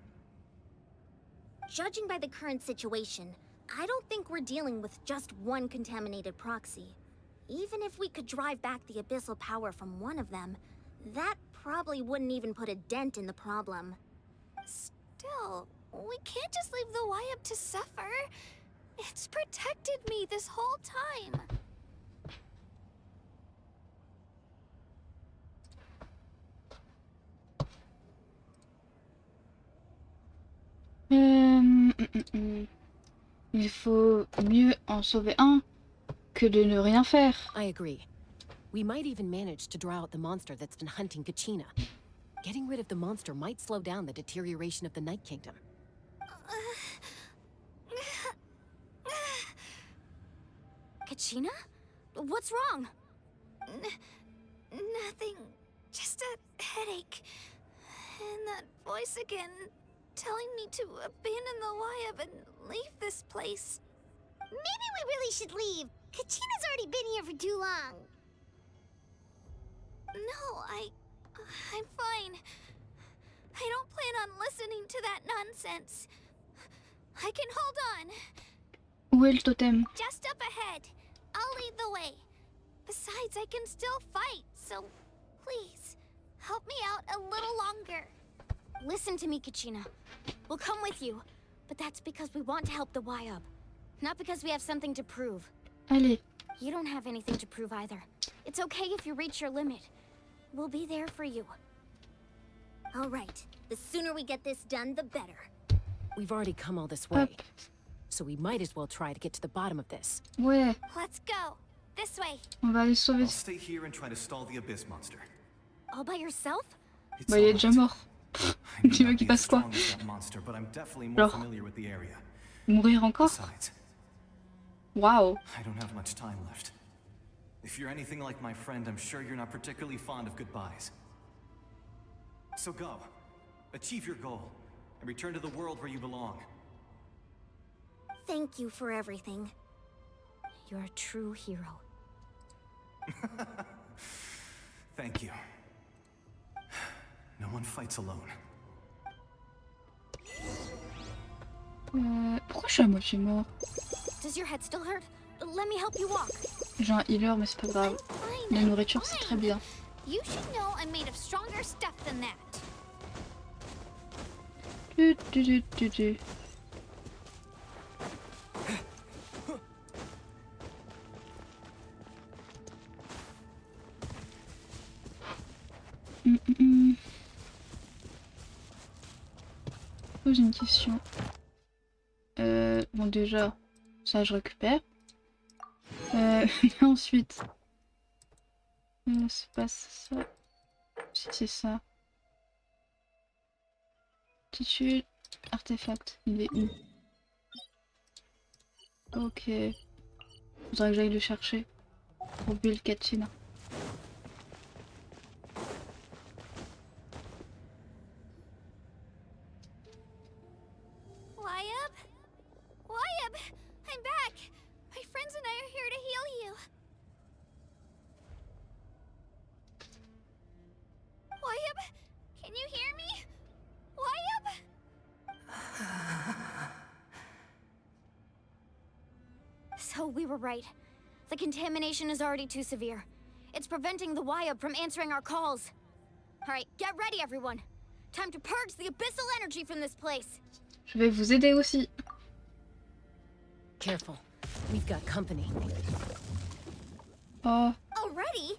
Judging by the current situation, I don't think we're dealing with just one contaminated proxy. Even if we could drive back the abyssal power from one of them, that probably wouldn't even put a dent in the problem. Still, we can't just leave the YF to suffer. It's protected me this whole time. Hum, hum, hum. Il faut mieux en sauver un que de ne rien faire. I agree. We might even manage to draw out the monster that's been hunting Kachina. Getting rid of the monster might slow down the deterioration of the Night Kingdom. Kachina? What's wrong? Nothing. Just a headache. And that voice again, telling me to abandon the Wayab and leave this place. Maybe we really should leave. Kachina's already been here for too long. No, I'm fine. I don't plan on listening to that nonsense. I can hold on. Où est le totem? Just up ahead. I'll lead the way. Besides, I can still fight, so please, help me out a little longer. Listen to me, Kachina. We'll come with you, but that's because we want to help the Wayab, not because we have something to prove. Allez. You don't have anything to prove either. It's okay if you reach your limit. We'll be there for you. All right. The sooner we get this done, the better. We've already come all this way, so we might as well try to get to the bottom of this. Ouais. Let's go. This way. On va aller sauver. I'll stay here and try to stall the Abyss monster. All by yourself? Bah, il est déjà mort. Tu veux qu'il passe quoi? Monster, but I'm definitely more Alors, familiar with the area. mourir encore? Besides, Waouh. I don't have much time left. If you're anything like my friend, I'm sure you're not particularly fond of goodbyes. So go. Achieve your goal. And return to the world where you belong. Thank you for everything. You're a true hero. Thank you. No one fights alone. Pourquoi je suis à moitié mort? Does your head still hurt? Let me help you walk. J'ai un healer, mais c'est pas grave. La nourriture, c'est très bien. You should know I'm made of stronger stuff than that. Tu. Pose une question. Bon déjà, ça je récupère. Mais ensuite, c'est pas ça. Si c'est ça. Tissu, artefact, il est où? Ok. Faudrait que j'aille le chercher. Pour build Kachina. Wayab? Wayab! I'm back! My friends and I are here to heal you. Wayab? Can you hear me? Wayab? So we were right. The contamination is already too severe. It's preventing the Wayab from answering our calls. Alright, get ready everyone. Time to purge the abyssal energy from this place. Je vais vous aider aussi. Careful. We've got company. Oh. Already?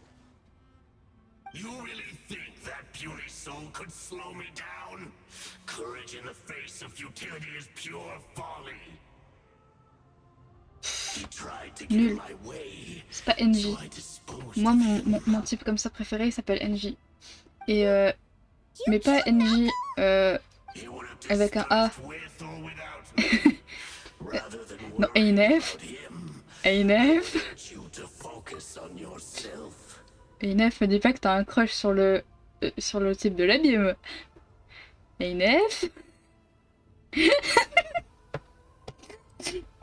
You really think that puny soul could slow me down? Courage in the face of futility is pure folly. He tried to get in Nul. my way. C'est pas NJ. Moi, mon type comme ça préféré, il s'appelle NJ. Et mais pas NJ avec un A. Non, ANF. ANF. ANF me dit pas que t'as un crush sur le type de l'abîme. ANF.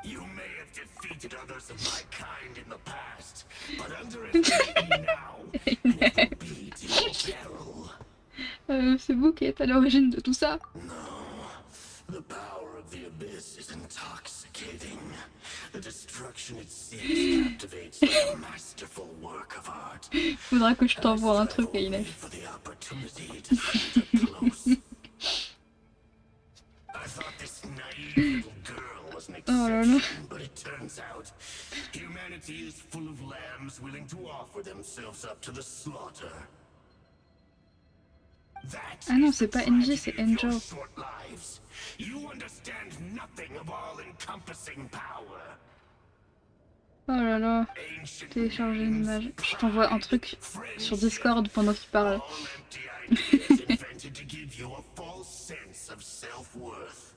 You may have defeated others of my kind in the past, but underestimate me now, and it will be to your peril. C'est vous qui êtes à l'origine de tout ça. The power of the abyss is intoxicating. The destruction it seeks captivates like a masterful work of art. Faudra que je t'envoie un truc, Inès. For the opportunity to sit close. I thought this naive little girl was an exception, but it turns out humanity is full of lambs willing to offer themselves up to the slaughter. Ah non, c'est pas NJ, c'est Enjo. You understand nothing of all-encompassing power. Oh là là, télécharger une image. Je t'envoie un truc sur Discord pendant qu'il parle. Invented to give you a false sense of self-worth.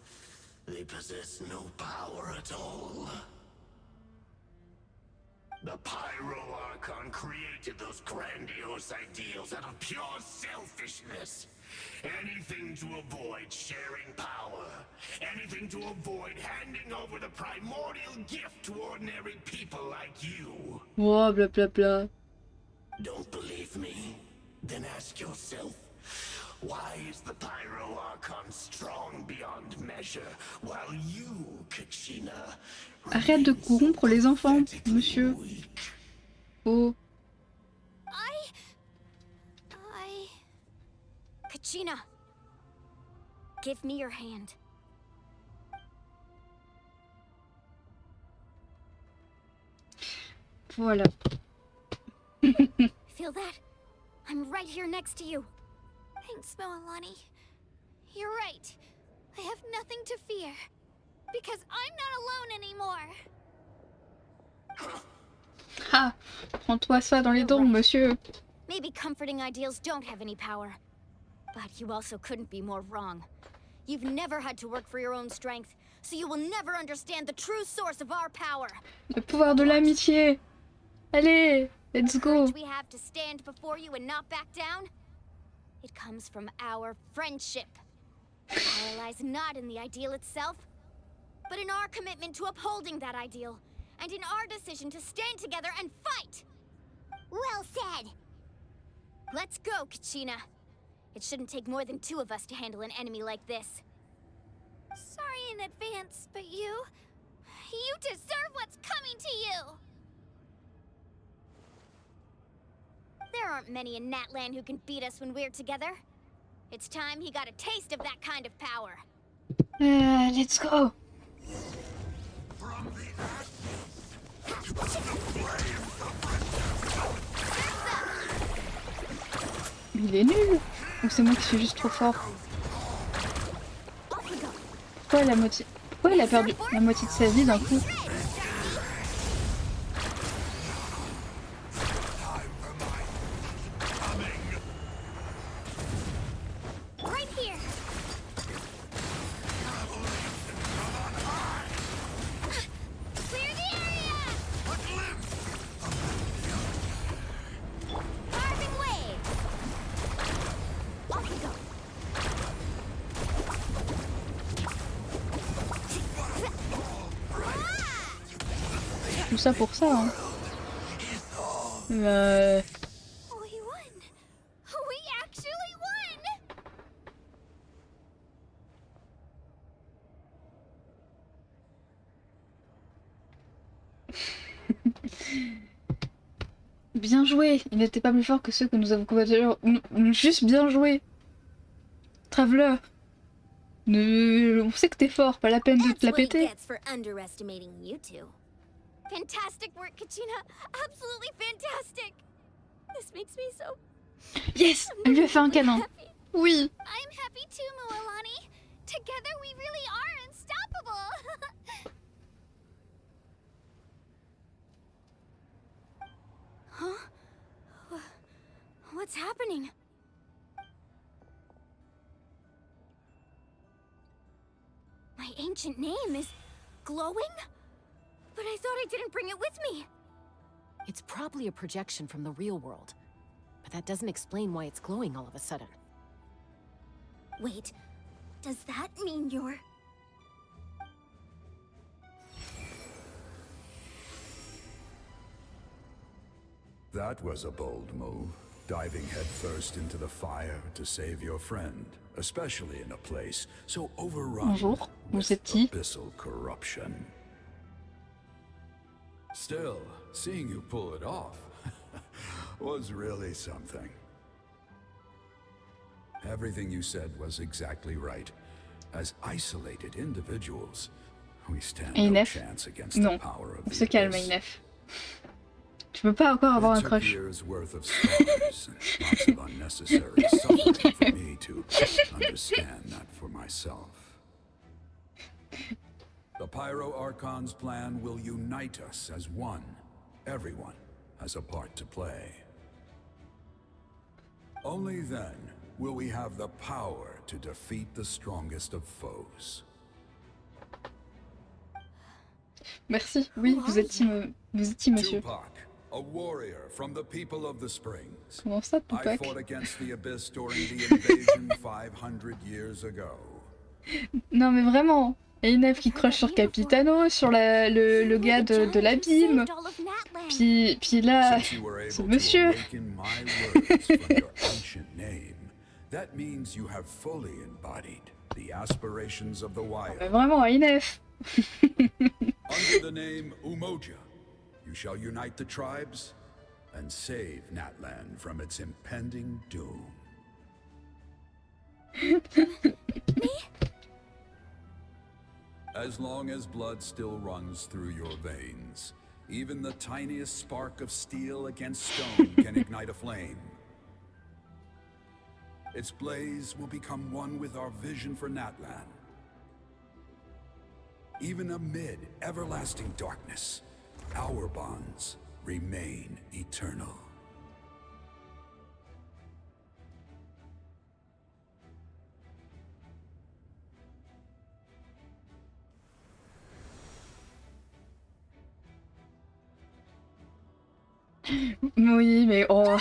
They possess no power at all. The Pyro Archon created those grandiose ideals out of pure selfishness. Anything to avoid sharing power. Anything to avoid handing over the primordial gift to ordinary people like you. Oh, bla bla bla. Don't believe me? Then ask yourself, why is the Pyro Archon strong beyond measure, while you, Kachina... Arrête de corrompre les enfants, monsieur. Oh. Kachina, give me your hand. Voilà. Feel that? I'm right here next to you. Thanks, Moalani. You're right. I have nothing to fear. Because I'm not alone anymore. Ah, prends-toi ça dans les dents, monsieur. Maybe comforting ideals don't have any power. But you also couldn't be more wrong. You've never had to work for your own strength, so you will never understand the true source of our power. Le pouvoir de l'amitié. Allez, let's go. We have to stand before you and not back down. It comes from our friendship. Power lies not in the ideal itself, but in our commitment to upholding that ideal, and in our decision to stand together and fight. Well said. Let's go, Kachina. It shouldn't take more than 2 of us to handle an enemy like this. Sorry in advance, but you deserve what's coming to you. There aren't many in Natlan who can beat us when we're together. It's time he got a taste of that kind of power. Let's go. Il est nul. Ou c'est moi qui suis juste trop fort. Pourquoi il a perdu la moitié de sa vie d'un coup? Tout ça pour ça, hein. We won. We actually won. Bien joué. Il n'était pas plus fort que ceux que nous avons combattus. Juste bien joué. Traveler. On sait que t'es fort, pas la peine de te la péter. Fantastic work, Kachina. Absolutely fantastic. This makes me so... Yes, elle lui a fait un câlin. Oui. I'm happy too, Moalani. Together we really are unstoppable. Huh? What's happening? My ancient name is glowing? But I thought I didn't bring it with me. It's probably a projection from the real world. But that doesn't explain why it's glowing all of a sudden. Wait, does that mean you're... That was a bold move, diving headfirst into the fire to save your friend, especially in a place so overrun Bonjour, with vous êtes qui? abyssal corruption. Still, seeing you pull it off was really something. Everything you said was exactly right. As isolated individuals, we stand no Inef? chance against Non, the power of on the se calme, abyss. Inef. Tu peux pas encore avoir un It took crush. years worth of scars and lots of unnecessary suffering for me Archon's plan will unite us as one. Everyone has a part to play. Only then will we have the power to defeat the strongest of foes. Merci, oui, vous êtes monsieur. Tupac, a warrior from the people of the Springs. Comment ça, I Tupac? fought against the Abyss during the invasion 500 years ago. Non mais vraiment, et une œuvre qui crush sur Capitano, sur le gars de l'abîme. Puis là, ce monsieur. That means you have fully embodied the aspirations of the wild. Mais vraiment, Inef. Under the name Umoja, you shall unite the tribes and save Natlan from its impending doom. Me? As long as blood still runs through your veins, even the tiniest spark of steel against stone can ignite a flame. Its blaze will become one with our vision for Natlan. Even amid everlasting darkness, our bonds remain eternal. Oui, mais oh.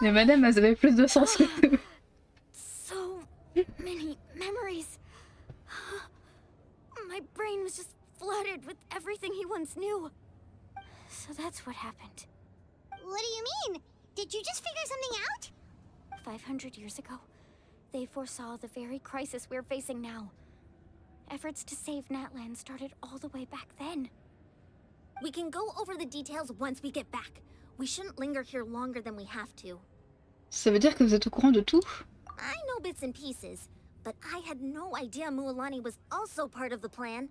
Mais madame, elle avait plus de sens que tout. So many memories. My brain was just flooded with everything he once knew. So that's what happened. What do you mean? Did you just figure something out? 500 years ago, they foresaw the very crisis we're facing now. Efforts to save Natlan started all the way back then. We can go over the details once we get back. We shouldn't linger here longer than we have to. Ça veut dire que vous êtes au courant de tout? I know bits and pieces, but I had no idea Mualani was also part of the plan.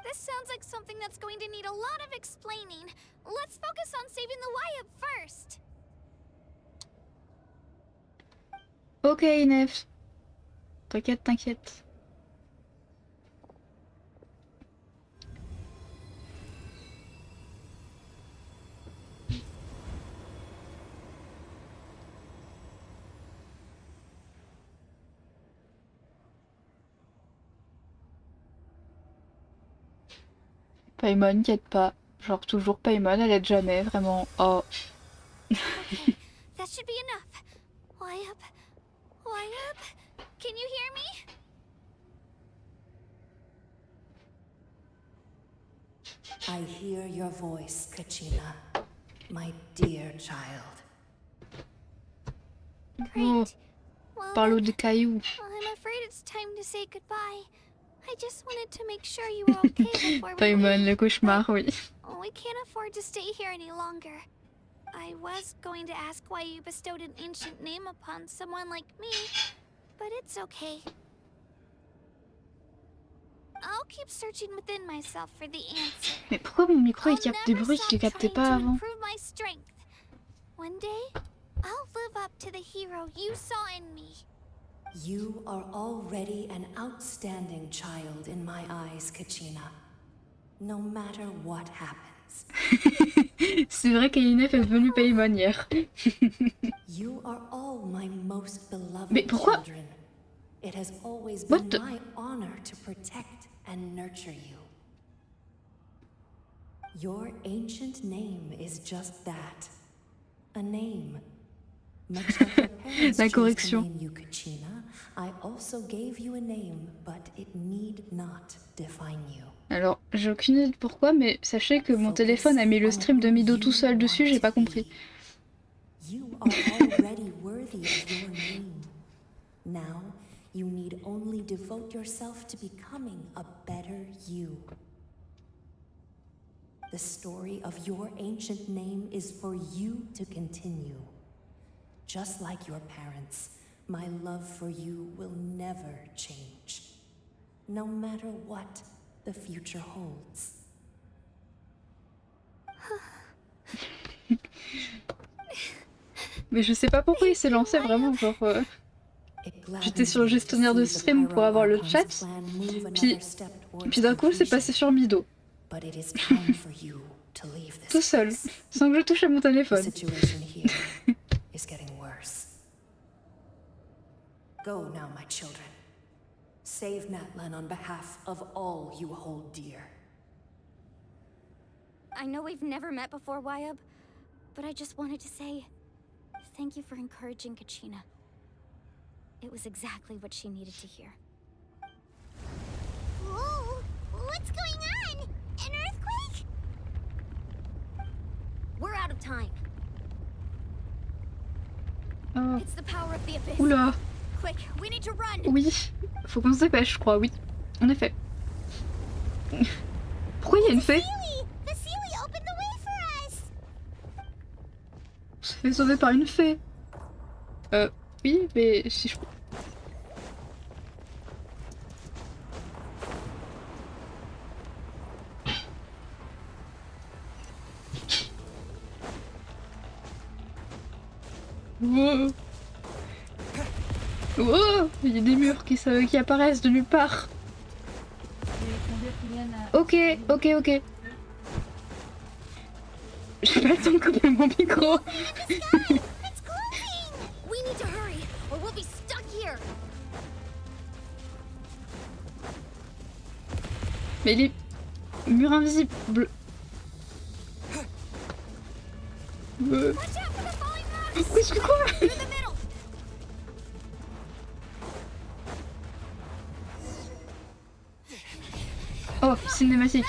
This sounds like something that's going to need a lot of explaining. Let's focus on saving the Wyatt first. Ok, Inef. T'inquiète, t'inquiète. Paimon, inquiète pas. Genre toujours Paimon, elle aide jamais, vraiment. Oh. That should be enough. Wyatt? Wyatt? Can you hear me? I hear your voice, Kachina, my dear child. Oh. Parle de cailloux. I'm afraid it's time to say goodbye. I just wanted to make sure you were okay before we Paimon, le cauchemar, oui. We can't afford to stay here any longer. I was going to ask why you bestowed an ancient name upon someone like me, but it's okay. I'll keep searching within myself for the answer. Mais pourquoi mon micro il capte des bruits que je captais pas avant? Improve my strength. One day, I'll live up to the hero you saw in me. You are already an outstanding child in my eyes, Kachina. No matter what happens. C'est vrai qu'Inef est devenue Paimon hier. You are all my most beloved Mais pourquoi? children. It has always What been the... my honor to protect and nurture you. Your ancient name is just that. A name. Much like your parents La chose to correction. name you Kachina, I also gave you a name, but it need not define you. Alors, j'ai aucune idée de pourquoi, mais sachez que mon téléphone a mis le stream de Mido tout seul dessus, j'ai pas compris. You are already worthy of your name. Now, you need only devote yourself to becoming a better you. The story of your ancient name is for you to continue. Just like your parents, my love for you will never change. No matter what the future holds. Mais je sais pas pourquoi il s'est lancé vraiment, genre... J'étais sur le gestionnaire de stream pour avoir le chat, puis d'un coup c'est passé sur Mido. Tout seul, sans que je touche à mon téléphone. Go now, my children. Save Natlan on behalf of all you hold dear. I know we've never met before, Wyabb, but I just wanted to say thank you for encouraging Kachina. It was exactly what she needed to hear. Whoa! What's going on? An earthquake? We're out of time. Oh. It's the power of the abyss. Oula. Quick, we need to run. Oui, faut qu'on se dépêche, je crois, oui. En effet. Pourquoi il y a une fée? On s'est fait sauver par une fée. Oui, mais si je... Wow. Wow. Il y a des murs qui apparaissent de nulle part. Ok, ok, ok. J'ai pas le temps de couper mon micro. We need to hurry, or we'll be stuck here. Mais les murs invisibles. Qu'est-ce que quoi? Oh, cinématique.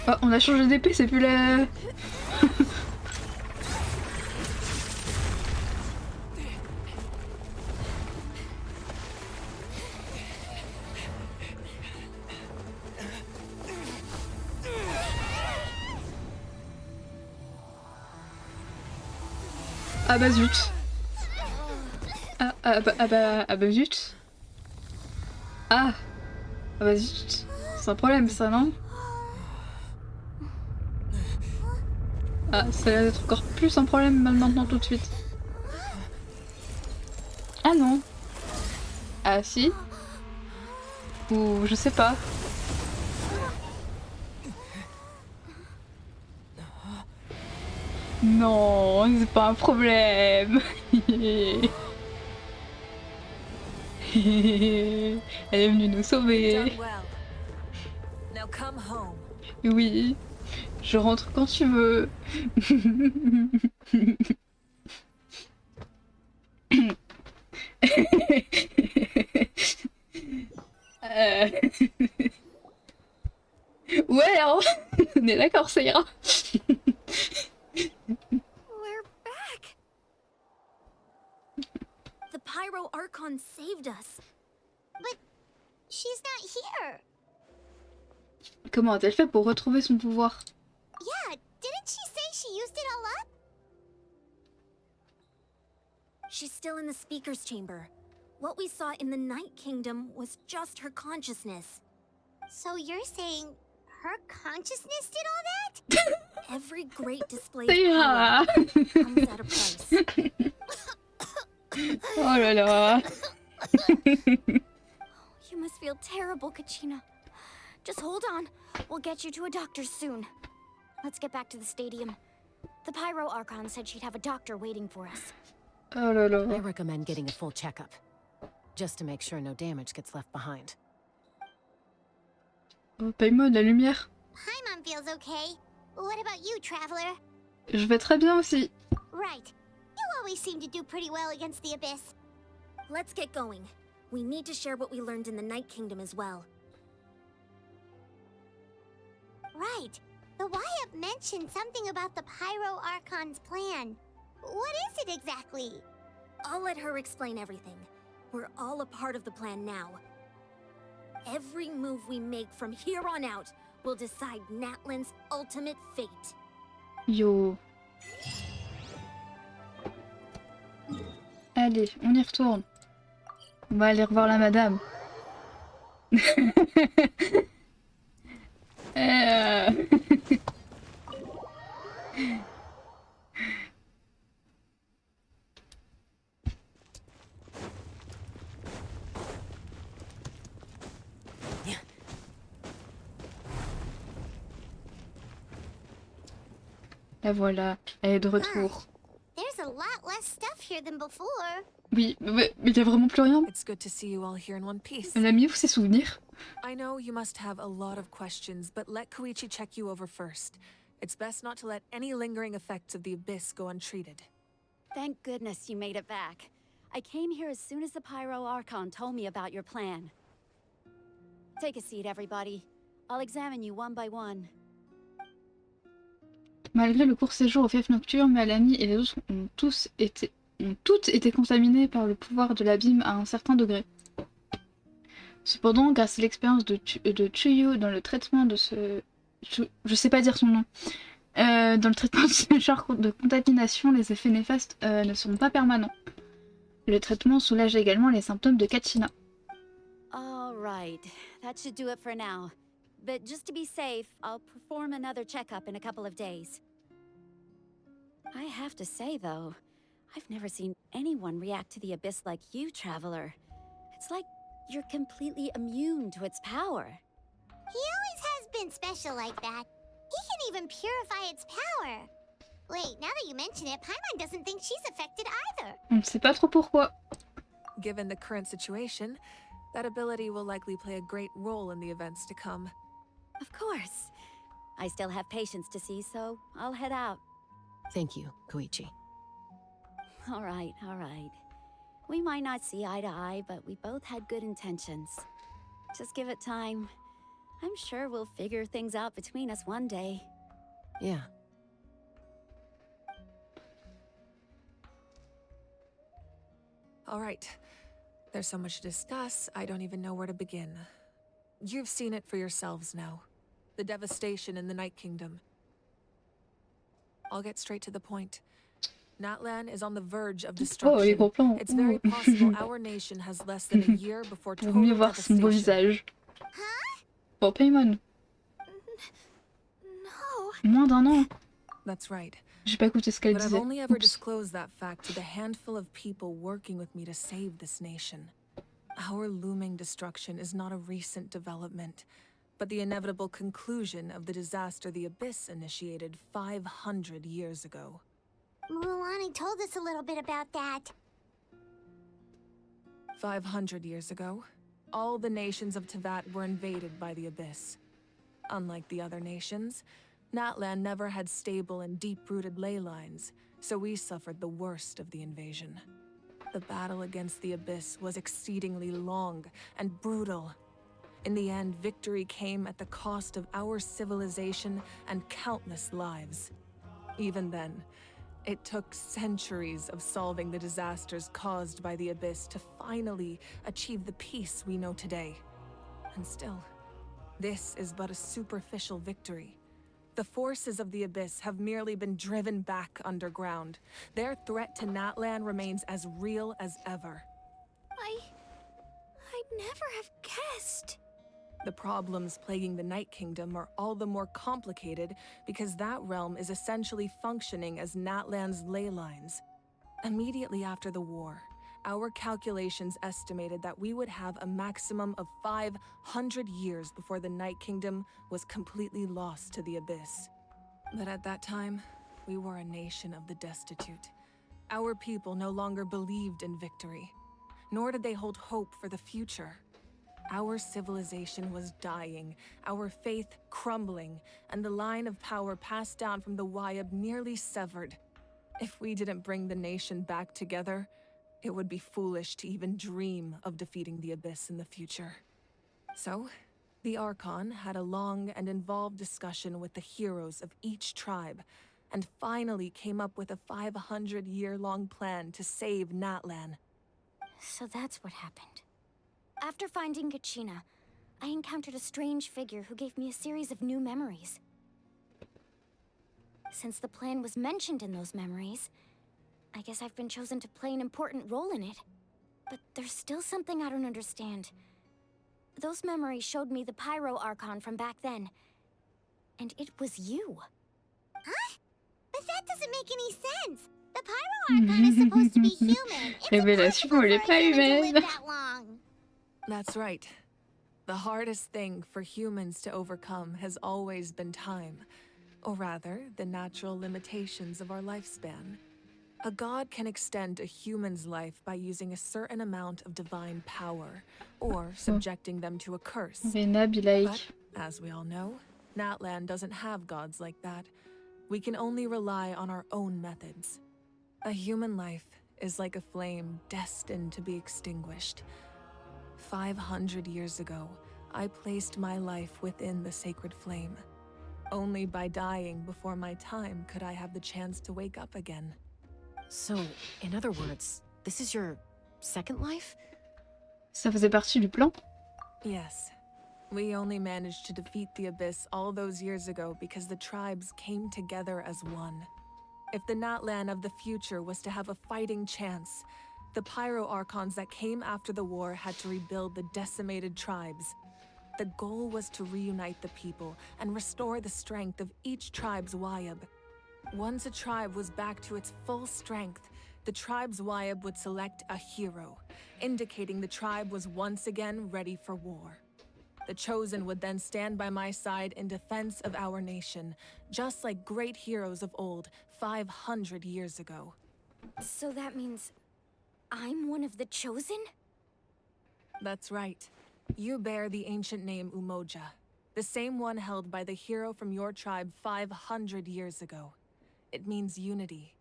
Oh, on a changé d'épée, c'est plus la... Ah bah zut. Ah bah zut. Ah bah zut. C'est un problème ça, non? Ah, ça va être encore plus un problème maintenant tout de suite. Ah non. Ah si. Ou je sais pas. Non, c'est pas un problème. Elle est venue nous sauver. Oui, je rentre quand tu veux. Ouais, hein. On est d'accord, ça ira. We're back. The Pyro Archon saved us. But she's not here. Comment a-t-elle fait pour retrouver son pouvoir? Yeah, didn't she say she used it all up? She's still in the speaker's chamber. What we saw in the Night Kingdom was just her consciousness. So you're saying her consciousness did all that? Every great display of Yeah. power comes at a price. Oh là là. You must feel terrible, Kachina. Just hold on. We'll get you to a doctor soon. Let's get back to the stadium. The Pyro Archon said she'd have a doctor waiting for us. Oh là là. I recommend getting a full checkup, just to make sure no damage gets left behind. Oh, Paimon, la lumière. Paimon feels okay. What about you, Traveler? Je vais très bien aussi. Right. You always seem to do pretty well against the Abyss. Let's get going. We need to share what we learned in the Night Kingdom as well. Right. The Wyabb mentioned something about the Pyro Archon's plan. What is it exactly? I'll let her explain everything. We're all a part of the plan now. Every move we make from here on out will decide Natlan's ultimate fate. Yo. Allez, on y retourne. On va aller revoir la madame. Euh, La voilà, elle est de retour. There's a lot less stuff here than before. Oui, mais il y a vraiment plus rien. It's good to see you all here in one piece. Elle a mis où ses souvenirs? I know you must have a lot of questions, but let Koichi check you over first. It's best not to let any lingering effects of the abyss go untreated. Thank goodness you made it back. I came here as soon as the Pyro Archon told me about your plan. Take a seat, everybody. I'll examine you one by one. Malgré le court séjour au fief nocturne, Malami et les autres ont toutes été contaminées par le pouvoir de l'abîme à un certain degré. Cependant, grâce à l'expérience de Chuyo dans le traitement de ce... Je sais pas dire son nom. Dans le traitement de ce genre de contamination, les effets néfastes ne seront pas permanents. Le traitement soulage également les symptômes de Kachina. All right, that should do it for now. But just to be safe, I'll perform another checkup in a couple of days. I have to say, though, I've never seen anyone react to the abyss like you, Traveler. It's like you're completely immune to its power. He always has been special like that. He can even purify its power. Wait, now that you mention it, Paimon doesn't think she's affected either. On ne sait pas trop pourquoi. Given the current situation, that ability will likely play a great role in the events to come. Of course. I still have patients to see, so I'll head out. Thank you, Koichi. All right, all right. We might not see eye to eye, but we both had good intentions. Just give it time. I'm sure we'll figure things out between us one day. Yeah. All right. There's so much to discuss, I don't even know where to begin. You've seen it for yourselves now. The devastation in the Night Kingdom. I'll get straight to the point. Natlan is on the verge of destruction. It's very possible our nation has less than a year before Pour mieux total voir son beau devastation. visage. Oh, Paimon. No. Moins d'un an. That's right. J'ai pas écouté ce qu'elle But I've disait. only ever Oups. disclosed that fact to the handful of people working with me to save this nation. Our looming destruction is not a recent development, but the inevitable conclusion of the disaster the Abyss initiated 500 years ago. Mulan told us a little bit about that. 500 years ago, all the nations of Tevat were invaded by the Abyss. Unlike the other nations, Natlan never had stable and deep-rooted ley lines, so we suffered the worst of the invasion. The battle against the Abyss was exceedingly long and brutal. In the end, victory came at the cost of our civilization and countless lives. Even then, it took centuries of solving the disasters caused by the Abyss to finally achieve the peace we know today. And still, this is but a superficial victory. The forces of the Abyss have merely been driven back underground. Their threat to Natlan remains as real as ever. I'd never have guessed. The problems plaguing the Night Kingdom are all the more complicated because that realm is essentially functioning as Natlan's ley lines. Immediately after the war, our calculations estimated that we would have a maximum of 500 years before the Night Kingdom was completely lost to the Abyss. But at that time, we were a nation of the destitute. Our people no longer believed in victory, nor did they hold hope for the future. Our civilization was dying, our faith crumbling, and the line of power passed down from the Wayab nearly severed. If we didn't bring the nation back together, it would be foolish to even dream of defeating the Abyss in the future. So, the Archon had a long and involved discussion with the heroes of each tribe, and finally came up with a 500-year-long plan to save Natlan. So that's what happened. After finding Kachina, I encountered a strange figure who gave me a series of new memories. Since the plan was mentioned in those memories, I guess I've been chosen to play an important role in it. But there's still something I don't understand. those memories showed me the Pyro Archon from back then. And it was you. Huh? But that doesn't make any sense. The Pyro Archon is supposed to be human. It's Révélation, impossible elle est for pas a human to live humaine. that long. That's right. The hardest thing for humans to overcome has always been time. Or rather, the natural limitations of our lifespan. A god can extend a human's life by using a certain amount of divine power, or subjecting them to a curse. Rena, be like. But, as we all know, Natlan doesn't have gods like that. We can only rely on our own methods. A human life is like a flame destined to be extinguished. 500 years ago, I placed my life within the sacred flame. Only by dying before my time could I have the chance to wake up again. So, in other words, this is your second life? Ça faisait partie du plan? Yes. We only managed to defeat the Abyss all those years ago because the tribes came together as one. If the Natlan of the future was to have a fighting chance, the Pyro Archons that came after the war had to rebuild the decimated tribes. The goal was to reunite the people and restore the strength of each tribe's Wayab. Once a tribe was back to its full strength, the tribe's Wayab would select a hero, indicating the tribe was once again ready for war. The Chosen would then stand by my side in defense of our nation, just like great heroes of old, 500 years ago. So that means I'm one of the Chosen? That's right. You bear the ancient name Umoja, the same one held by the hero from your tribe 500 years ago. It means unity.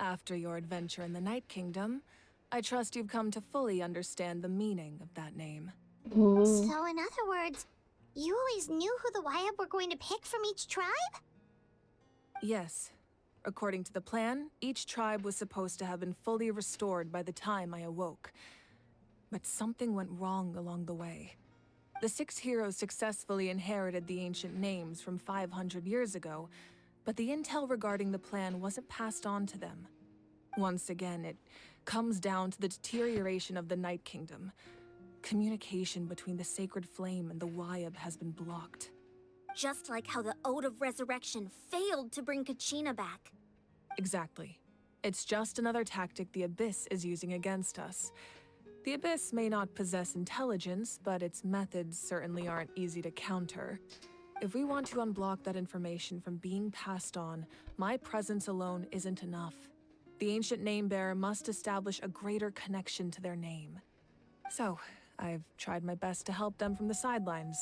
After your adventure in the Night Kingdom, I trust you've come to fully understand the meaning of that name. Oh. So in other words, you always knew who the Wayab were going to pick from each tribe? Yes. According to the plan, each tribe was supposed to have been fully restored by the time I awoke. But something went wrong along the way. The 6 heroes successfully inherited the ancient names from 500 years ago, but the intel regarding the plan wasn't passed on to them. Once again, it comes down to the deterioration of the Night Kingdom. Communication between the Sacred Flame and the Wayab has been blocked. Just like how the Ode of Resurrection failed to bring Kachina back. Exactly. It's just another tactic the Abyss is using against us. The Abyss may not possess intelligence, but its methods certainly aren't easy to counter. If we want to unblock that information from being passed on, my presence alone isn't enough. The ancient name-bearer must establish a greater connection to their name. So, I've tried my best to help them from the sidelines.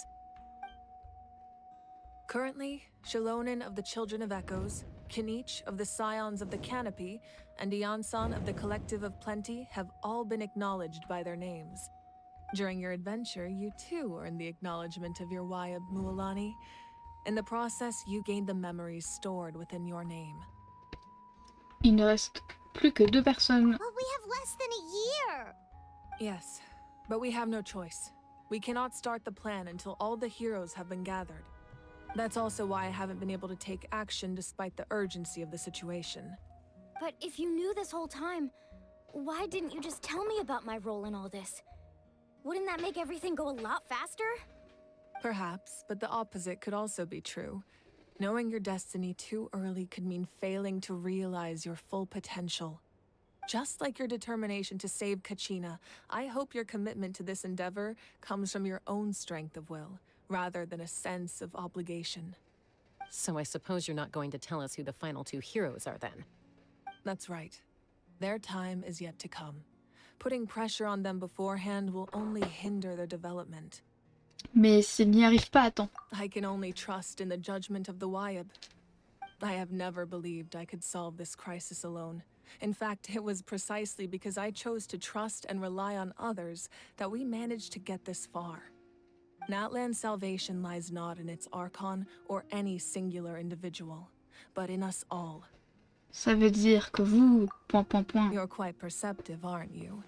Currently, Shilonin of the Children of Echoes, Kinich of the Scions of the Canopy, and Iansan of the Collective of Plenty have all been acknowledged by their names. During your adventure, you too earned the acknowledgement of your Wayab, Mualani. In the process, you gained the memories stored within your name. Il ne reste plus que 2 personnes. But we have less than a year! Yes, but we have no choice. We cannot start the plan until all the heroes have been gathered. That's also why I haven't been able to take action despite the urgency of the situation. But if you knew this whole time, why didn't you just tell me about my role in all this? Wouldn't that make everything go a lot faster? Perhaps, but the opposite could also be true. Knowing your destiny too early could mean failing to realize your full potential. Just like your determination to save Kachina, I hope your commitment to this endeavor comes from your own strength of will, rather than a sense of obligation. So I suppose you're not going to tell us who the final 2 heroes are then? That's right. Their time is yet to come. Putting pressure on them beforehand will only hinder their development. Mais s'il n'y arrive pas à temps. I can only trust in the judgment of the Wayab. I have never believed I could solve this crisis alone. In fact, it was precisely because I chose to trust and rely on others that we managed to get this far. Natlan's salvation lies not in its Archon or any singular individual, but in us all. Ça veut dire que vous... ... You're quite perceptive, aren't you?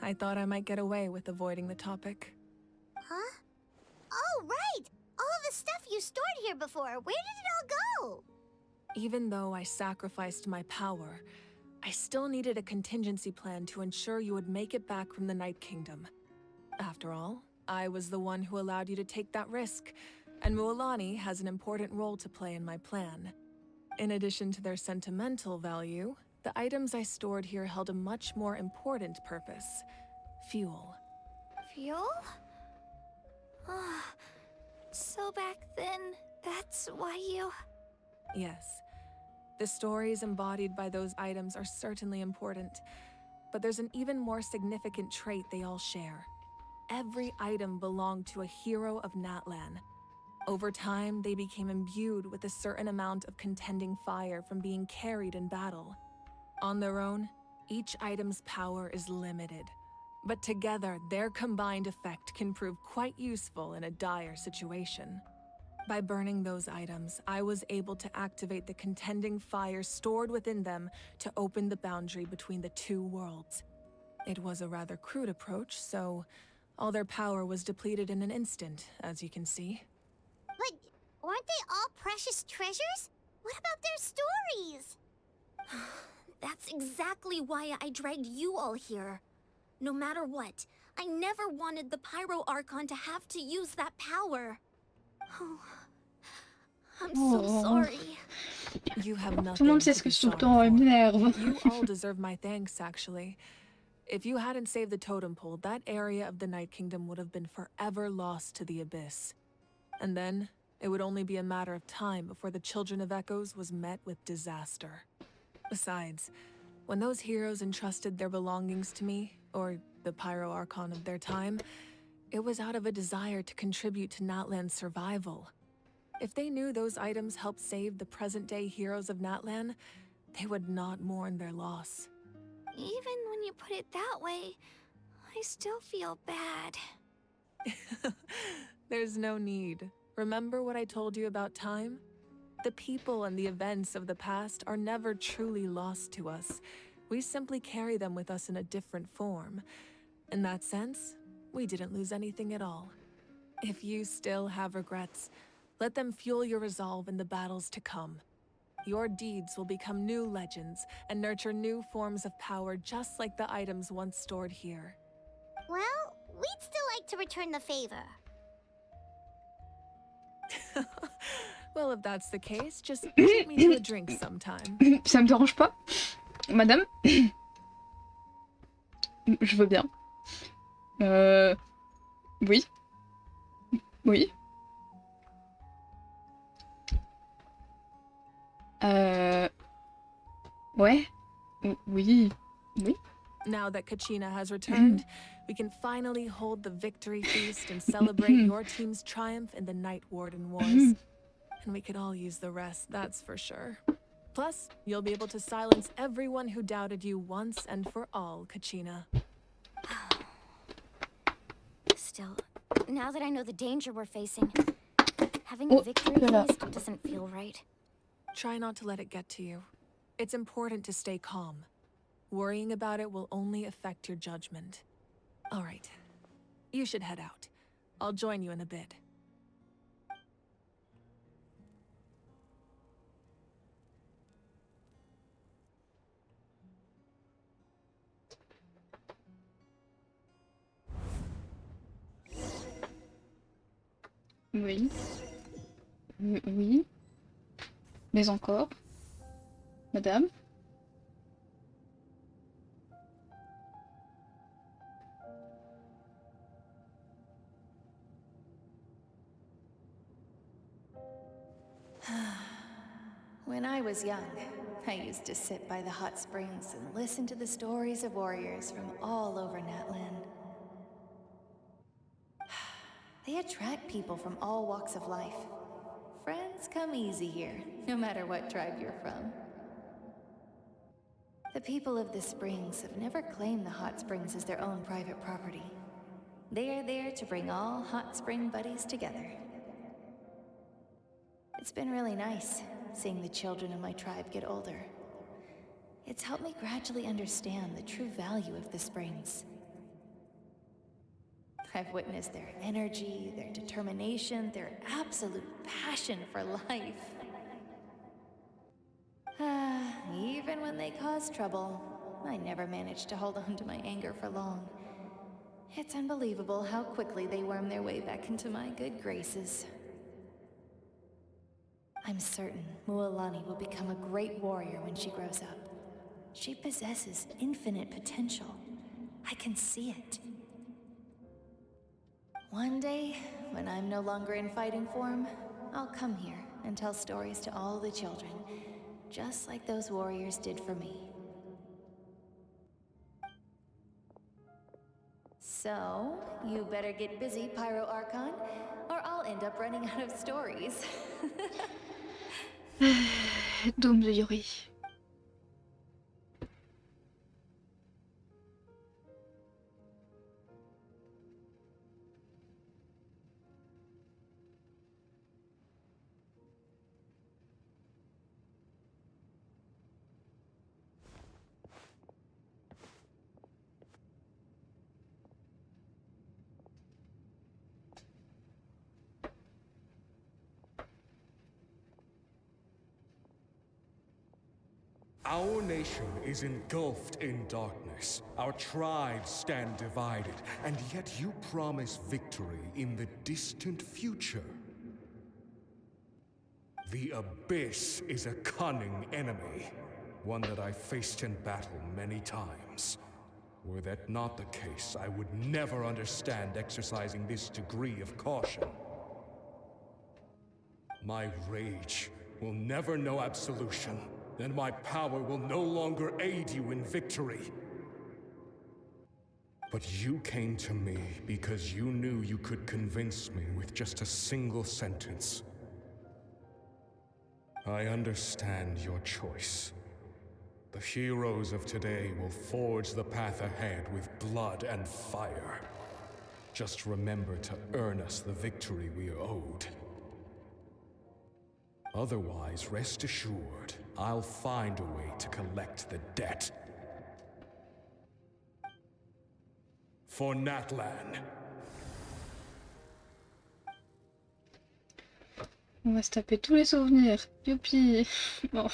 I thought I might get away with avoiding the topic. Huh? Oh, right! All of the stuff you stored here before, where did it all go? Even though I sacrificed my power, I still needed a contingency plan to ensure you would make it back from the Night Kingdom. After all, I was the one who allowed you to take that risk, and Mualani has an important role to play in my plan. In addition to their sentimental value, the items I stored here held a much more important purpose: fuel. Fuel? So back then, that's why you... Yes. The stories embodied by those items are certainly important, but there's an even more significant trait they all share. Every item belonged to a hero of Natlan. Over time, they became imbued with a certain amount of contending fire from being carried in battle. On their own, each item's power is limited, but together, their combined effect can prove quite useful in a dire situation. By burning those items, I was able to activate the contending fire stored within them to open the boundary between the two worlds. It was a rather crude approach, so all their power was depleted in an instant, as you can see. But weren't they all precious treasures? What about their stories? That's exactly why I dragged you all here. No matter what, I never wanted the Pyro Archon to have to use that power. Oh, I'm so sorry. You have Tout le nothing monde to sait ce be que je suis tout le sorry temps, elle for. m'énerve. You all deserve my thanks, actually. If you hadn't saved the totem pole, that area of the Night Kingdom would have been forever lost to the Abyss. And then, it would only be a matter of time before the Children of Echoes was met with disaster. Besides, when those heroes entrusted their belongings to me, or the Pyro Archon of their time, it was out of a desire to contribute to Natlan's survival. If they knew those items helped save the present-day heroes of Natlan, they would not mourn their loss. Even when you put it that way, I still feel bad. There's no need. Remember what I told you about time? The people and the events of the past are never truly lost to us. We simply carry them with us in a different form. In that sense, we didn't lose anything at all. If you still have regrets, let them fuel your resolve in the battles to come. Your deeds will become new legends and nurture new forms of power just like the items once stored here. Well, we'd still like to return the favor. Well, if that's the case, just treat me to a drink sometime. Ça me dérange pas. Madame, je veux bien. Oui. Oui. Ouais. Oui. Oui. Now that Kachina has returned, we can finally hold the victory feast and celebrate your team's triumph in the Night Warden Wars. And we could all use the rest, that's for sure. Plus, you'll be able to silence everyone who doubted you once and for all, Kachina. Still, now that I know the danger we're facing, having a victory feast doesn't feel right. Try not to let it get to you. It's important to stay calm. Worrying about it will only affect your judgment. All right. You should head out. I'll join you in a bit. Oui. Oui. Mais encore. Madame. When I was young, I used to sit by the hot springs and listen to the stories of warriors from all over Natlan. They attract people from all walks of life. Friends come easy here, no matter what tribe you're from. The people of the springs have never claimed the hot springs as their own private property. They are there to bring all hot spring buddies together. It's been really nice, seeing the children of my tribe get older. It's helped me gradually understand the true value of the springs. I've witnessed their energy, their determination, their absolute passion for life. Even when they cause trouble, I never managed to hold on to my anger for long. It's unbelievable how quickly they worm their way back into my good graces. I'm certain Mualani will become a great warrior when she grows up. She possesses infinite potential. I can see it. One day, when I'm no longer in fighting form, I'll come here and tell stories to all the children, just like those warriors did for me. So, you better get busy, Pyro Archon, or I'll end up running out of stories. Dôme de Yuri. Our nation is engulfed in darkness. Our tribes stand divided, and yet you promise victory in the distant future. The Abyss is a cunning enemy, one that I faced in battle many times. Were that not the case, I would never understand exercising this degree of caution. My rage will never know absolution, and my power will no longer aid you in victory. But you came to me because you knew you could convince me with just a single sentence. I understand your choice. The heroes of today will forge the path ahead with blood and fire. Just remember to earn us the victory we are owed. Otherwise, rest assured, I'll find a way to collect the debt. For Natlan. On va se taper tous les souvenirs. Youpi. Bon.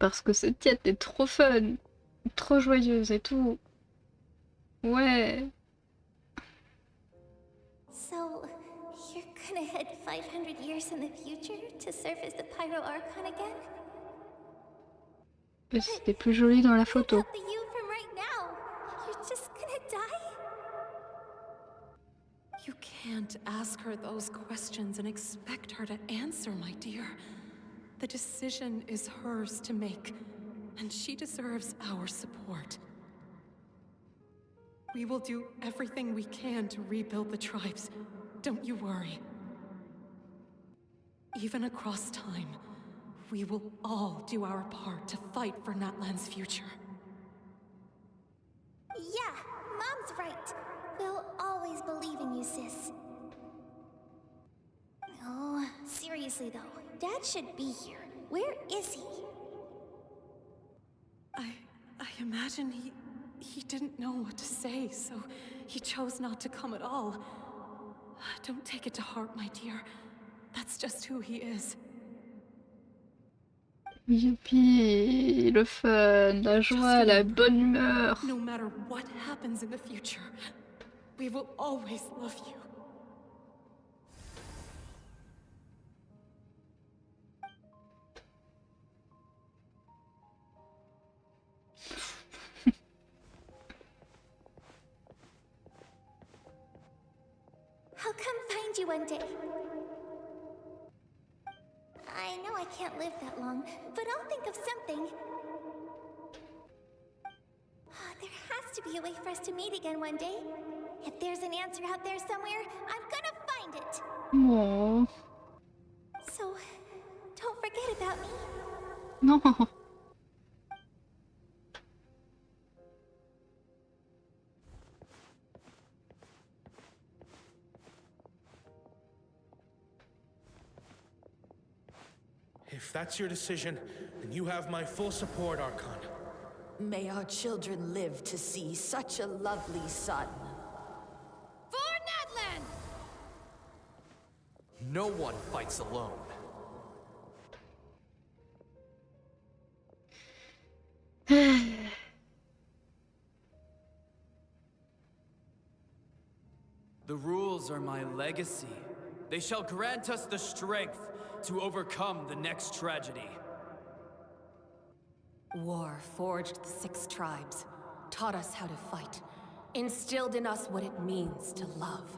Parce que cette quête est trop fun. Trop joyeuse et tout. Ouais. So, you're gonna head 500 years in the future to serve as the Pyro Archon again? C'était plus joli dans la photo. The you from right now. You're just gonna die? You can't ask her those questions and expect her to answer, my dear. The decision is hers to make, and she deserves our support. We will do everything we can to rebuild the tribes. Don't you worry. Even across time, we will all do our part to fight for Natlan's future. Yeah, Mom's right. We'll always believe in you, sis. Oh, seriously though, Dad should be here. Where is he? I imagine he didn't know what to say, so he chose not to come at all. Don't take it to heart, my dear. That's just who he is. Youpi, le fun, la joie, la bonne humeur. No matter what happens in the future, we will always love you. I'll come find you one day. I know I can't live that long, but I'll think of something. There has to be a way for us to meet again one day. If there's an answer out there somewhere, I'm gonna find it. Oh. So, don't forget about me. Non. If that's your decision, then you have my full support, Archon. May our children live to see such a lovely son. For Natlan! No one fights alone. The rules are my legacy. They shall grant us the strength to overcome the next tragedy. War forged the 6 tribes, taught us how to fight, instilled in us what it means to love.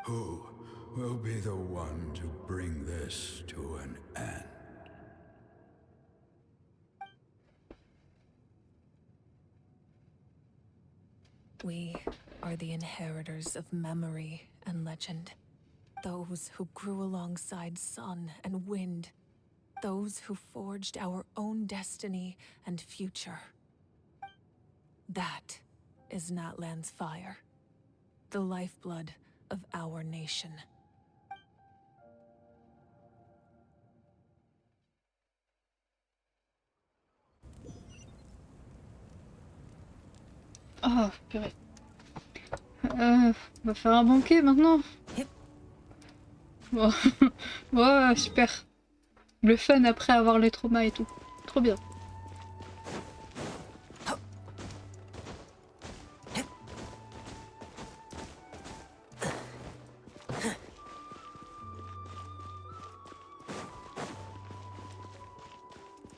Who will be the one to bring this to an end? We are the inheritors of memory and legend. Those who grew alongside sun and wind. Those who forged our own destiny and future. That is Natlan's fire. The lifeblood of our nation. Oh, purée. On va faire un banquet maintenant. Bon. Ouais, super. Le fun après avoir les traumas et tout. Trop bien.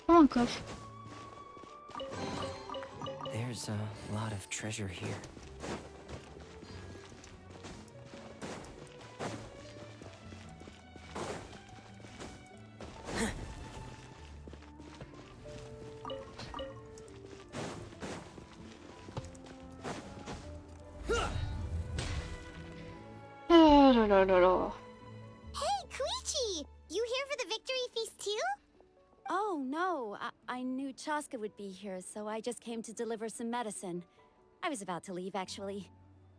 Oh, un coffre. There's a lot of treasure here. Ah là là là là. Hey, Koichi! You here for the victory feast too? Oh, no. I knew Chaska would be here, so I just came to deliver some medicine. I was about to leave, actually.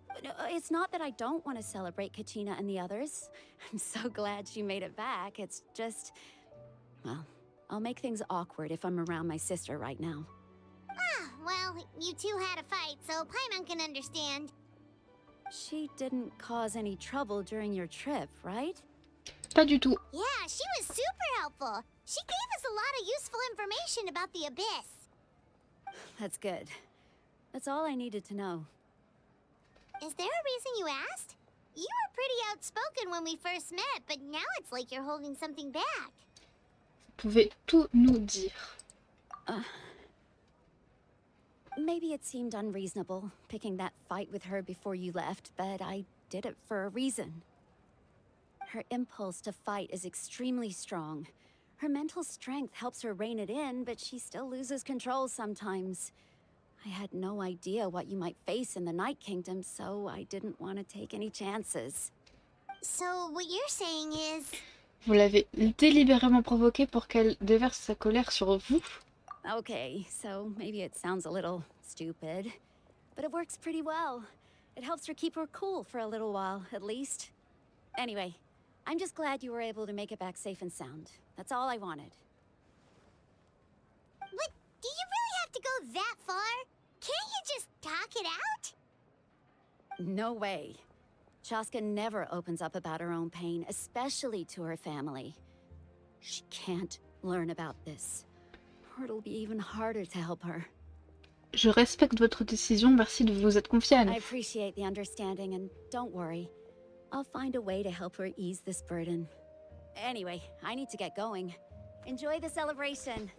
But, it's not that I don't want to celebrate Kachina and the others. I'm so glad she made it back. It's just... Well, I'll make things awkward if I'm around my sister right now. Ah, well, you two had a fight, so Paimon can understand. She didn't cause any trouble during your trip, right? Pas du tout. Yeah, she was super helpful. She gave us a lot of useful information about the Abyss. That's good. That's all I needed to know. Is there a reason you asked? You were pretty outspoken when we first met, but now it's like you're holding something back. Vous pouvez tout nous dire. Maybe it seemed unreasonable, picking that fight with her before you left, but I did it for a reason. Her impulse to fight is extremely strong. Her mental strength helps her rein it in, but she still loses control sometimes. I had no idea what you might face in the Night Kingdom, so I didn't want to take any chances. So what you're saying is... Vous l'avez délibérément provoquée pour qu'elle déverse sa colère sur vous? Okay, so maybe it sounds a little stupid, but it works pretty well. It helps her keep her cool for a little while, at least. Anyway, I'm just glad you were able to make it back safe and sound. That's all I wanted. But do you really have to go that far? Can't you just talk it out? No way. Chaska never opens up about her own pain, especially to her family. She can't learn about this, or it'll be even harder to help her. Je respecte votre décision, merci de vous être confiée, Anne. I appreciate the understanding, and don't worry. I'll find a way to help her ease this burden. Anyway, I need to get going. Enjoy the celebration.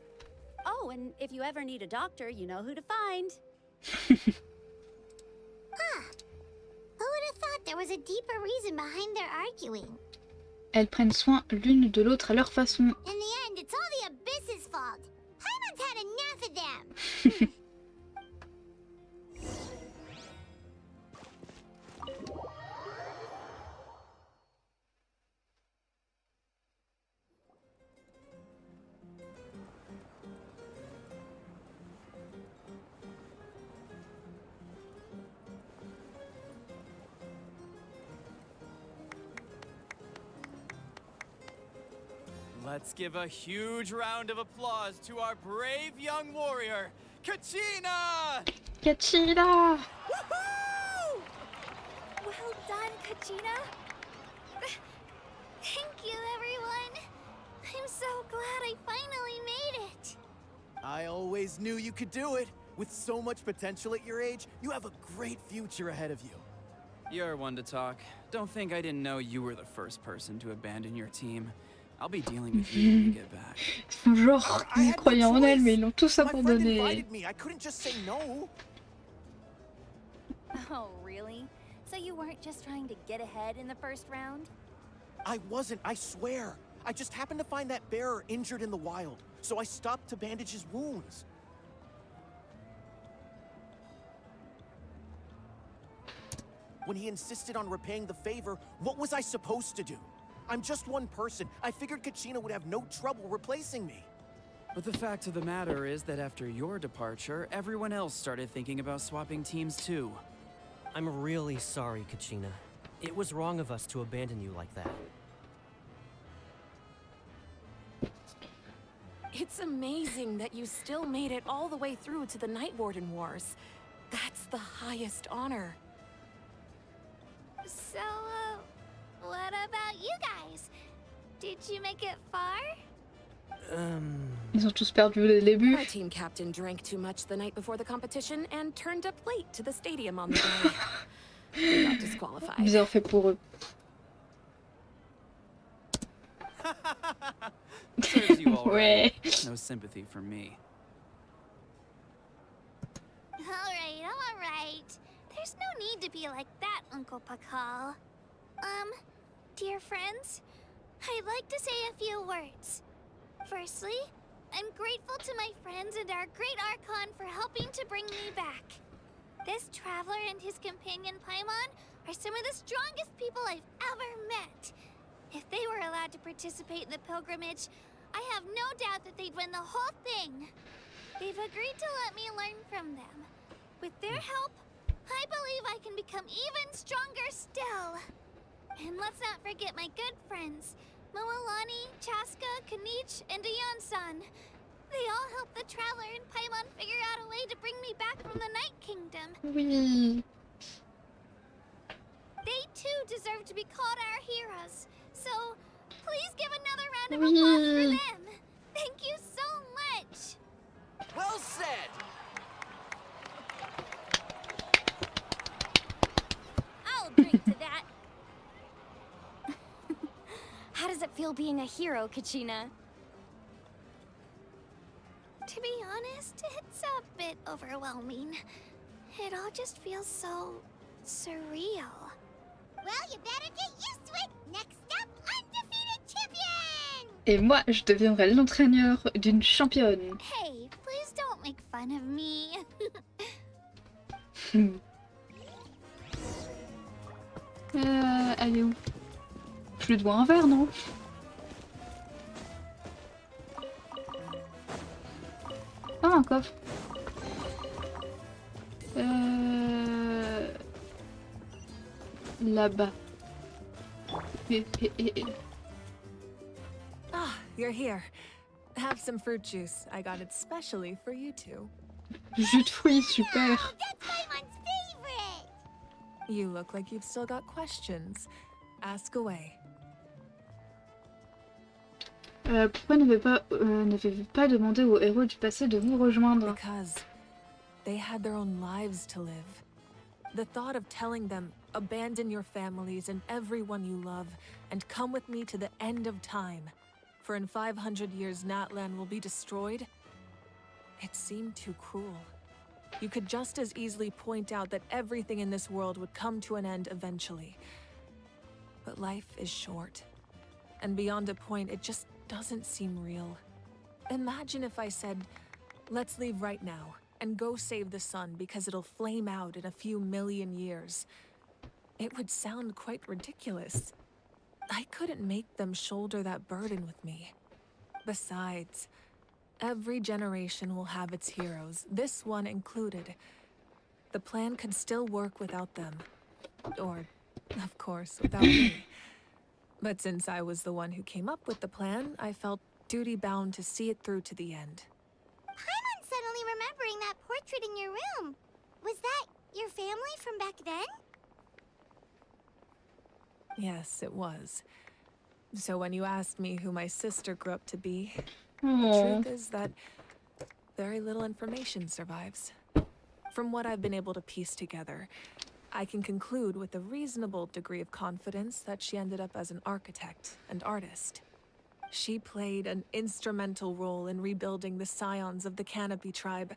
Oh, and if you ever need a doctor, you know who to find. Huh. Who would have thought there was a deeper reason behind their arguing? Elles prennent soin l'une de l'autre à leur façon. In the end, it's all the Abyss's fault. Paimon's had enough of them. Let's give a huge round of applause to our brave young warrior, Kachina! Kachina! Woohoo! Well done, Kachina. Thank you, everyone. I'm so glad I finally made it. I always knew you could do it. With so much potential at your age, you have a great future ahead of you. You're one to talk. Don't think I didn't know you were the first person to abandon your team. I'll be dealing with you when you get back. Ils font genre qu'ils croyaient en elle, mais ils l'ont tous My friend abandonné. invited me. I couldn't just say no. Oh, really? So you weren't just trying to get ahead in the first round? I wasn't, I swear. I just happened to find that bearer injured in the wild, so I stopped to bandage his wounds. When he insisted on repaying the favor, what was I supposed to do? I'm just one person. I figured Kachina would have no trouble replacing me. But the fact of the matter is that after your departure, everyone else started thinking about swapping teams too. I'm really sorry, Kachina. It was wrong of us to abandon you like that. It's amazing that you still made it all the way through to the Night Warden Wars. That's the highest honor. So, what about you guys? Did you make it far? Ils ont tous perdu le début. My team captain drank too much the night before the competition and turned up late to the stadium on the day. We got disqualified. Bien fait pour eux. Serves you all right. Ouais. No sympathy for me. Alright. There's no need to be like that, Uncle Pakal. Dear friends, I'd like to say a few words. Firstly, I'm grateful to my friends and our great Archon for helping to bring me back. This traveler and his companion Paimon are some of the strongest people I've ever met. If they were allowed to participate in the pilgrimage, I have no doubt that they'd win the whole thing. They've agreed to let me learn from them. With their help, I believe I can become even stronger still. And let's not forget my good friends, Moalani, Chaska, Kanich, and Ayan-san. They all helped the Traveler and Paimon figure out a way to bring me back from the Night Kingdom. Oui. They too deserve to be called our heroes. So, please give another round of applause for them. Thank you so much. Well said. I'll drink to that. How does it feel being a hero, Kachina? To be honest, it's a bit overwhelming. It all just feels so surreal. Well, you better get used to it. Next up, undefeated champion! Et moi, je deviendrai l'entraîneur d'une championne. Hey, please don't make fun of me. Elle est où? Je lui dois un verre, non? Ah, un coffre. Là-bas. Ah, you're here. Have some fruit juice. I got it specially for you two. Jus de fruits, super. That's Paimon's favorite! You look like you've still got questions. Ask away. Pourquoi n'avez-vous pas demandé aux héros du passé de vous rejoindre? Because they had their own lives to live. The thought of telling them, abandon your families and everyone you love, and come with me to the end of time, for in 500 years Natlan will be destroyed, it seemed too cruel. You could just as easily point out that everything in this world would come to an end eventually. But life is short, and beyond a point, it just doesn't seem real. Imagine if I said, let's leave right now, and go save the sun because it'll flame out in a few million years. It would sound quite ridiculous. I couldn't make them shoulder that burden with me. Besides, every generation will have its heroes, this one included. The plan could still work without them. Or, of course, without me. But since I was the one who came up with the plan, I felt duty-bound to see it through to the end. Paimon's suddenly remembering that portrait in your room. Was that your family from back then? Yes, it was. So when you asked me who my sister grew up to be, Aww. the truth is that very little information survives. From what I've been able to piece together, I can conclude with a reasonable degree of confidence that she ended up as an architect and artist. She played an instrumental role in rebuilding the scions of the Canopy tribe,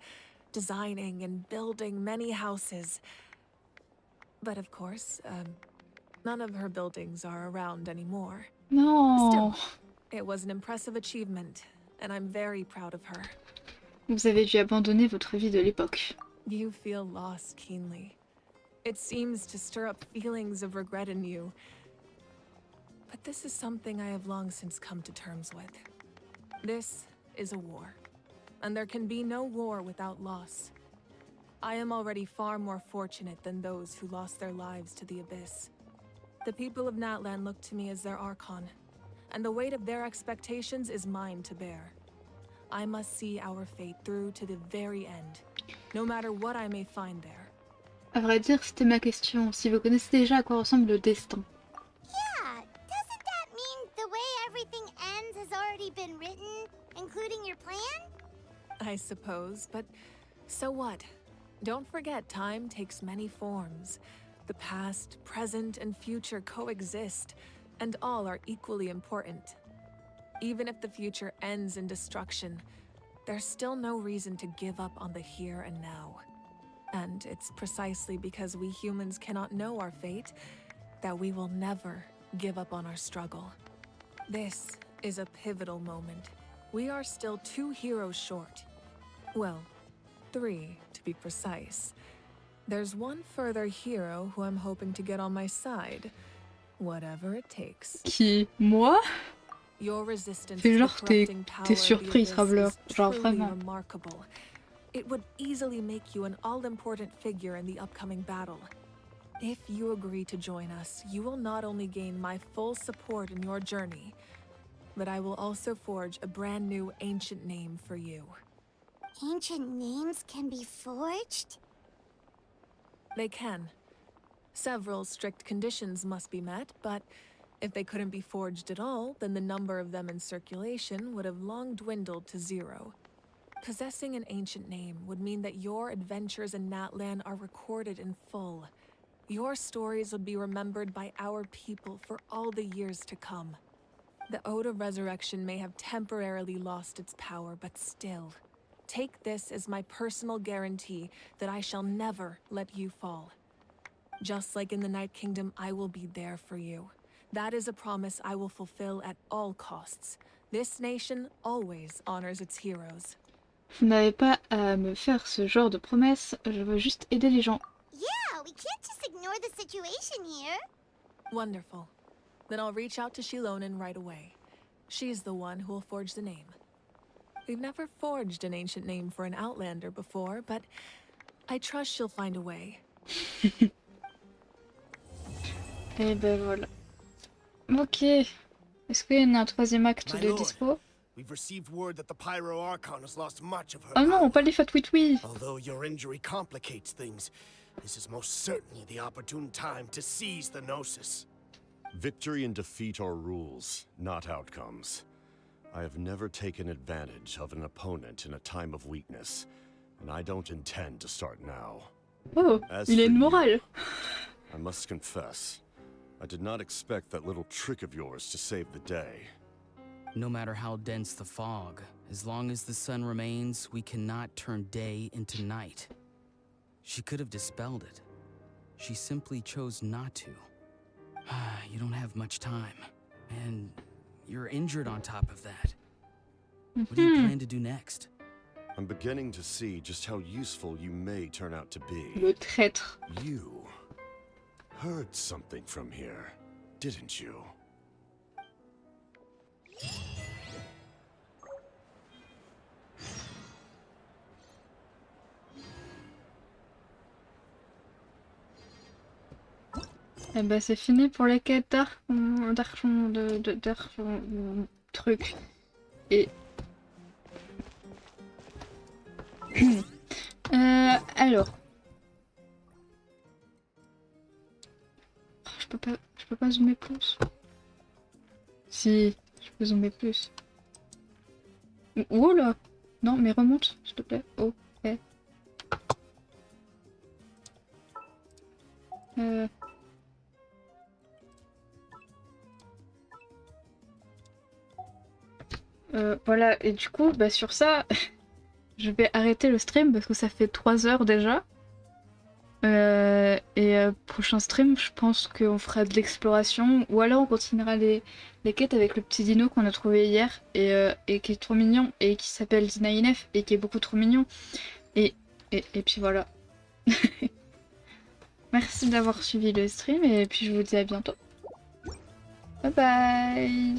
designing and building many houses. But of course, none of her buildings are around anymore. Non. Still, it was an impressive achievement, and I'm very proud of her. Vous avez dû abandonner votre vie de l'époque. You feel loss keenly. It seems to stir up feelings of regret in you. But this is something I have long since come to terms with. This is a war, and there can be no war without loss. I am already far more fortunate than those who lost their lives to the Abyss. The people of Natlan look to me as their Archon, and the weight of their expectations is mine to bear. I must see our fate through to the very end, no matter what I may find there. À vrai dire, c'était ma question. Si vous connaissez déjà à quoi ressemble le destin. Yeah, doesn't that mean the way everything ends has already been written, including your plan? I suppose, but so what? Don't forget, time takes many forms. The past, present, and future coexist, and all are equally important. Even if the future ends in destruction, there's still no reason to give up on the here and now. And it's precisely because we humans cannot know our fate that we will never give up on our struggle. This is a pivotal moment. We are still 2 heroes short. Well, 3 to be precise. There's one further hero who I'm hoping to get on my side, whatever it takes. Qui? Moi? Your resistance Fais to the genre corrupting power t'es of the surpris, Abyss Traveler. is Genre truly vraiment. remarkable. It would easily make you an all-important figure in the upcoming battle. If you agree to join us, you will not only gain my full support in your journey, but I will also forge a brand new ancient name for you. Ancient names can be forged? They can. Several strict conditions must be met, but if they couldn't be forged at all, then the number of them in circulation would have long dwindled to 0. Possessing an ancient name would mean that your adventures in Natlan are recorded in full. Your stories would be remembered by our people for all the years to come. The Ode of Resurrection may have temporarily lost its power, but still, take this as my personal guarantee that I shall never let you fall. Just like in the Night Kingdom, I will be there for you. That is a promise I will fulfill at all costs. This nation always honors its heroes. Vous n'avez pas à me faire ce genre de promesses, je veux juste aider les gens. Yeah, we can't just ignore the situation here. Wonderful. Then I'll reach out to Shilonen right away. She's the one who will forge the name. We've never forged an ancient name for an Outlander before, but I trust she'll find a way. Et ben voilà. Ok. Est-ce qu'il y a un 3e acte My de lord, dispo? we've received word that the Pyro Archon has lost much of her Oh non, power. pas les fat oui. Although your injury complicates things, this is most certainly the opportune time to seize the Gnosis. Victory and defeat are rules, not outcomes. I have never taken advantage of an opponent in a time of weakness, and I don't intend to start now. Oh, As il a for une you, morale. I must confess, I did not expect that little trick of yours to save the day. No matter how dense the fog, as long as the sun remains, we cannot turn day into night. She could have dispelled it. She simply chose not to. You don't have much time, and you're injured on top of that. What do you plan to do next? I'm beginning to see just how useful you may turn out to be. Le traître. You heard something from here, didn't you? Eh ben c'est fini pour les quêtes d'argent, truc. Et... alors... Je peux pas zoomer plus. Si, je peux zoomer plus. Oh là! Non, mais remonte, s'il te plaît. Oh, et du coup, bah, sur ça, je vais arrêter le stream parce que ça fait 3 heures déjà. Prochain stream, je pense qu'on fera de l'exploration ou alors on continuera les quêtes avec le petit dino qu'on a trouvé hier et qui est trop mignon et qui s'appelle Dinaïnef et qui est beaucoup trop mignon. Et puis voilà. Merci d'avoir suivi le stream et puis je vous dis à bientôt. Bye bye.